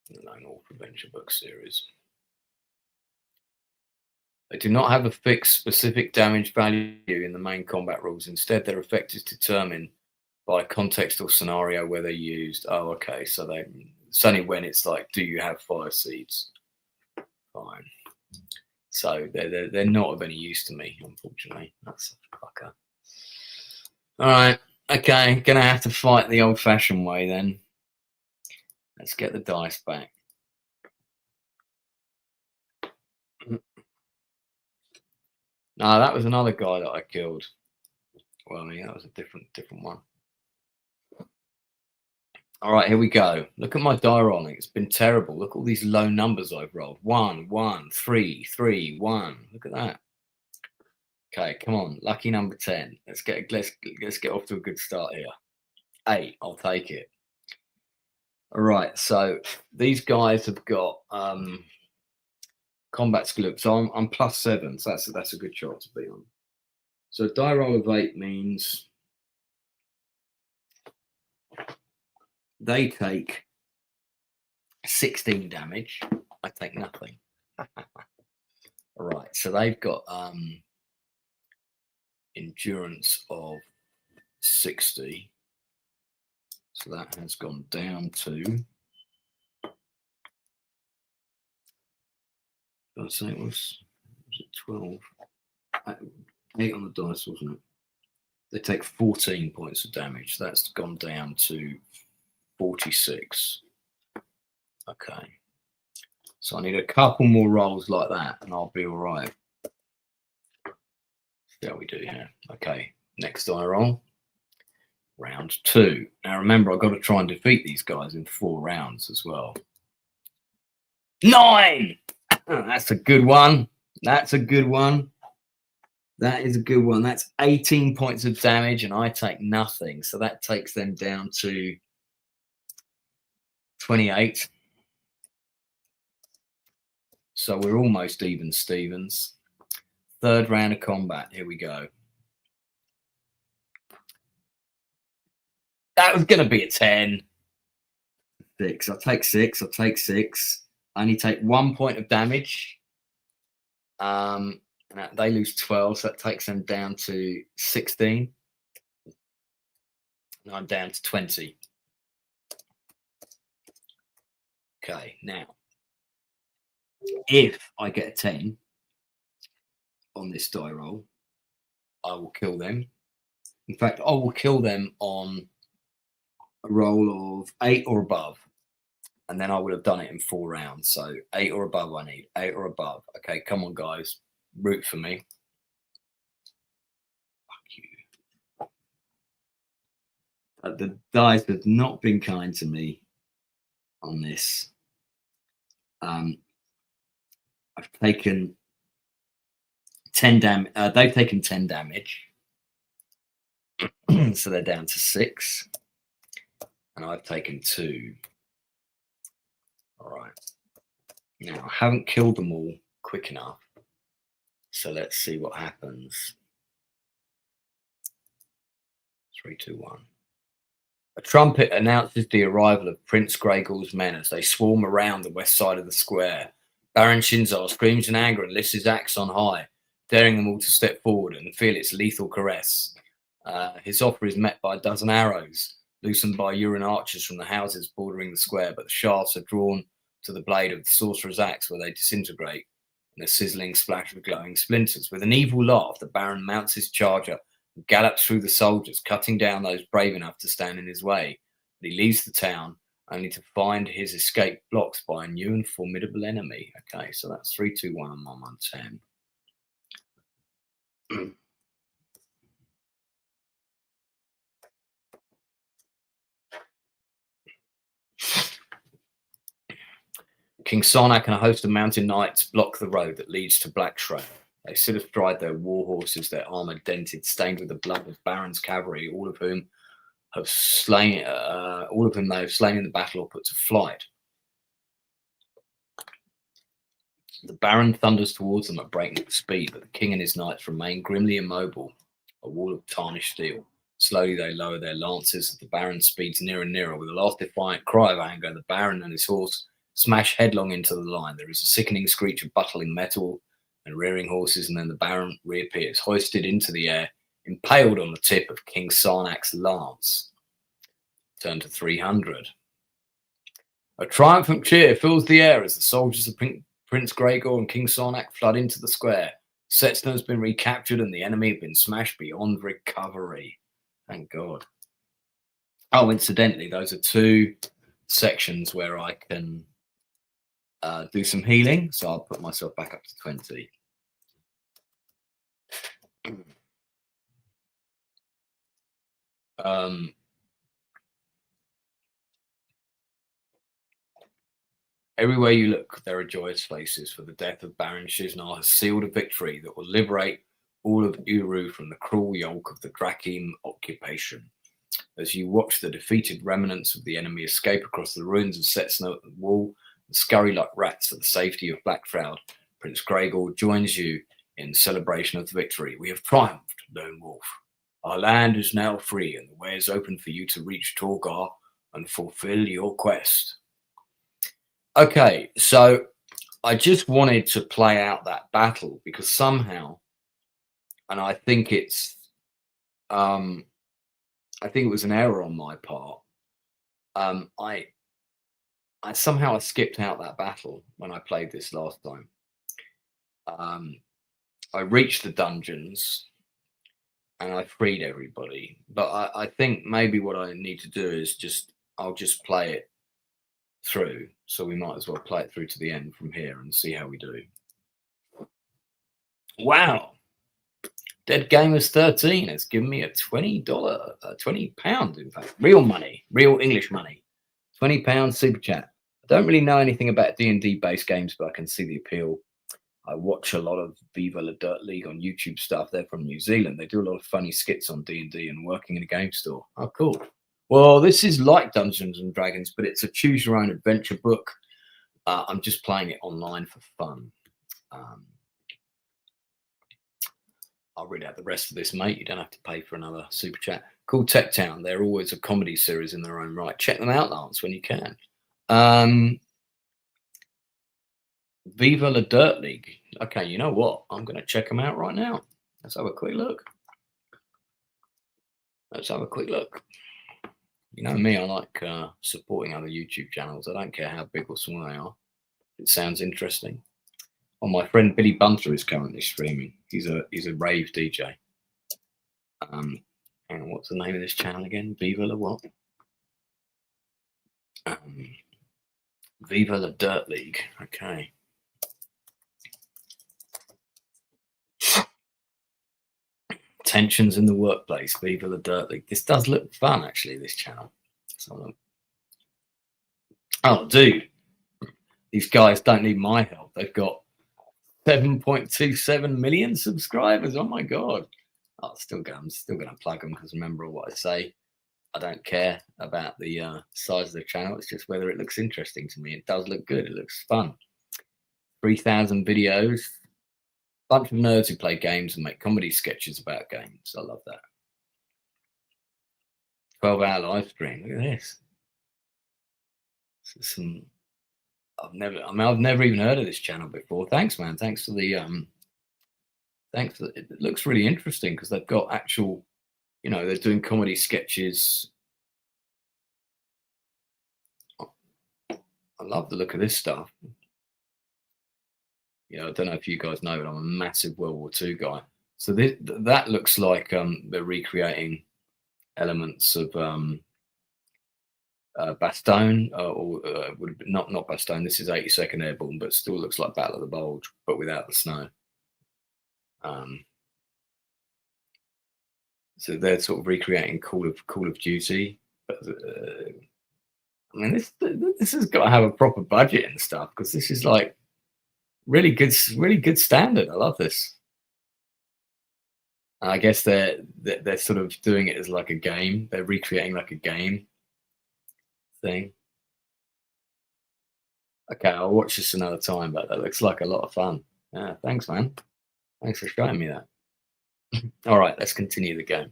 in the Lone Wolf Adventure book series? They do not have a fixed specific damage value in the main combat rules. Instead, their effect is determined by context or scenario where they're used. Oh, okay. So it's only when it's like, do you have fire seeds? Fine. So they're not of any use to me, unfortunately. That's a fucker. All right. Okay. Gonna have to fight the old-fashioned way then. Let's get the dice back. No, that was another guy that I killed. Well, I mean, that was a different one. All right, here we go. Look at my die rolling. It's been terrible. Look at all these low numbers I've rolled. 1, 1, 3, 3, 1. Look at that. Okay, come on, lucky number 10. Let's get off to a good start here. 8, I'll take it. All right, so these guys have got combat skill. So I'm +7, so that's a good shot to be on. So a die roll of 8 means they take 16 damage. I take nothing. All right, so they've got endurance of 60. So that has gone down to, I'd say it was it 12? 8 on the dice, wasn't it? They take 14 points of damage. That's gone down to 46. Okay. So I need a couple more rolls like that and I'll be all right. See how we do here. Okay, next die roll. Round 2. Now remember, I've got to try and defeat these guys in 4 rounds as well. 9! That's a good one. That's a good one. That is a good one. That's 18 points of damage and I take nothing. So that takes them down to 28. So we're almost even, Stevens. 3rd round of combat. Here we go. That was going to be a 10. 6. I'll take 6. I'll take 6. I only take 1 point of damage. They lose 12, so that takes them down to 16. And I'm down to 20. Okay, now, if I get a 10 on this die roll, I will kill them. In fact, I will kill them on a roll of 8 or above. And then I would have done it in 4 rounds. So 8 or above I need. 8 or above. Okay, come on, guys. Root for me. Fuck you. The dice have not been kind to me on this. I've taken 10 damage. They've taken 10 damage. So they're down to 6. And I've taken 2. All right. Now, I haven't killed them all quick enough. So let's see what happens. 3, 2, 1. A trumpet announces the arrival of Prince Gregor's men as they swarm around the west side of the square. Baron Shinzar screams in anger and lifts his axe on high, daring them all to step forward and feel its lethal caress. His offer is met by a dozen arrows, loosened by Uran archers from the houses bordering the square, but the shafts are drawn to the blade of the sorcerer's axe where they disintegrate in a sizzling splash of glowing splinters. With an evil laugh, the Baron mounts his charger and gallops through the soldiers, cutting down those brave enough to stand in his way. But he leaves the town only to find his escape blocked by a new and formidable enemy. Okay, so that's 3, 2, 1 on 10. King Sarnak and a host of mountain knights block the road that leads to Blackshroud. They sit astride their war horses, their armor dented, stained with the blood of Baron's cavalry, all of whom they have slain in the battle or put to flight. The Baron thunders towards them at breakneck speed, but the king and his knights remain grimly immobile, a wall of tarnished steel. Slowly they lower their lances as the Baron speeds nearer and nearer. With a last defiant cry of anger, the Baron and his horse smash headlong into the line. There is a sickening screech of battling metal and rearing horses, and then the Baron reappears, hoisted into the air, impaled on the tip of King Sarnak's lance. Turn to 300. A triumphant cheer fills the air as the soldiers of Prince Gregor and King Sarnak flood into the square. Setsna has been recaptured and the enemy have been smashed beyond recovery. Thank God. Oh, incidentally, those are 2 sections where I can do some healing, so I'll put myself back up to 20. Everywhere you look, there are joyous faces, for the death of Baron Shiznar has sealed a victory that will liberate all of Uru from the cruel yoke of the Drakim occupation. As you watch the defeated remnants of the enemy escape across the ruins of Setsna Wall and scurry like rats to the safety of Blackfroud, Prince Gregor joins you in celebration of the victory. We have triumphed, Lone Wolf. Our land is now free, and the way is open for you to reach Torgar and fulfill your quest. Okay, so I just wanted to play out that battle because somehow, and I think it's, I think it was an error on my part. I somehow skipped out that battle when I played this last time. I reached the dungeons and I freed everybody, but I think maybe what I need to do is I'll just play it through. So we might as well play it through to the end from here and see how we do. Wow. Dead Gamers 13 has given me a £20, £20, in fact, real money, real English money, £20 super chat. I don't really know anything about D&D based games, but I can see the appeal. I watch a lot of Viva La Dirt League on YouTube stuff. They're from New Zealand. They do a lot of funny skits on D&D and working in a game store. Oh, cool. Well, this is like Dungeons and Dragons, but it's a choose your own adventure book. I'm just playing it online for fun. I'll read out the rest of this, mate. You don't have to pay for another super chat. Called Tech Town. They're always a comedy series in their own right. Check them out, Lance, when you can. Viva La Dirt League. Okay, you know what? I'm going to check them out right now. Let's have a quick look. Let's have a quick look. You know me, I like supporting other YouTube channels. I don't care how big or small they are. It sounds interesting. Well, my friend Billy Bunter is currently streaming. He's a rave DJ. And what's the name of this channel again? Viva La what? Viva La Dirt League. Okay. Tensions in the workplace. Viva La Dirt League. This does look fun, actually, this channel. So, oh, dude. These guys don't need my help. They've got 7.27 million subscribers. Oh, my God. I'm still going to plug them because remember what I say. I don't care about the size of the channel. It's just whether it looks interesting to me. It does look good. It looks fun. 3,000 videos. Bunch of nerds who play games and make comedy sketches about games. I love that. 12-hour live stream. Look at this. This is I've never even heard of this channel before. Thanks, man. Thanks for the it looks really interesting because they've got actual, you know, they're doing comedy sketches. I love the look of this stuff. You know, I don't know if you guys know, but I'm a massive World War II guy. So that looks like they're recreating elements of Bastogne, or would have been not Bastogne. This is 82nd Airborne, but still looks like Battle of the Bulge, but without the snow. So they're sort of recreating Call of Duty. But, I mean, this has got to have a proper budget and stuff because this is like really good standard. I love this. And I guess they're sort of doing it as like a game. They're recreating like a game thing. Okay, I'll watch this another time, but that looks like a lot of fun. Yeah, thanks, man. Thanks for showing me that. All right, let's continue the game.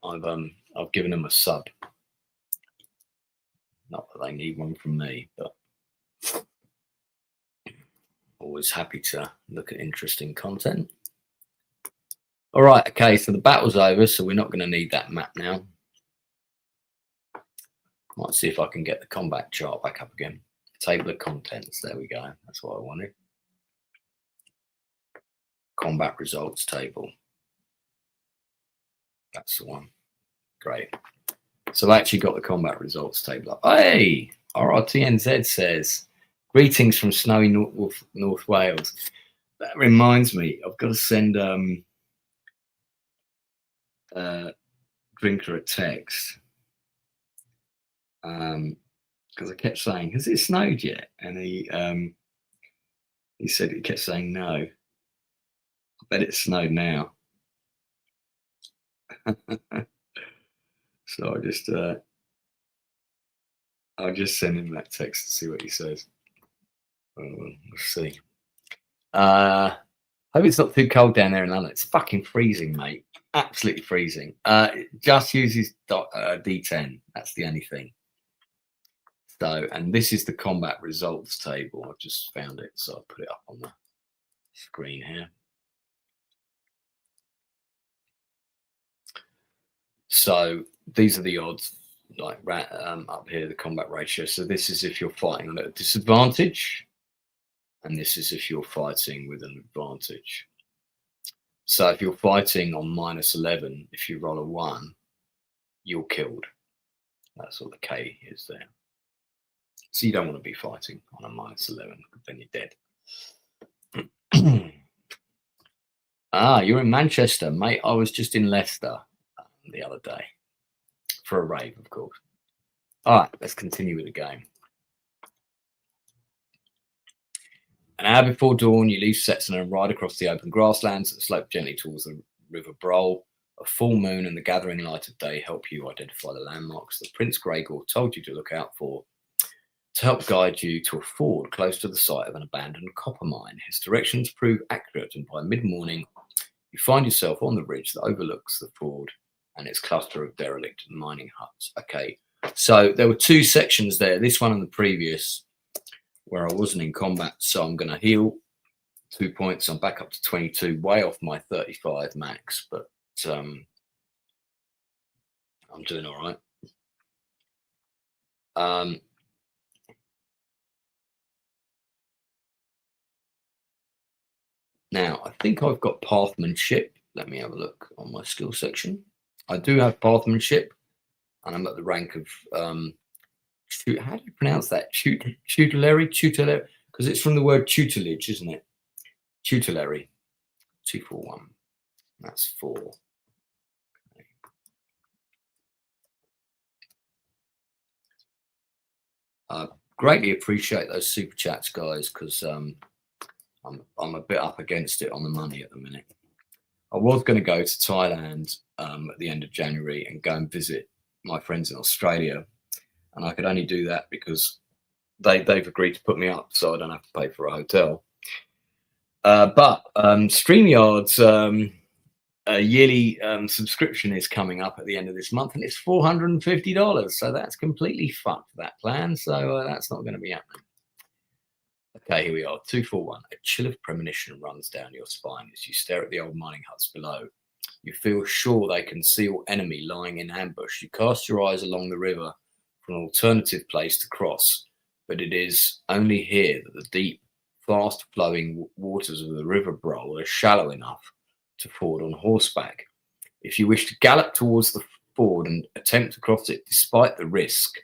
I've given them a sub. Not that they need one from me, but always happy to look at interesting content. All right, okay, so the battle's over, so we're not going to need that map now. Might see if I can get the combat chart back up again. Table of contents, there we go. That's what I wanted. Combat results table. That's the one. Great. So I actually got the combat results table up. Hey, RRTNZ says, greetings from snowy North Wales. That reminds me, I've got to send Drinker a text. Because I kept saying, has it snowed yet? And he said he kept saying no. Bet it snowed now. So I'll just send him that text to see what he says. We'll see. Hope it's not too cold down there in London. It's fucking freezing, mate. Absolutely freezing. Just uses D10. That's the only thing. So, and this is the combat results table. I've just found it, so I'll put it up on the screen here. So these are the odds, like up here, the combat ratio. So this is if you're fighting at a disadvantage, and this is if you're fighting with an advantage. So if you're fighting on -11, if you roll a 1, you're killed. That's what the K is there. So you don't want to be fighting on a -11, then you're dead. You're in Manchester, mate. I was just in Leicester the other day for a rave, of course. All right, let's continue with the game. An hour before dawn, you leave Setson and ride across the open grasslands that slope gently towards the River Brole. A full moon and the gathering light of day help you identify the landmarks that Prince Gregor told you to look out for, to help guide you to a ford close to the site of an abandoned copper mine. His directions prove accurate, and by mid-morning, you find yourself on the ridge that overlooks the ford and its cluster of derelict mining huts. Okay, so there were 2 sections there, this one and the previous, where I wasn't in combat, so I'm going to heal 2 points. I'm back up to 22, way off my 35 max, but I'm doing all right. Now, I think I've got pathmanship. Let me have a look on my skill section. I do have pathmanship, and I'm at the rank of how do you pronounce that? Tutelary, because it's from the word tutelage, isn't it? Tutelary. 241. That's 4. I greatly appreciate those super chats, guys, because I'm a bit up against it on the money at the minute. I was going to go to Thailand at the end of January and go and visit my friends in Australia, and I could only do that because they've agreed to put me up, so I don't have to pay for a hotel. But StreamYard's yearly subscription is coming up at the end of this month, and it's $450. So that's completely fucked, that plan. So that's not going to be happening. Okay, here we are. 241. A chill of premonition runs down your spine as you stare at the old mining huts below. You feel sure they conceal enemy lying in ambush. You cast your eyes along the river for an alternative place to cross, but it is only here that the deep, fast-flowing waters of the River Brole are shallow enough to ford on horseback. If you wish to gallop towards the ford and attempt to cross it despite the risk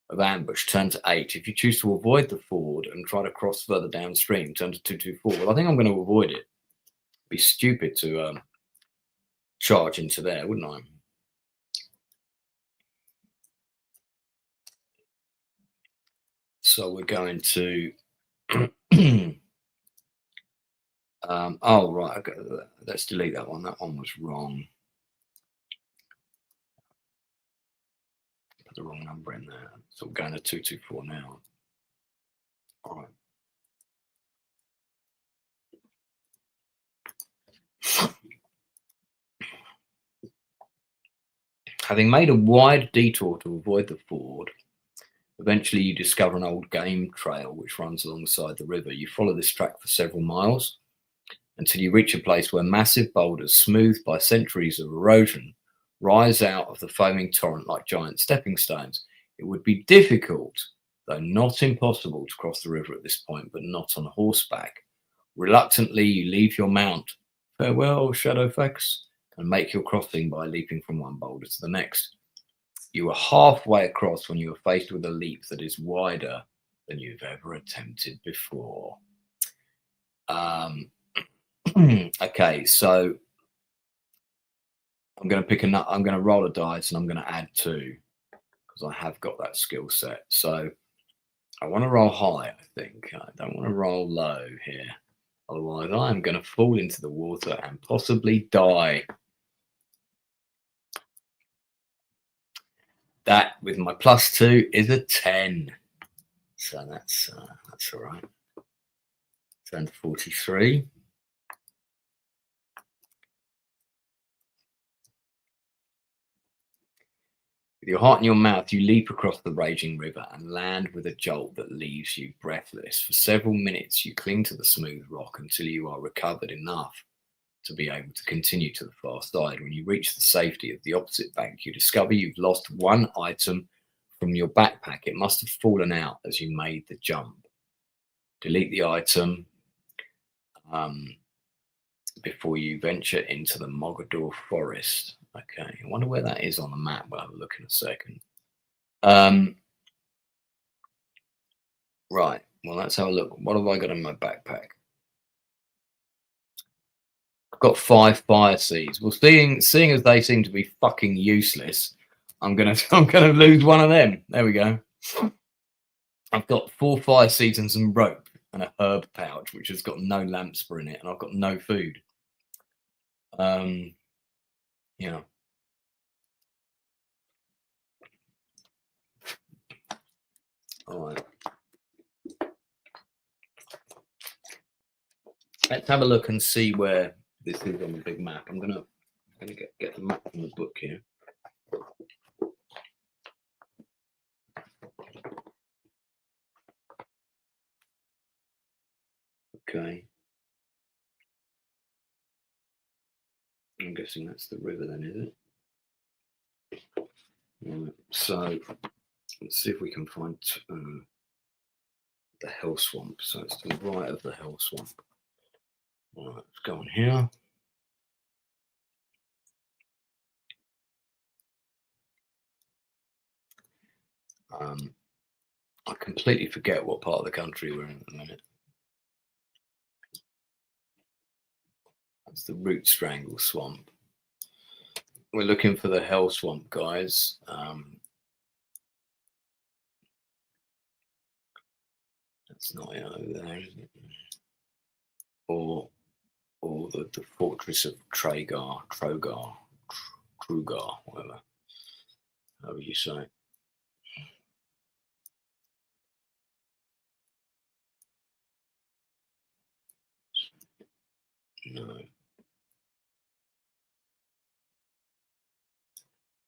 of ambush, turn to 8. If you choose to avoid the ford and try to cross further downstream, turn to 224. Well, I think I'm going to avoid it. It'd be stupid to charge into there, wouldn't I? So we're going to oh right, okay, let's delete that one. That one was wrong. Put the wrong number in there. So we're going to 224 now. All right. Having made a wide detour to avoid the ford, eventually you discover an old game trail which runs alongside the river. You follow this track for several miles until you reach a place where massive boulders, smoothed by centuries of erosion, rise out of the foaming torrent like giant stepping stones. It would be difficult, though not impossible, to cross the river at this point, but not on horseback. Reluctantly, you leave your mount. Farewell, Shadowfax, and make your crossing by leaping from one boulder to the next. You are halfway across when you are faced with a leap that is wider than you've ever attempted before. Okay, so I'm going to pick a nut. I'm going to roll a dice and I'm going to add 2 because I have got that skill set. So I want to roll high, I think. I don't want to roll low here. Otherwise, I am going to fall into the water and possibly die. That, with my +2, is a 10. So that's all right. Turn to 43. With your heart in your mouth, you leap across the raging river and land with a jolt that leaves you breathless. For several minutes, you cling to the smooth rock until you are recovered enough to be able to continue to the far side. When you reach the safety of the opposite bank, you discover you've lost one item from your backpack. It must have fallen out as you made the jump. Delete the item before you venture into the Mogador forest. Okay, I wonder where that is on the map. We'll have a look in a second. Right, well, let's have a look. What have I got in my backpack? I've got 5 fire seeds. Well, seeing as they seem to be fucking useless, I'm gonna lose one of them. There we go. I've got 4 fire seeds and some rope and a herb pouch, which has got no lamp spur in it, and I've got no food. Yeah. All right. Let's have a look and see where this is on the big map. I'm gonna get the map from the book here. Okay. I'm guessing that's the river then, is it? Right. So let's see if we can find the hell swamp. So it's to the right of the hell swamp. All right, let's go on here. I completely forget what part of the country we're in at the minute. That's the Root Strangle Swamp. We're looking for the hell swamp, guys. That's not it over there, is it? Or the fortress of Trugar, whatever. However you say it. No.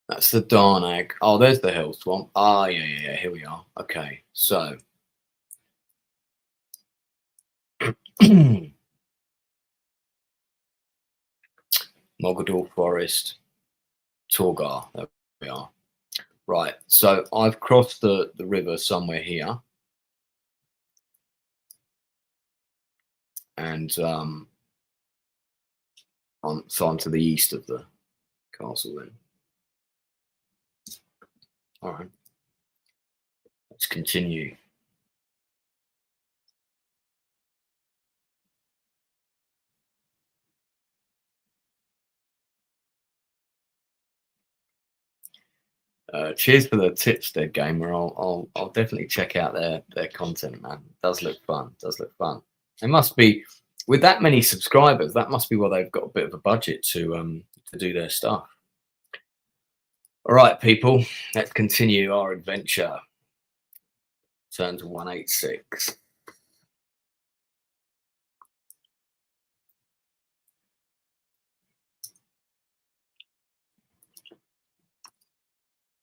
That's the Darnag. Oh, there's the hell swamp. Ah, yeah. Here we are. Okay, so Mogador Forest, Torgar. There we are. Right. So I've crossed the river somewhere here, and so I'm to the east of the castle then. All right. Let's continue. Cheers for the tips, Dead Gamer. I'll definitely check out their content, man. It does look fun. It must be, with that many subscribers, that must be why they've got a bit of a budget to do their stuff. All right, people, let's continue our adventure. Turn to 186.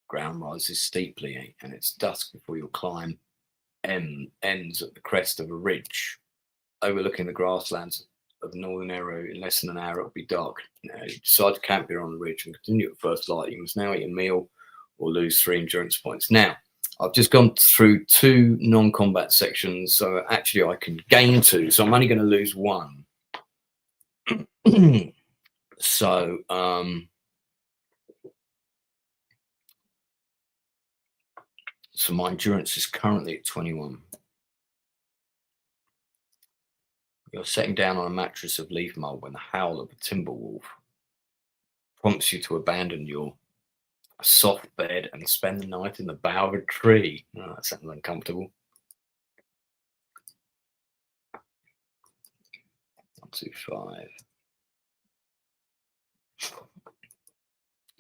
Ground rises steeply, and it's dusk before your climb ends at the crest of a ridge overlooking the grasslands of Northern Arrow. In less than an hour, it'll be dark. You decide to camp here on the ridge and continue at first light. You must now eat a meal or lose 3 endurance points. Now, I've just gone through 2 non-combat sections, so actually I can gain 2, so I'm only going to lose 1. So, so my endurance is currently at 21. You're sitting down on a mattress of leaf mold when the howl of a timber wolf prompts you to abandon your soft bed and spend the night in the bough of a tree. Oh, that sounds uncomfortable. 125.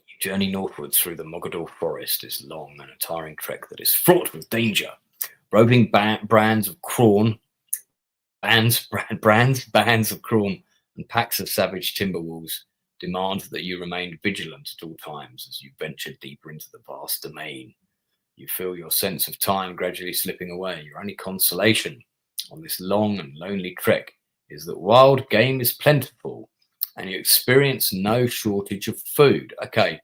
You journey northwards through the Mogador forest, this long and a tiring trek that is fraught with danger. Roving bands of crawn, bands of crawn, and packs of savage timber wolves demand that you remain vigilant at all times as you venture deeper into the vast domain. You feel your sense of time gradually slipping away. Your only consolation on this long and lonely trek is that wild game is plentiful and you experience no shortage of food. Okay,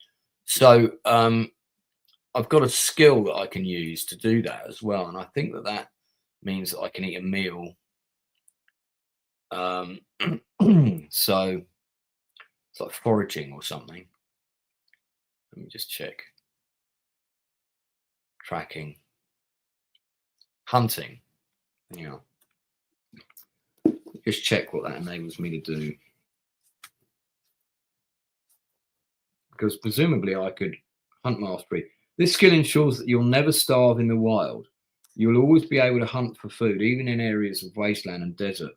so I've got a skill that I can use to do that as well, and I think that means that I can eat a meal. So it's like foraging or something. Let me just check. Tracking. Hunting. Yeah. Just check what that enables me to do. Because presumably I could hunt mastery. This skill ensures that you'll never starve in the wild. You'll always be able to hunt for food, even in areas of wasteland and desert.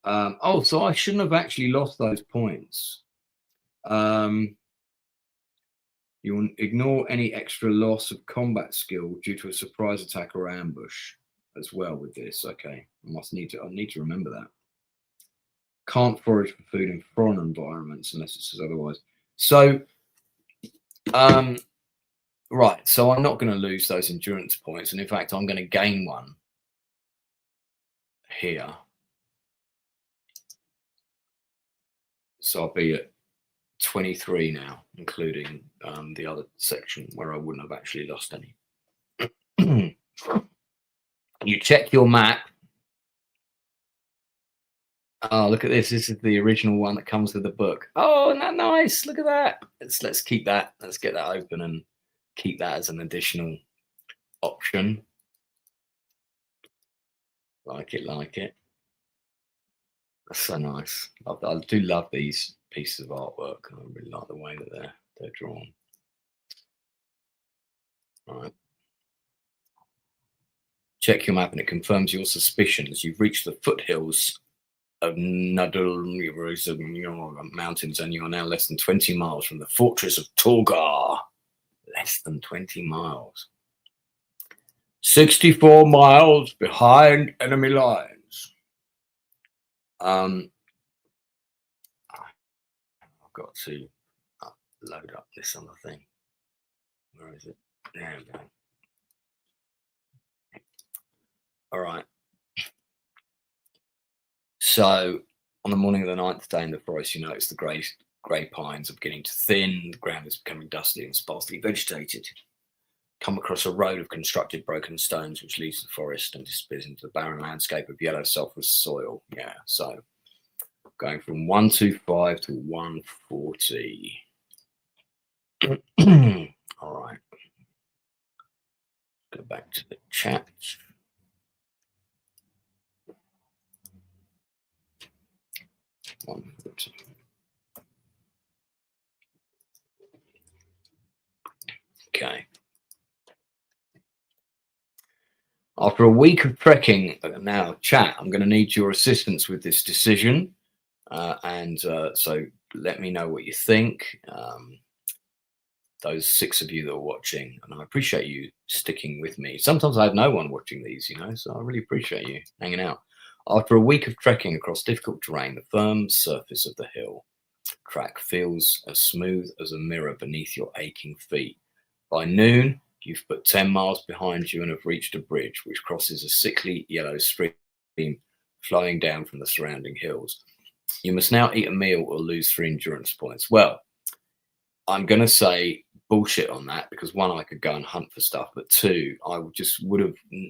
Oh, so I shouldn't have actually lost those points. You'll ignore any extra loss of combat skill due to a surprise attack or ambush as well with this. Okay, I need to remember that. Can't forage for food in foreign environments unless it says otherwise. So, right. So I'm not going to lose those endurance points, and in fact, I'm going to gain one here. So I'll be at 23 now, including the other section where I wouldn't have actually lost any. You check your map. Oh, look at this. This is the original one that comes with the book. Oh, isn't that nice? Look at that. Let's keep that. Let's get that open and keep that as an additional option. Like it. That's so nice. I do love these pieces of artwork. I really like the way that they're drawn. All right. Check your map and it confirms your suspicions. You've reached the foothills of Nadal mountains and you are now less than 20 miles from the fortress of Torgar. Less than 20 miles. 64 miles behind enemy lines. I've got to load up this other thing. Where is it? There we go. All right. So on the morning of the 9th day in the forest, you notice the grey pines are beginning to thin. The ground is becoming dusty and sparsely vegetated. Come across a road of constructed broken stones which leaves the forest and disappears into the barren landscape of yellow sulphurous soil. Yeah, so going from 125 to 140. All right. Go back to the chat. Okay. After a week of trekking, now chat, I'm going to need your assistance with this decision. So let me know what you think. Those 6 of you that are watching, and I appreciate you sticking with me. Sometimes I have no one watching these, so I really appreciate you hanging out. After a week of trekking across difficult terrain, the firm surface of the hill track feels as smooth as a mirror beneath your aching feet. By noon, you've put 10 miles behind you and have reached a bridge which crosses a sickly yellow stream flowing down from the surrounding hills. You must now eat a meal or lose 3 endurance points. Well, I'm going to say bullshit on that because 1, I could go and hunt for stuff, but 2,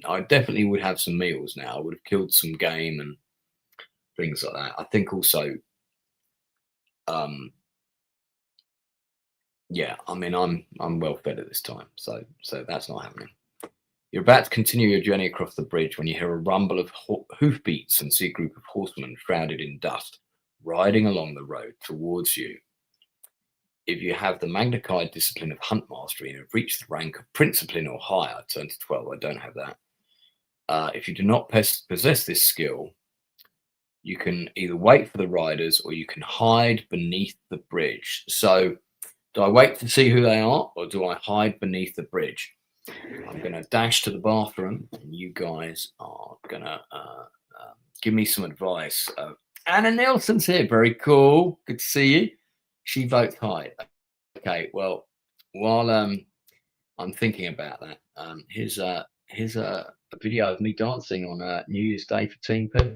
I definitely would have some meals now. I would have killed some game and things like that. I think also, yeah, I mean, I'm well fed at this time, so that's not happening. You're about to continue your journey across the bridge when you hear a rumble of hoofbeats and see a group of horsemen shrouded in dust riding along the road towards you. If you have the magnified discipline of hunt mastery and have reached the rank of principline or higher, turn to 12. I don't have that. If you do not possess this skill, You can either wait for the riders or you can hide beneath the bridge. So do I wait to see who they are, or do I hide beneath the bridge? I'm going to dash to the bathroom, and you guys are going to give me some advice. Anna Nielsen's here. Very cool. Good to see you. She votes hide. Okay, well, while I'm thinking about that, here's a video of me dancing on New Year's Day for Team P.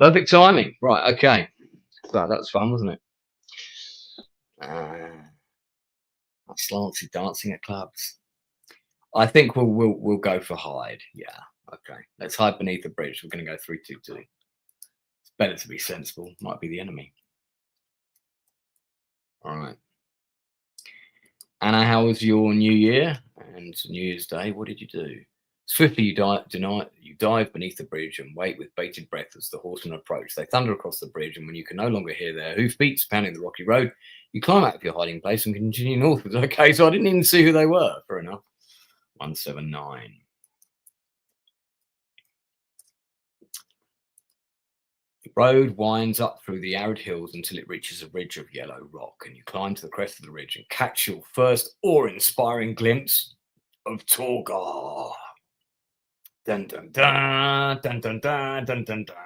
Perfect timing. Right, okay. So that was fun, wasn't it? That's Lancy dancing at clubs. I think we'll go for hide. Yeah. Okay. Let's hide beneath the bridge. We're going to go 3-2-2. It's better to be sensible. Might be the enemy. All right. Anna, how was your New Year and New Year's Day? What did you do? Swiftly you dive beneath the bridge and wait with bated breath as the horsemen approach. They thunder across the bridge, and when you can no longer hear their hoofbeats pounding the rocky road, you climb out of your hiding place and continue northwards. Okay, so I didn't even see who they were. Fair enough. 179. The road winds up through the arid hills until it reaches a ridge of yellow rock, and you climb to the crest of the ridge and catch your first awe-inspiring glimpse of Torgar. Dun dun dun dun dun dun dun dun dun.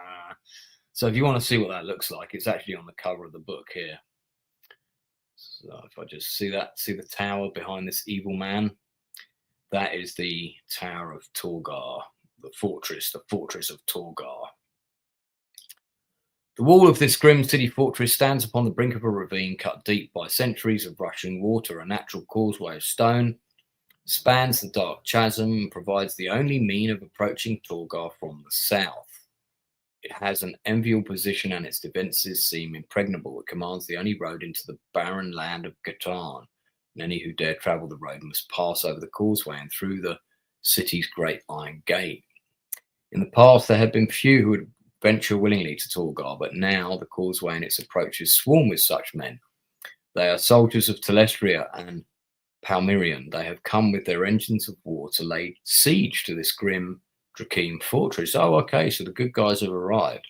So if you want to see what that looks like, it's actually on the cover of the book here. So if I just see the tower behind this evil man, that is the Tower of Torgar, the fortress of Torgar. The wall of this grim city fortress stands upon the brink of a ravine cut deep by centuries of rushing water. A natural causeway of stone spans the dark chasm and provides the only mean of approaching Torgar from the south. It has an enviable position and its defences seem impregnable. It commands the only road into the barren land of Gatan, and any who dare travel the road must pass over the causeway and through the city's great iron gate. In the past, there had been few who would venture willingly to Torgar, but now the causeway and its approaches swarm with such men. They are soldiers of Telestria and Palmyrian. They have come with their engines of war to lay siege to this grim Drakeem fortress. Oh, okay, so the good guys have arrived.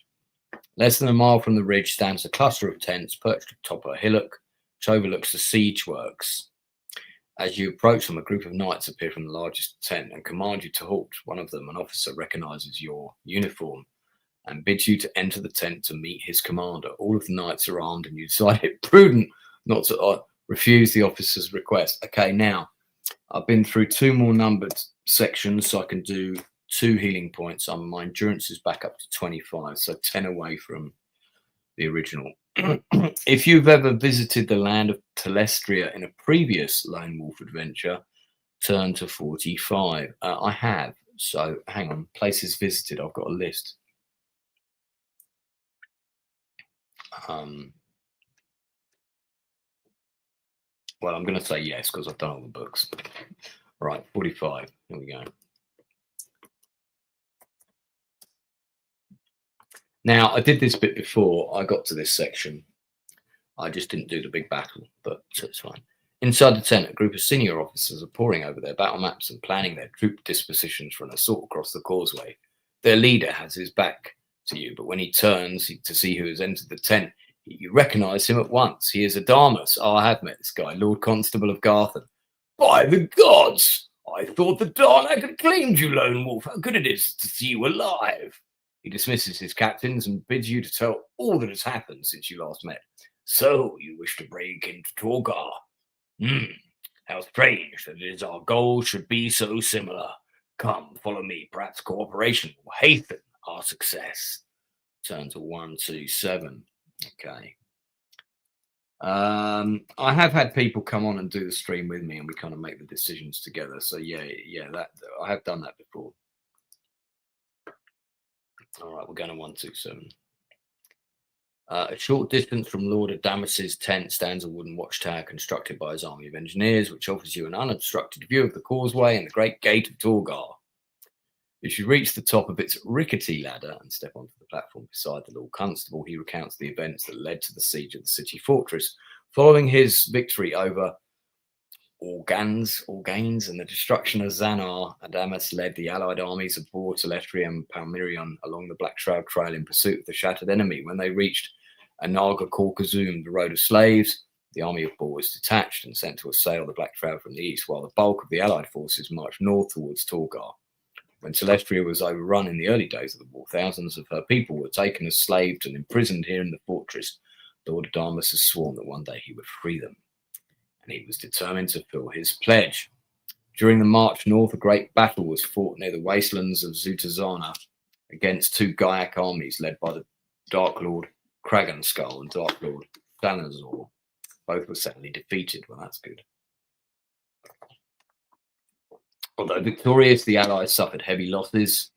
Less than a mile from the ridge stands a cluster of tents perched atop a hillock which overlooks the siege works. As you approach them, a group of knights appear from the largest tent and command you to halt. One of them, an officer, recognizes your uniform and bids you to enter the tent to meet his commander. All of the knights are armed, and you decide it prudent not to refuse the officer's request. Okay, now I've been through 2 more numbered sections, so I can do 2 healing points. My endurance is back up to 25, so 10 away from the original. If you've ever visited the land of Telestria in a previous Lone Wolf adventure, turn to 45. I have, so hang on. Places visited, I've got a list. Well, I'm going to say yes because I've done all the books. Right, 45. Here we go. Now, I did this bit before I got to this section. I just didn't do the big battle, but it's fine. Inside the tent, a group of senior officers are poring over their battle maps and planning their troop dispositions for an assault across the causeway. Their leader has his back to you, but when he turns to see who has entered the tent, you recognise him at once. He is Adamus. Oh, I have met this guy, Lord Constable of Gartham. By the gods! I thought the Darnak had claimed you, Lone Wolf. How good it is to see you alive. He dismisses his captains and bids you to tell all that has happened since you last met. So, you wish to break into Torgar? How strange that it is our goals should be so similar. Come, follow me. Perhaps cooperation will hasten our success. turn to 127. Okay. I have had people come on and do the stream with me, and we kind of make the decisions together. So yeah, that I have done that before. All right, we're going to 127. A short distance from Lord Adamas's tent stands a wooden watchtower constructed by his army of engineers, which offers you an unobstructed view of the causeway and the great gate of Torgar. As you reach the top of its rickety ladder and step onto the platform beside the Lord Constable, he recounts the events that led to the siege of the city fortress. Following his victory over Organes and the destruction of Xanar, Adamas led the allied armies of Bor, Teletri, and Palmyrion along the Black Shroud Trail in pursuit of the shattered enemy. When they reached Anaga Korkazum, the road of slaves, the army of Bor was detached and sent to assail the Black Shroud from the east, while the bulk of the allied forces marched north towards Torgar. When Celestria was overrun in the early days of the war, thousands of her people were taken as slaves and imprisoned here in the fortress. Lord Adamas has sworn that one day he would free them, and he was determined to fulfill his pledge. During the march north, a great battle was fought near the wastelands of Zutazana against two Gaiac armies led by the Dark Lord Kragenskull and Dark Lord Thanazor. Both were sadly defeated. Well, that's good. Although victorious, the Allies suffered heavy losses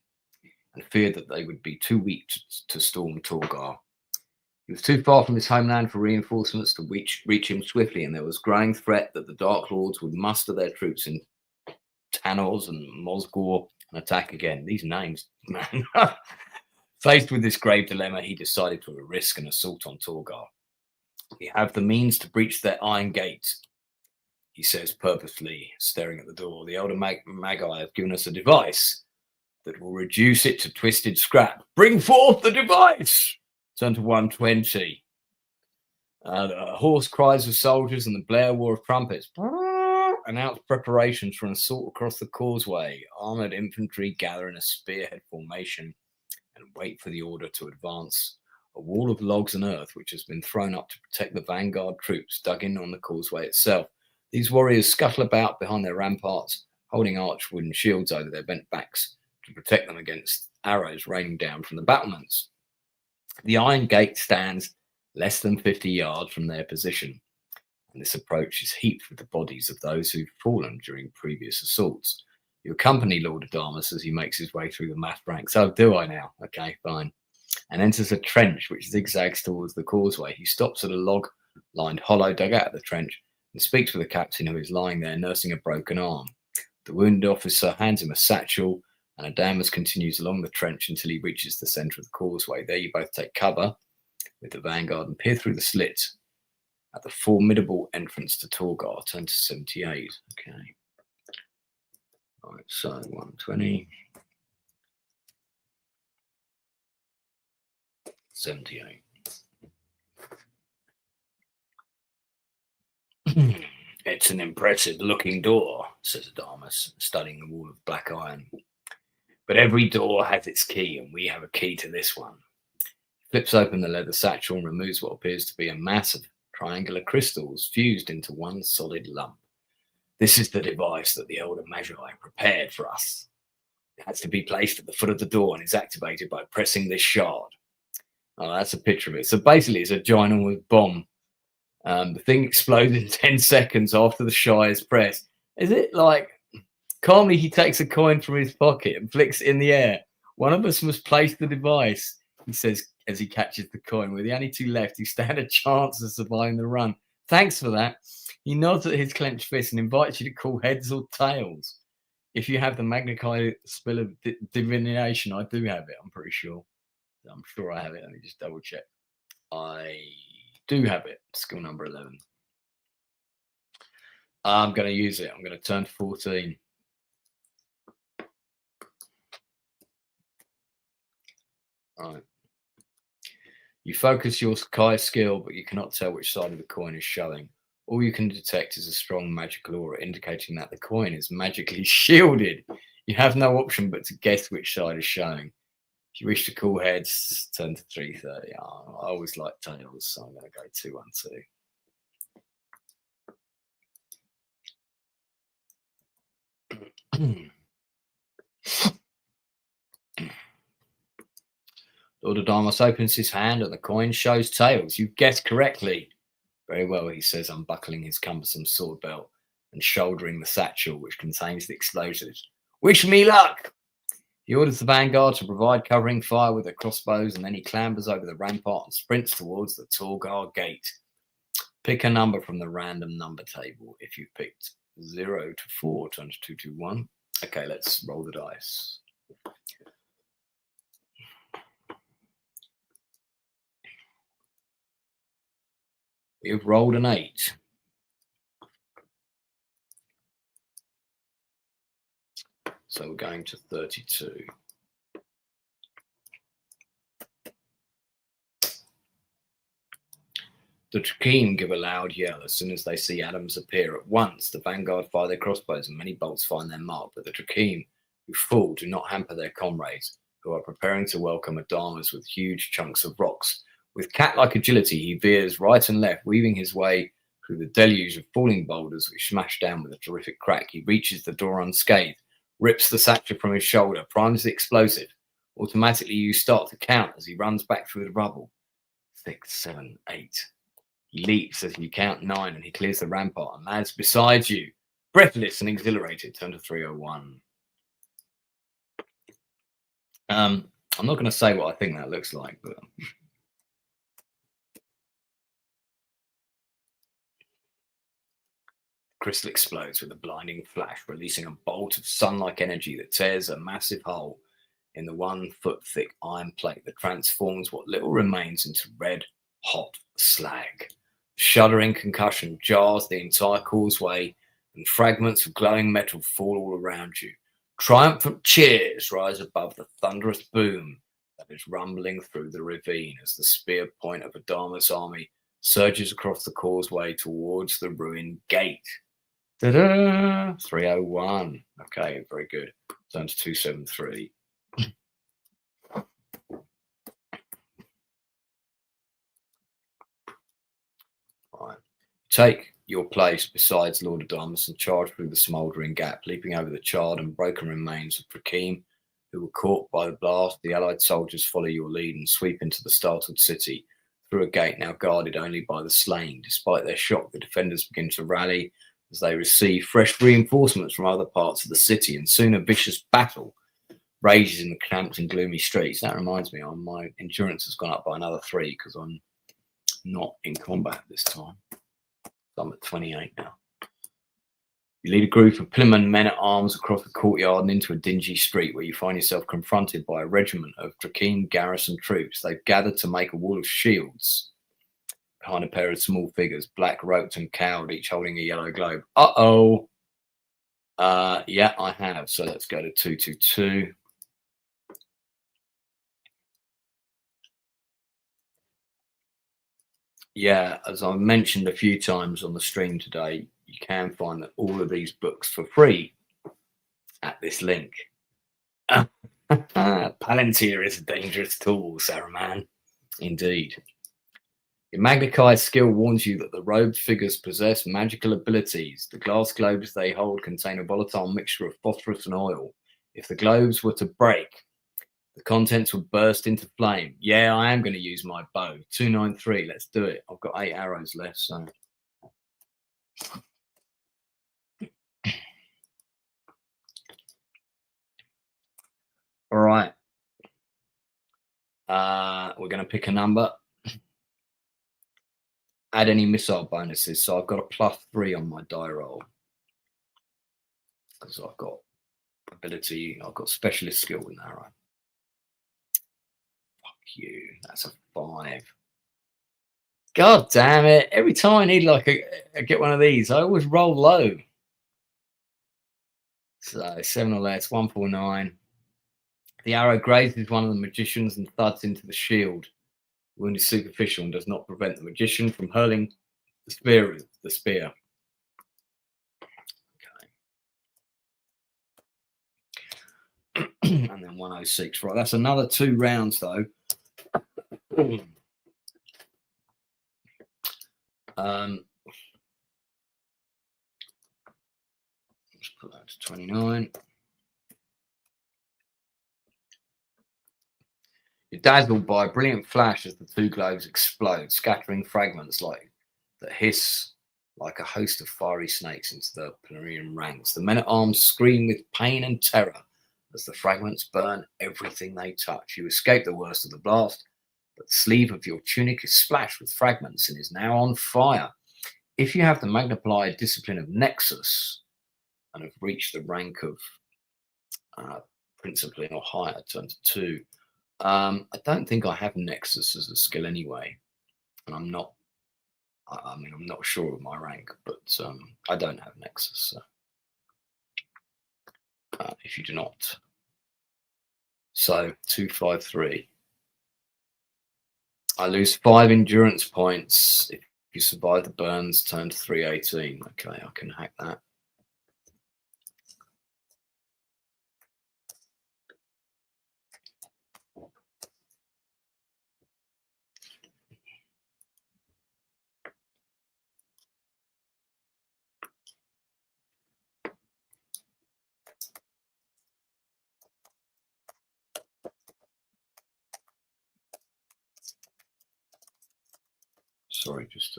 and feared that they would be too weak to storm Torgar. He was too far from his homeland for reinforcements to reach him swiftly, and there was growing threat that the Dark Lords would muster their troops in Tanoz and Mosgor and attack again. These names, man. Faced with this grave dilemma, he decided to risk an assault on Torgar. We have the means to breach their iron gate, he says purposefully, staring at the door. The elder Magi have given us a device that will reduce it to twisted scrap. Bring forth the device! Turn to 120. The hoarse cries of soldiers and the blare war of trumpets announce preparations for an assault across the causeway. Armored infantry gather in a spearhead formation and wait for the order to advance. A wall of logs and earth, which has been thrown up to protect the vanguard troops, dug in on the causeway itself. These warriors scuttle about behind their ramparts, holding arched wooden shields over their bent backs to protect them against arrows raining down from the battlements. The iron gate stands less than 50 yards from their position, and this approach is heaped with the bodies of those who've fallen during previous assaults. You accompany Lord Adamas as he makes his way through the massed ranks. Oh, do I now? Okay, fine. And enters a trench which zigzags towards the causeway. He stops at a log-lined hollow dug out of the trench and speaks with a captain who is lying there nursing a broken arm. The wounded officer hands him a satchel, and Adamas continues along the trench until he reaches the centre of the causeway. There you both take cover with the vanguard and peer through the slit at the formidable entrance to Torgar. Turn to 78. Okay. All right, so 120. 78. It's an impressive looking door, says Adamas, studying the wall of black iron. But every door has its key, and we have a key to this one. He flips open the leather satchel and removes what appears to be a mass of triangular crystals fused into one solid lump. This is the device that the elder Magi prepared for us. It has to be placed at the foot of the door and is activated by pressing this shard. Oh, that's a picture of it. So basically, it's a ginormous bomb. The thing explodes in 10 seconds after the shy is pressed. Is it like, calmly he takes a coin from his pocket and flicks it in the air. One of us must place the device, he says as he catches the coin. With the only two left, who stand a chance of surviving the run. Thanks for that. He nods at his clenched fist and invites you to call heads or tails. If you have the magnified spell of divination, I do have it, I'm pretty sure. I'm sure I have it. Let me just double check. I do have it. Skill number 11. I'm going to use it. I'm going to turn 14. All right. You focus your Kai skill, but you cannot tell which side of the coin is showing. All you can detect is a strong magical aura indicating that the coin is magically shielded. You have no option but to guess which side is showing. If you wish to call heads, turn to 330. I always like tails, so I'm going to go 212. Lord Adamus opens his hand and the coin shows tails. You've guessed correctly. Very well, he says, unbuckling his cumbersome sword belt and shouldering the satchel which contains the explosives. Wish me luck! He orders the vanguard to provide covering fire with their crossbows, and then he clambers over the rampart and sprints towards the Torgar gate. Pick a number from the random number table. If you've picked 0 to 4, turn to 2 to 1. Okay, let's roll the dice. You've rolled an 8. So we're going to 32. The Trakeem give a loud yell as soon as they see Adams appear. At once, the vanguard fire their crossbows and many bolts find their mark, but the Trakeem, who fall, do not hamper their comrades, who are preparing to welcome Adamus with huge chunks of rocks. With cat-like agility, he veers right and left, weaving his way through the deluge of falling boulders which smash down with a terrific crack. He reaches the door unscathed, rips the satchel from his shoulder, primes the explosive. Automatically, you start to count as he runs back through the rubble. 6, 7, 8. He leaps as you count 9 and he clears the rampart and lands beside you. Breathless and exhilarated, turn to 301. I'm not going to say what I think that looks like, but crystal explodes with a blinding flash, releasing a bolt of sun-like energy that tears a massive hole in the 1-foot-thick iron plate that transforms what little remains into red-hot slag. Shuddering concussion jars the entire causeway, and fragments of glowing metal fall all around you. Triumphant cheers rise above the thunderous boom that is rumbling through the ravine as the spear point of Adamus' army surges across the causeway towards the ruined gate. Ta-da! 301. Okay, very good. Turns 273. Right. Take your place beside Lord Adamus and charge through the smouldering gap, leaping over the charred and broken remains of Trakeem, who were caught by the blast. The Allied soldiers follow your lead and sweep into the startled city through a gate now guarded only by the slain. Despite their shock, the defenders begin to rally as they receive fresh reinforcements from other parts of the city, and soon a vicious battle rages in the cramped and gloomy streets. That reminds me, my endurance has gone up by another 3 because I'm not in combat this time. I'm at 28 now. You lead a group of Plymouth men-at-arms across the courtyard and into a dingy street where you find yourself confronted by a regiment of Trakeem garrison troops. They've gathered to make a wall of shields behind a pair of small figures, black-robed and cowled, each holding a yellow globe. Uh-oh. Yeah, I have. So let's go to 222. Yeah, as I mentioned a few times on the stream today, you can find all of these books for free at this link. Palantir is a dangerous tool, Saruman. Indeed. Your Magna Chi skill warns you that the robed figures possess magical abilities. The glass globes they hold contain a volatile mixture of phosphorus and oil. If the globes were to break, the contents would burst into flame. Yeah, I am going to use my bow. 293, let's do it. I've got 8 arrows left, so... All right. We're going to pick a number. Add any missile bonuses. So I've got a +3 on my die roll. Because I've got ability, I've got specialist skill with an arrow. Fuck you. That's a 5. God damn it. Every time I need like I get one of these, I always roll low. So 7 or less, 149. The arrow grazes one of the magicians and thuds into the shield. The wound is superficial and does not prevent the magician from hurling the spear with the spear. Okay. And then 106. Right, that's another 2 rounds though. Let's put that to 29. You're dazzled by a brilliant flash as the two globes explode, scattering fragments that hiss like a host of fiery snakes into the Plenarian ranks. The men-at-arms scream with pain and terror as the fragments burn everything they touch. You escape the worst of the blast, but the sleeve of your tunic is splashed with fragments and is now on fire. If you have the magnified discipline of Nexus and have reached the rank of Principally or higher, turn to 2. I don't think I have Nexus as a skill anyway, and I'm not. I mean, I'm not sure of my rank, but I don't have Nexus. So, if you do not, so 253. I lose 5 endurance points if you survive the burns. Turn to 318. Okay, I can hack that. Sorry, just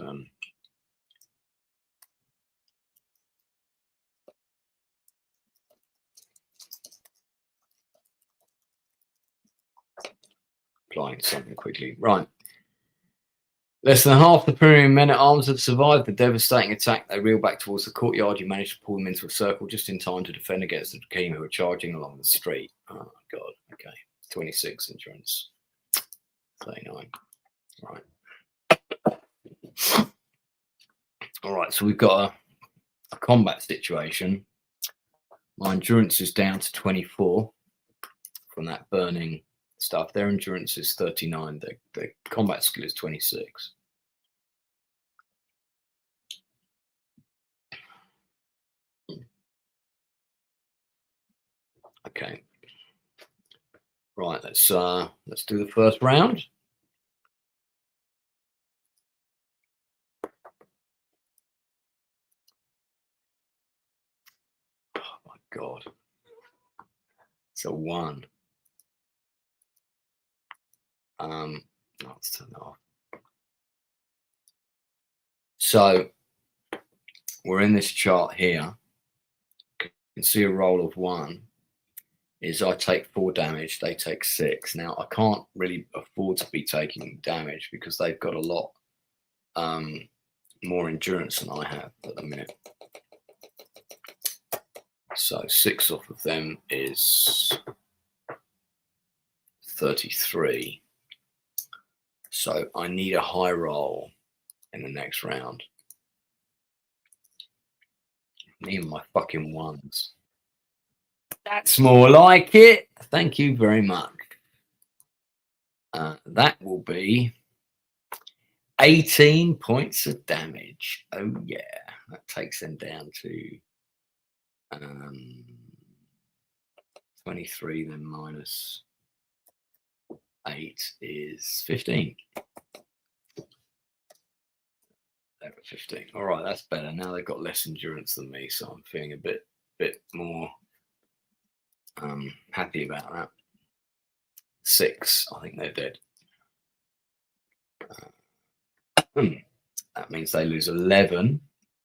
applying something quickly. Right. Less than half the Pyrenean men-at-arms have survived the devastating attack. They reel back towards the courtyard. You manage to pull them into a circle just in time to defend against the Drakeem who are charging along the street. Oh, God. Okay. 26 endurance. 39. Right. All right. So we've got a combat situation. My endurance is down to 24 from that burning stuff. Their endurance is 39. Their combat skill is 26. Okay. Right, let's do the first round. Oh my God. It's a 1. Let's turn that off. So we're in this chart here. You can see a roll of 1 is I take 4 damage, they take 6. Now I can't really afford to be taking damage because they've got a lot more endurance than I have at the minute. So 6 off of them is 33. So I need a high roll in the next round. Even my fucking 1s. That's more like it. Thank you very much. That will be 18 points of damage. Oh yeah, that takes them down to 23. Then minus 8 is 15. They're at 15. All right, that's better. Now they've got less endurance than me, so I'm feeling a bit more happy about that. 6. I think they're dead. That means they lose 11.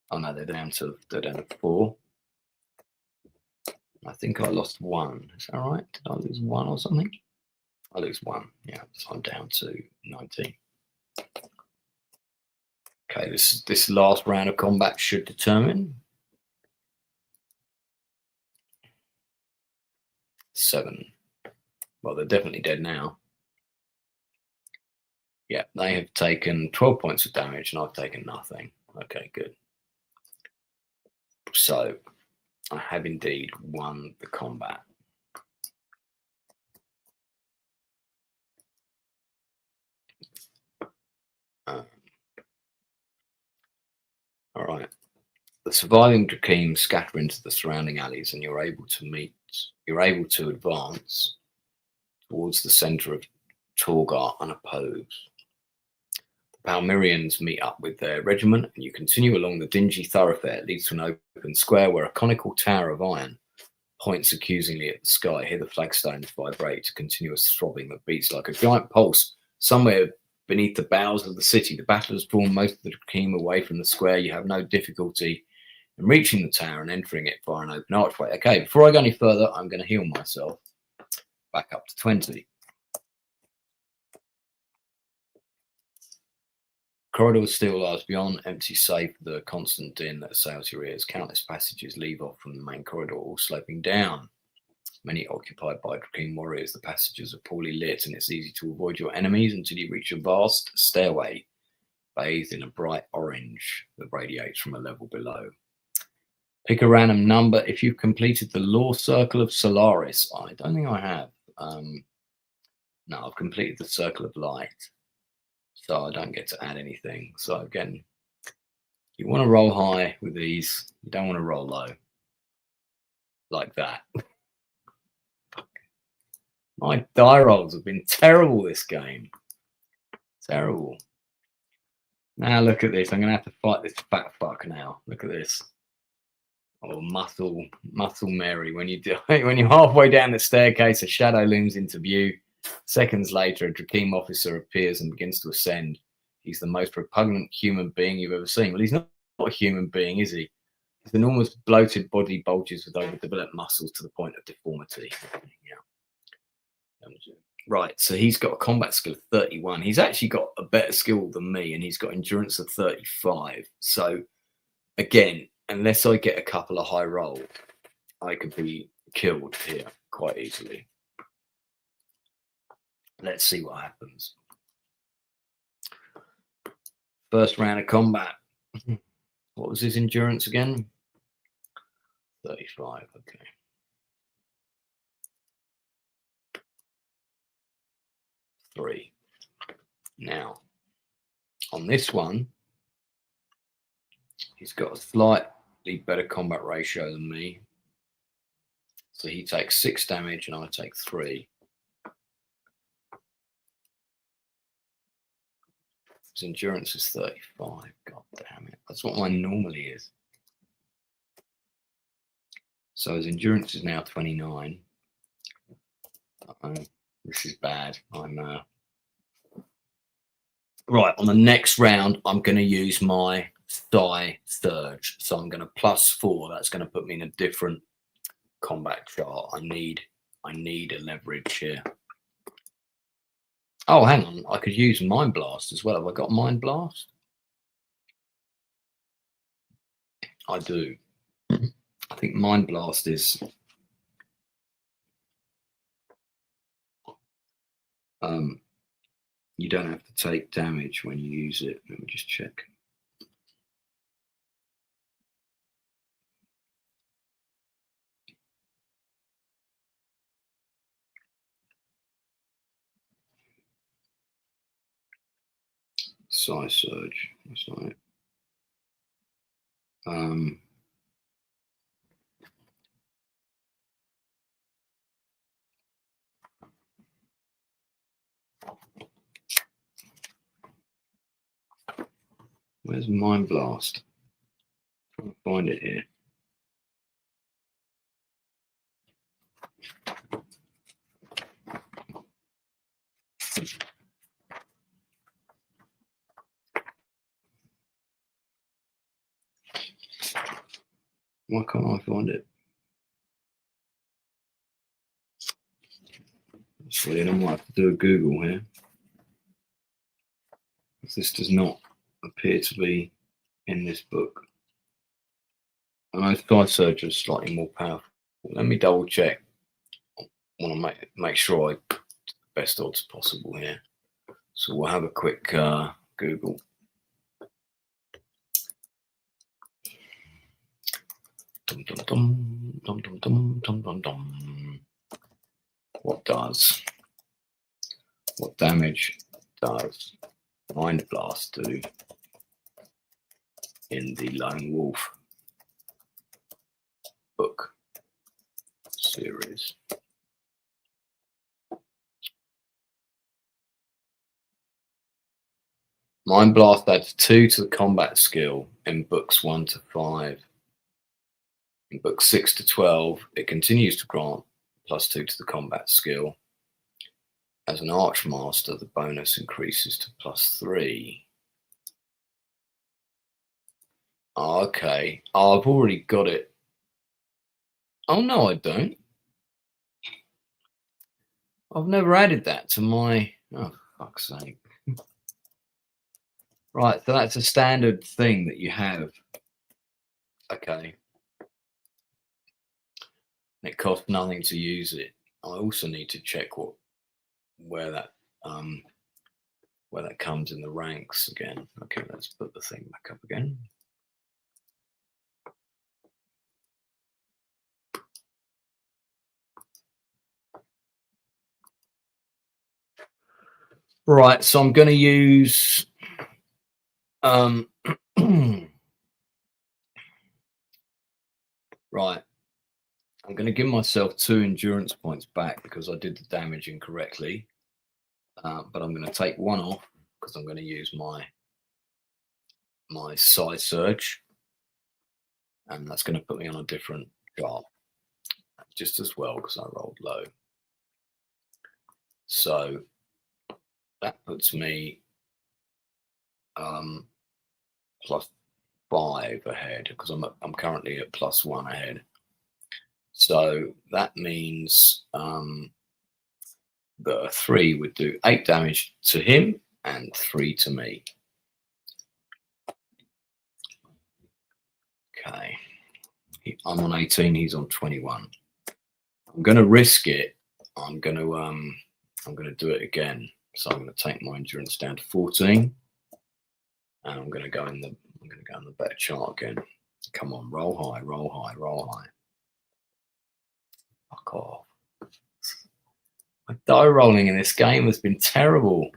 Oh no, they're down to 4. I think I lost 1. Is that right? Did I lose 1 or something? I lose 1. Yeah, so I'm down to 19. Okay, this last round of combat should determine 7. Well, they're definitely dead now. Yeah, they have taken 12 points of damage and I've taken nothing. Okay, good. So I have indeed won the combat. All right. The surviving Drakeem scatter into the surrounding alleys, and you're able to advance towards the center of Torgar unopposed. The Palmyrians meet up with their regiment, and you continue along the dingy thoroughfare. It leads to an open square where a conical tower of iron points accusingly at the sky. Hear the flagstones vibrate, a continuous throbbing that beats like a giant pulse somewhere beneath the bowels of the city. The battle has drawn most of the team away from the square. You have no difficulty in reaching the tower and entering it via an open archway. Okay, before I go any further, I'm going to heal myself back up to 20. Corridors still lies beyond, empty save for the constant din that assails your ears. Countless passages leave off from the main corridor, all sloping down. Many occupied by Drakeem warriors. The passages are poorly lit, and it's easy to avoid your enemies until you reach a vast stairway bathed in a bright orange that radiates from a level below. Pick a random number if you've completed the Law Circle of Solaris. I don't think I have. No, I've completed the Circle of Light, so I don't get to add anything. So again, you want to roll high with these. You don't want to roll low like that. My die rolls have been terrible this game. Terrible. Now look at this. I'm going to have to fight this fat fuck now. Look at this. Oh, muscle Mary. When you're halfway down the staircase, a shadow looms into view. Seconds later, a Drakeem officer appears and begins to ascend. He's the most repugnant human being you've ever seen. Well, he's not a human being, is he? His enormous bloated body bulges with overdeveloped muscles to the point of deformity. Yeah. Right, so he's got a combat skill of 31. He's actually got a better skill than me, and he's got endurance of 35. So, again, unless I get a couple of high rolls, I could be killed here quite easily. Let's see what happens. First round of combat. What was his endurance again? 35, okay. Three. Now, on this one, he's got a slightly better combat ratio than me. So he takes 6 damage and I take 3. His endurance is 35. God damn it. That's what mine normally is. So his endurance is now 29. This is bad. Right, on the next round, I'm going to use my Psi Surge. So I'm going to +4. That's going to put me in a different combat chart. I need a leverage here. Oh, hang on. I could use Mind Blast as well. Have I got Mind Blast? I do. I think Mind Blast is... you don't have to take damage when you use it. Let me just check. Psi Surge. That's not it. Where's Mind Blast? I'm trying to find it here. Why can't I find it? So I might have to do a Google here. This does not appear to be in this book. I know Psi Surge is slightly more powerful. Let me double check. I want to make sure I get the best odds possible here. So we'll have a quick Google. Dum, dum, dum, dum, dum, dum, dum, dum, dum. What damage does Mind Blast do in the Lone Wolf book series? Mind Blast adds 2 to the combat skill in books 1 to 5. In book 6 to 12, it continues to grant +2 to the combat skill. As an Archmaster, the bonus increases to +3. Oh, okay. Oh, I've already got it. Oh, no, I don't. I've never added that to my... Oh, fuck's sake. Right, so that's a standard thing that you have. Okay. It costs nothing to use it. I also need to check where that comes in the ranks again. Okay, let's put the thing back up again. Right, so I'm going to use right. I'm going to give myself 2 endurance points back because I did the damage incorrectly. But I'm going to take 1 off because I'm going to use my psi surge, and that's going to put me on a different chart just as well because I rolled low. So that puts me +5 ahead because I'm currently at +1 ahead. So that means that a 3 would do 8 damage to him and 3 to me. Okay, I'm on 18. He's on 21. I'm going to risk it. I'm going to do it again. So I'm going to take my endurance down to 14, and I'm going to go in the better chart again. Come on, roll high, roll high, roll high. Fuck off. My die rolling in this game has been terrible.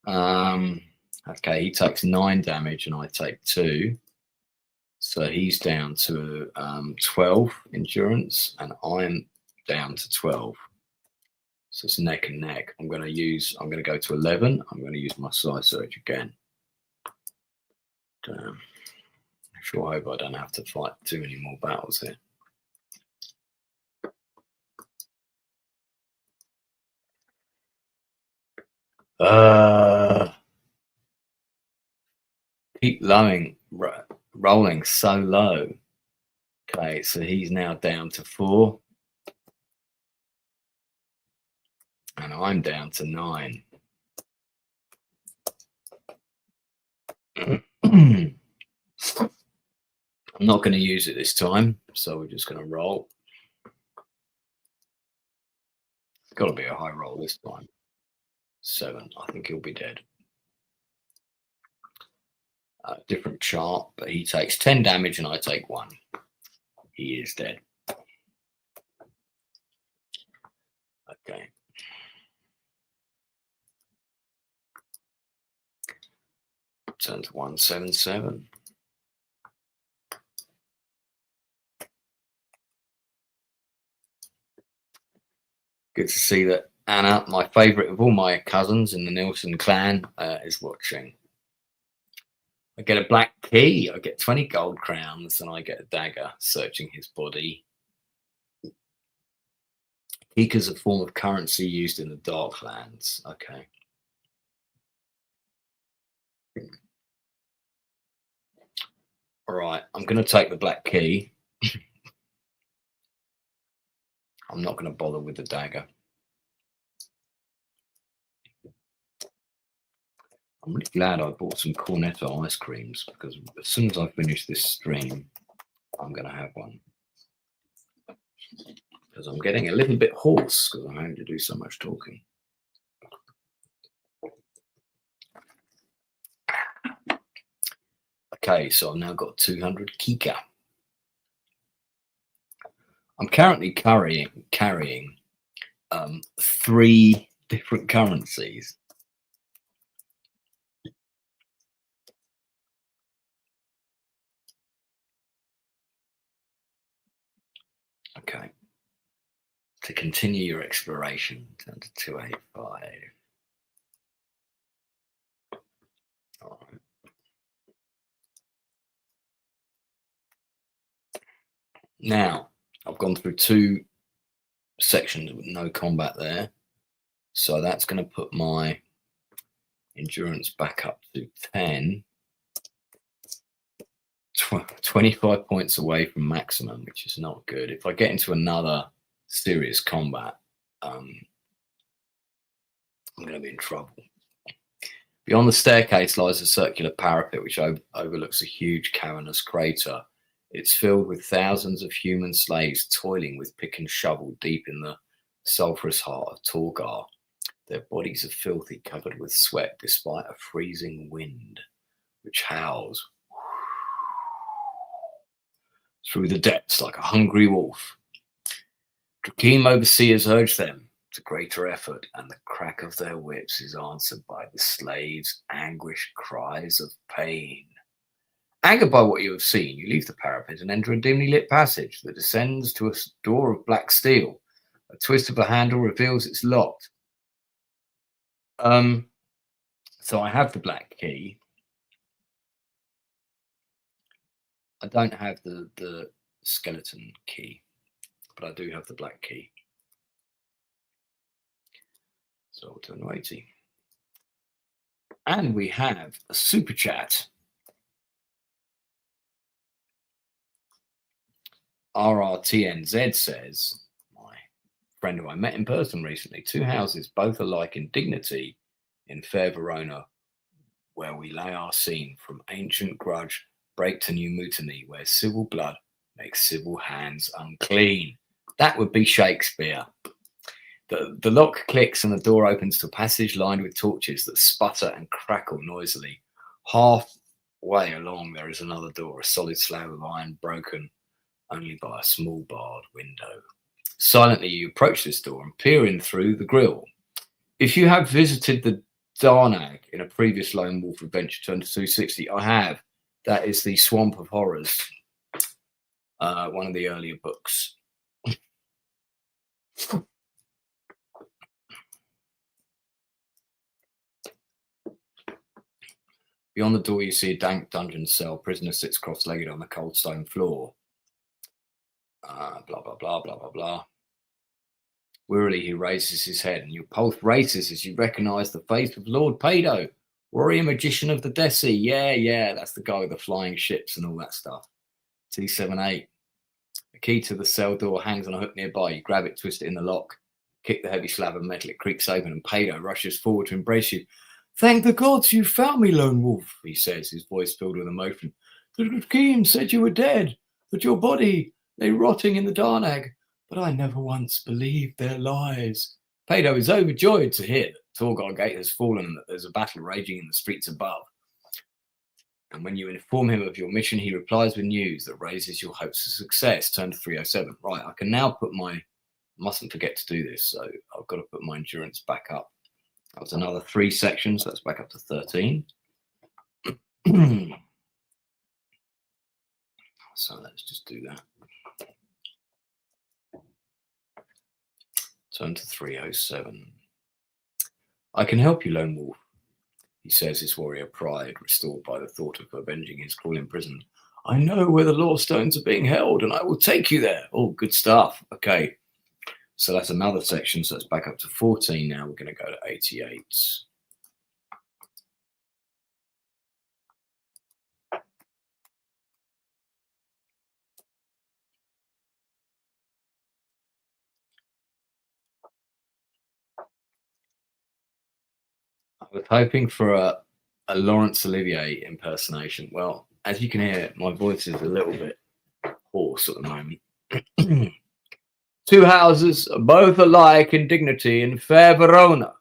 Okay, he takes 9 damage and I take 2. So he's down to 12 endurance and I'm down to 12. So it's neck and neck. I'm going to go to 11. I'm going to use my psi surge again. Damn. I sure hope I don't have to fight too many more battles here. Keep rolling so low. Okay, so he's now down to 4. And I'm down to 9. I'm not going to use it this time, so we're just going to roll. It's got to be a high roll this time. 7. I think he'll be dead. Different chart, but he takes 10 damage and I take 1. He is dead. Okay. Turn to 177. Good to see that Anna, my favourite of all my cousins in the Nielsen clan, is watching. I get a black key, I get 20 gold crowns, and I get a dagger searching his body. Kika is a form of currency used in the Darklands. Okay. All right, I'm going to take the black key. I'm not going to bother with the dagger. I'm really glad I bought some Cornetto ice creams because as soon as I finish this stream, I'm going to have one. Because I'm getting a little bit hoarse because I'm having to do so much talking. Okay, so I've now got 200 Kika. I'm currently carrying 3 different currencies. Okay. To continue your exploration, turn to 285. All right. Now, I've gone through 2 sections with no combat there. So that's going to put my endurance back up to 10. 25 points away from maximum, which is not good. If I get into another serious combat, I'm going to be in trouble. Beyond the staircase lies a circular parapet which overlooks a huge cavernous crater. It's filled with thousands of human slaves toiling with pick and shovel deep in the sulphurous heart of Torgar. Their bodies are filthy, covered with sweat, despite a freezing wind which howls through the depths like a hungry wolf. Drakeem overseers urge them to greater effort, and the crack of their whips is answered by the slaves' anguished cries of pain. Angered by what you have seen, you leave the parapet and enter a dimly lit passage that descends to a door of black steel. A twist of the handle reveals it's locked. So I have the black key. I don't have the skeleton key, but I do have the black key. So I'll turn 80. And we have a super chat. RRTNZ says, my friend who I met in person recently, 2 houses, both alike in dignity, in fair Verona, where we lay our scene, from ancient grudge break to new mutiny, where civil blood makes civil hands unclean. That would be Shakespeare. The lock clicks and the door opens to a passage lined with torches that sputter and crackle noisily. Halfway along there is another door, a solid slab of iron broken only by a small barred window. Silently you approach this door and peer in through the grille. If you have visited the Darnag in a previous Lone Wolf adventure turned to 260, I have. That is the Swamp of Horrors, one of the earlier books. Beyond the door, you see a dank dungeon cell. Prisoner sits cross-legged on the cold stone floor. Blah, blah, blah, blah, blah, blah. Wearily, he raises his head, and your pulse races as you recognize the face of Lord Pado, warrior magician of the Desi. Yeah, that's the guy with the flying ships and all that stuff. T78. The key to the cell door hangs on a hook nearby. You grab it, twist it in the lock, kick the heavy slab of metal. It creaks open, and Pado rushes forward to embrace you. Thank the gods you found me, Lone Wolf, he says, his voice filled with emotion. The Drakeem said you were dead, that your body lay rotting in the Darnag, but I never once believed their lies. Pado is overjoyed to hear that Torgar Gate has fallen and that there's a battle raging in the streets above. And when you inform him of your mission, he replies with news that raises your hopes of success. Turn to 307. Right, I can now put my... mustn't forget to do this, so I've got to put my endurance back up. That was another 3 sections. That's back up to 13. So let's just do that. Turn to 307. I can help you, Lone Wolf, he says, his warrior pride restored by the thought of avenging his cruel imprisonment. I know where the law stones are being held, and I will take you there. Oh, good stuff. Okay. So that's another section. So it's back up to 14 now. We're going to go to 88. I was hoping for a Laurence Olivier impersonation. Well, as you can hear, my voice is a little bit hoarse at the moment. 2 houses, both alike in dignity, in fair Verona,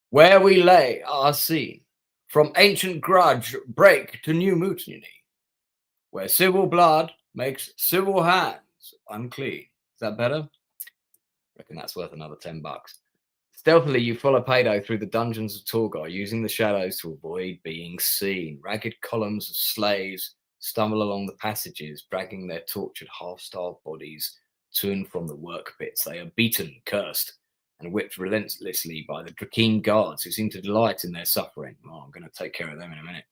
where we lay our scene, from ancient grudge break to new mutiny, where civil blood makes civil hands unclean. Is that better? I reckon that's worth another $10. Stealthily, you follow Pado through the dungeons of Torgar, using the shadows to avoid being seen. Ragged columns of slaves stumble along the passages, dragging their tortured, half-starved bodies to and from the work pits. They are beaten, cursed, and whipped relentlessly by the Drakeem guards, who seem to delight in their suffering. Oh, I'm going to take care of them in a minute.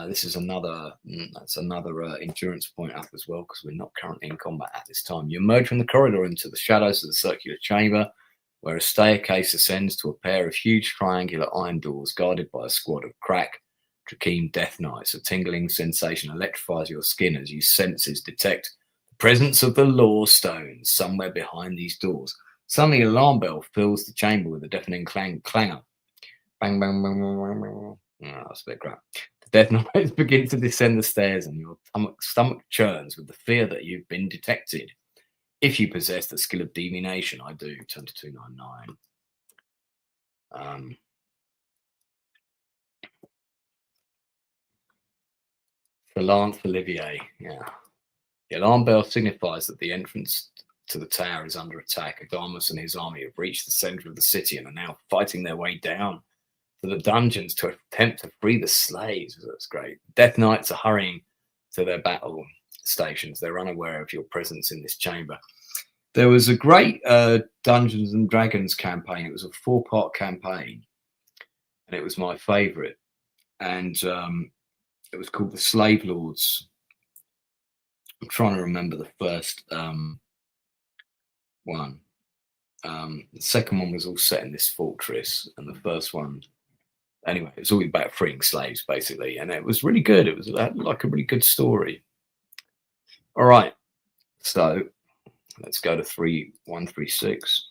This is another, that's another endurance point up as well, because we're not currently in combat at this time. You emerge from the corridor into the shadows of the circular chamber, where a staircase ascends to a pair of huge triangular iron doors guarded by a squad of crack Drakeem Death Knights. A tingling sensation electrifies your skin as you senses detect the presence of the Law Stones somewhere behind these doors. Suddenly, an alarm bell fills the chamber with a deafening clangor. Bang, bang, bang, bang, bang, bang. Oh, that's a bit crap. The Death Knights begin to descend the stairs, and your stomach churns with the fear that you've been detected. If you possess the skill of divination, I do. Turn to 299. For Lance Olivier, yeah. The alarm bell signifies that the entrance to the tower is under attack. Adamus and his army have reached the center of the city and are now fighting their way down to the dungeons to attempt to free the slaves. That's great. Death Knights are hurrying to their battle stations. They're unaware of your presence in this chamber. There was a great Dungeons and Dragons campaign. It was a 4-part campaign, and it was my favorite. And it was called The Slave Lords. I'm trying to remember the first one. The second one was all set in this fortress, and the first one, anyway, it was all about freeing slaves, basically, and it was really good. It was like a really good story. All right, so let's go to 3136.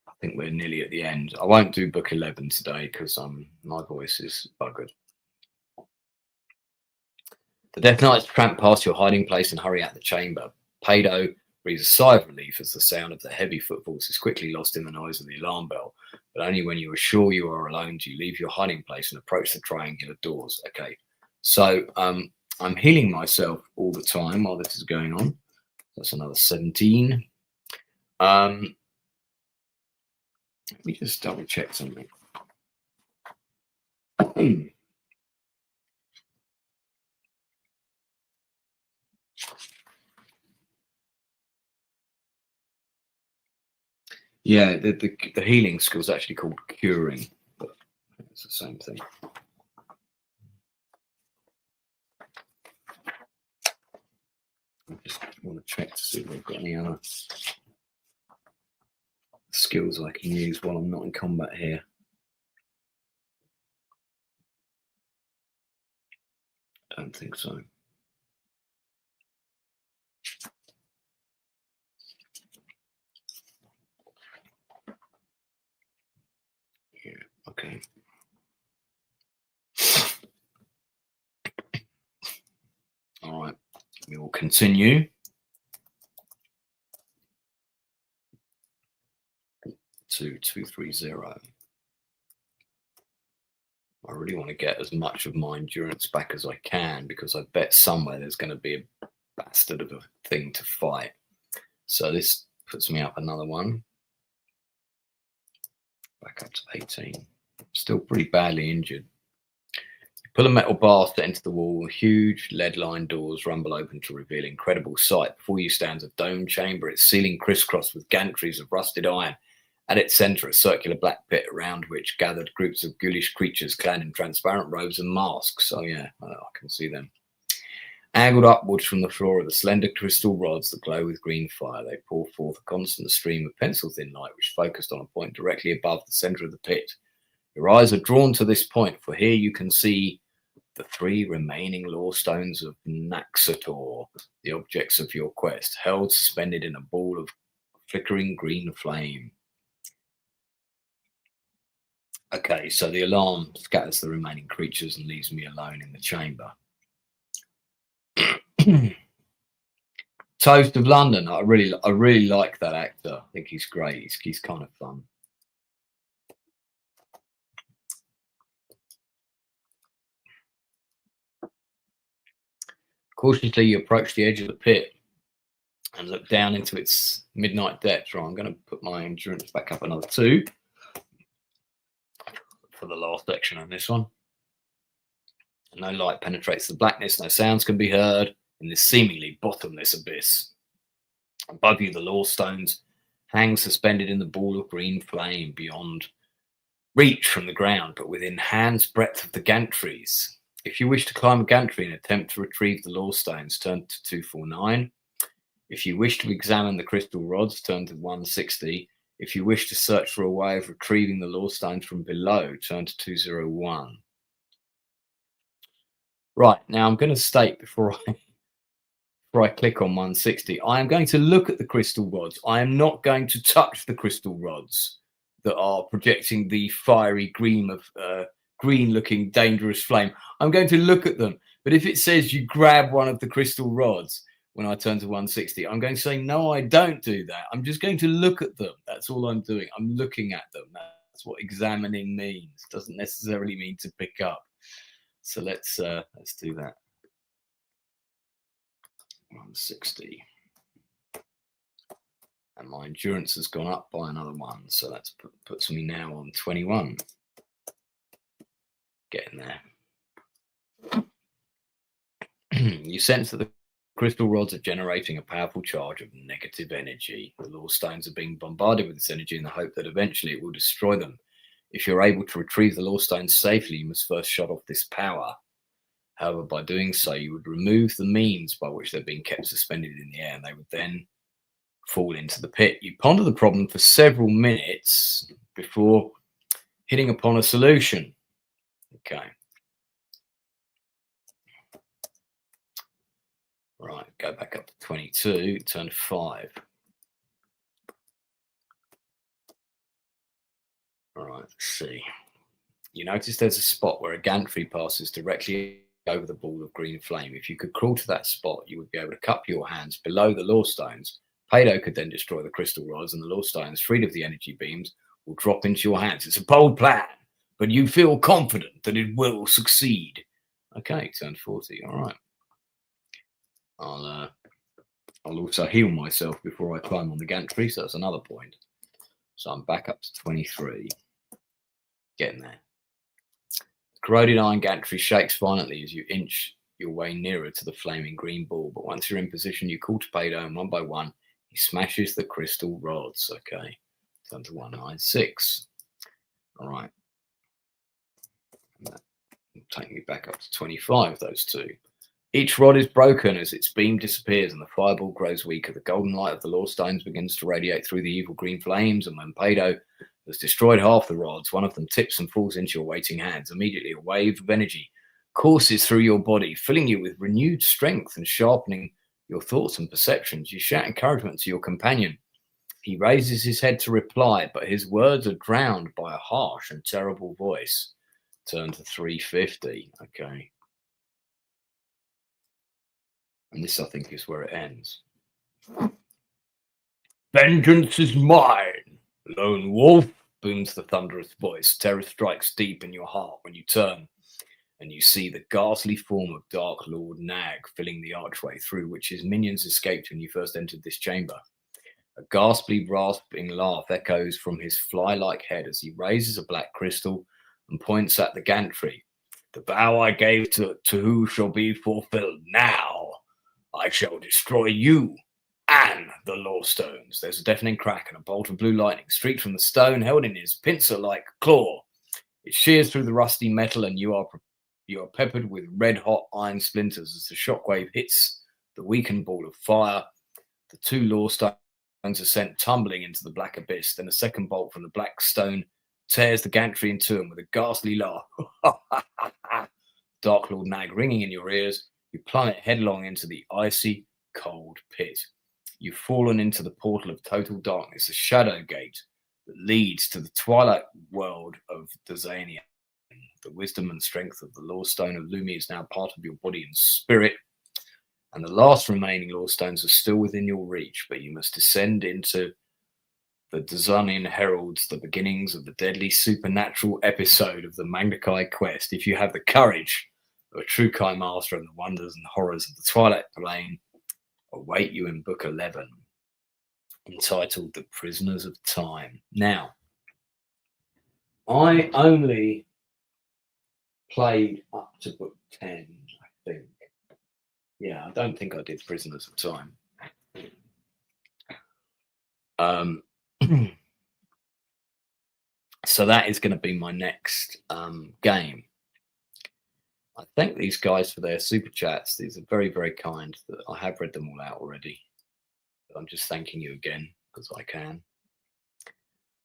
I think we're nearly at the end. I won't do book 11 today because my voice is buggered. The Death Knights tramp past your hiding place and hurry out the chamber. Pado breathes a sigh of relief as the sound of the heavy footfalls is quickly lost in the noise of the alarm bell. But only when you are sure you are alone do you leave your hiding place and approach the triangular doors. Okay, so I'm healing myself all the time while this is going on. That's another 17. Let me just double check something. Yeah, the healing skill is actually called curing, but it's the same thing. I just want to check to see if I've got any other skills I can use while I'm not in combat here. I don't think so. Yeah, okay. All right, we will continue to 230. I really want to get as much of my endurance back as I can, because I bet somewhere there's going to be a bastard of a thing to fight. So this puts me up another one. Back up to 18. Still pretty badly injured. You pull a metal bar set into the wall. Huge lead-lined doors rumble open to reveal incredible sight. Before you stands a domed chamber, its ceiling crisscrossed with gantries of rusted iron. At its center, a circular black pit around which gathered groups of ghoulish creatures clad in transparent robes and masks. Oh yeah, I can see them. Angled upwards from the floor are the slender crystal rods that glow with green fire. They pour forth a constant stream of pencil-thin light, which focused on a point directly above the center of the pit. Your eyes are drawn to this point, for here you can see the 3 remaining law stones of Naxator, the objects of your quest, held suspended in a ball of flickering green flame. Okay, so the alarm scatters the remaining creatures and leaves me alone in the chamber. Toast of London. I really like that actor. I think he's great. He's kind of fun. Cautiously, you approach the edge of the pit and look down into its midnight depths. Right, I'm going to put my endurance back up another 2 for the last section on this one. No light penetrates the blackness. No sounds can be heard in this seemingly bottomless abyss. Above you, the law stones hang suspended in the ball of green flame. Beyond, reach from the ground, but within hand's breadth of the gantries. If you wish to climb a gantry and attempt to retrieve the law stones, turn to 249. If you wish to examine the crystal rods, turn to 160. If you wish to search for a way of retrieving the law stones from below, turn to 201. Right, now I'm going to state before I click on 160, I am going to look at the crystal rods. I am not going to touch the crystal rods that are projecting the fiery green-looking dangerous flame. I'm going to look at them. But if it says you grab one of the crystal rods when I turn to 160, I'm going to say, no, I don't do that. I'm just going to look at them. That's all I'm doing. I'm looking at them. That's what examining means. It doesn't necessarily mean to pick up. So let's do that. 160. And my endurance has gone up by another one. So that puts me now on 21. Getting there. You sense that the crystal rods are generating a powerful charge of negative energy. The law stones are being bombarded with this energy in the hope that eventually it will destroy them. If you're able to retrieve the law stones safely, you must first shut off this power. However, by doing so, you would remove the means by which they're being kept suspended in the air, and they would then fall into the pit. You ponder the problem for several minutes before hitting upon a solution. Okay. Right, go back up to 22, turn to 5. All right, let's see. You notice there's a spot where a gantry passes directly over the ball of green flame. If you could crawl to that spot, you would be able to cup your hands below the law stones. Pado could then destroy the crystal rods, and the law stones, freed of the energy beams, will drop into your hands. It's a bold plan, but you feel confident that it will succeed. Okay, turn 40. All right. I'll also heal myself before I climb on the gantry, so that's another point. So I'm back up to 23. Getting there. Corroded iron gantry shakes violently as you inch your way nearer to the flaming green ball, but once you're in position, you call to Pado, and one by one, he smashes the crystal rods. Okay, turn to 196. All right. And that will take me back up to 25, those two. Each rod is broken as its beam disappears and the fireball grows weaker. The golden light of the law stones begins to radiate through the evil green flames, and when Pado has destroyed half the rods, one of them tips and falls into your waiting hands. Immediately, a wave of energy courses through your body, filling you with renewed strength and sharpening your thoughts and perceptions. You shout encouragement to your companion. He raises his head to reply, but his words are drowned by a harsh and terrible voice. Turn to 350. Okay. And this, I think, is where it ends. Vengeance is mine, lone wolf, booms the thunderous voice. Terror strikes deep in your heart when you turn and you see the ghastly form of Dark Lord Nag filling the archway through which his minions escaped when you first entered this chamber. A ghastly, rasping laugh echoes from his fly-like head as he raises a black crystal and points at the gantry. The vow I gave to who shall be fulfilled now. I shall destroy you and the law stones. There's a deafening crack and a bolt of blue lightning streaked from the stone held in his pincer-like claw. It shears through the rusty metal, and you are peppered with red-hot iron splinters as the shockwave hits the weakened ball of fire. The two law stones are sent tumbling into the black abyss. Then a second bolt from the black stone tears the gantry in two, and with a ghastly laugh, Dark Lord Nag ringing in your ears, you plummet headlong into the icy, cold pit. You've fallen into the portal of total darkness, a shadow gate that leads to the twilight world of Dazania. The wisdom and strength of the law stone of Lumi is now part of your body and spirit, and the last remaining law stones are still within your reach, but you must descend into the Dazanian heralds, the beginnings of the deadly supernatural episode of the Magna Chi quest. If you have the courage of a true Chi master, and the wonders and horrors of the Twilight Plane await you in Book 11, entitled The Prisoners of Time. Now, I only played up to Book 10, I think. Yeah, I don't think I did Prisoners of Time. So that is going to be my next game. I thank these guys for their super chats. These are very, very kind. I have read them all out already, but I'm just thanking you again as I can.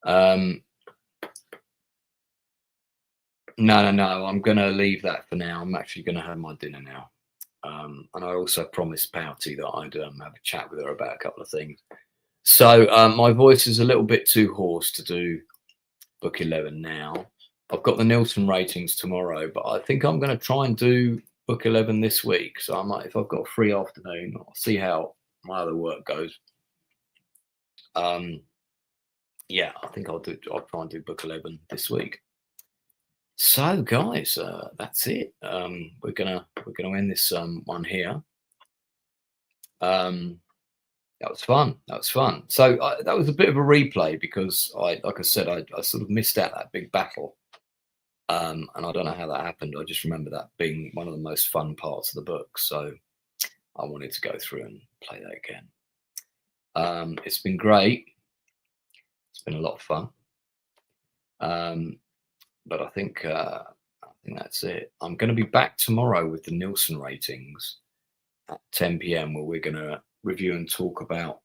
No. I'm going to leave that for now. I'm actually going to have my dinner now. And I also promised Pouty that I'd have a chat with her about a couple of things. So my voice is a little bit too hoarse to do book 11 now. I've got the Nielsen ratings tomorrow, but I think I'm going to try and do book 11 this week. So I might, if I've got a free afternoon, I'll see how my other work goes. Yeah, I think I'll try and do book 11 this week. So guys, that's it. We're gonna end this one here. That was fun. So that was a bit of a replay because like I said, I sort of missed out that big battle. And I don't know how that happened. I just remember that being one of the most fun parts of the book. So I wanted to go through and play that again. It's been great. It's been a lot of fun. But I think that's it. I'm going to be back tomorrow with the Nielsen ratings at 10 p.m. where we're going to review and talk about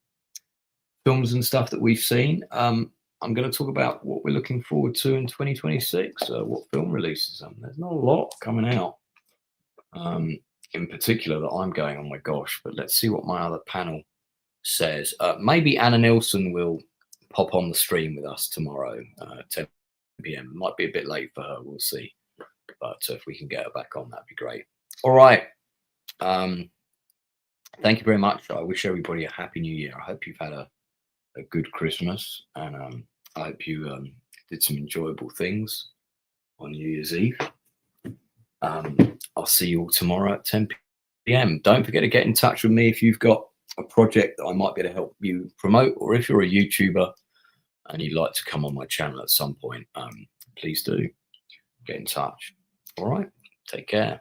films and stuff that we've seen. I'm going to talk about what we're looking forward to in 2026, what film releases. There's not a lot coming out in particular that I'm going, oh my gosh, but let's see what my other panel says. Maybe Anna Nielsen will pop on the stream with us tomorrow at 10 p.m. It might be a bit late for her, we'll see. But if we can get her back on, that'd be great. All right. Thank you very much. I wish everybody a happy new year. I hope you've had a good Christmas, and I hope you did some enjoyable things on New Year's Eve. I'll see you all tomorrow at 10 p.m. Don't forget to get in touch with me if you've got a project that I might be able to help you promote, or if you're a YouTuber and you'd like to come on my channel at some point, please do get in touch. All right, take care.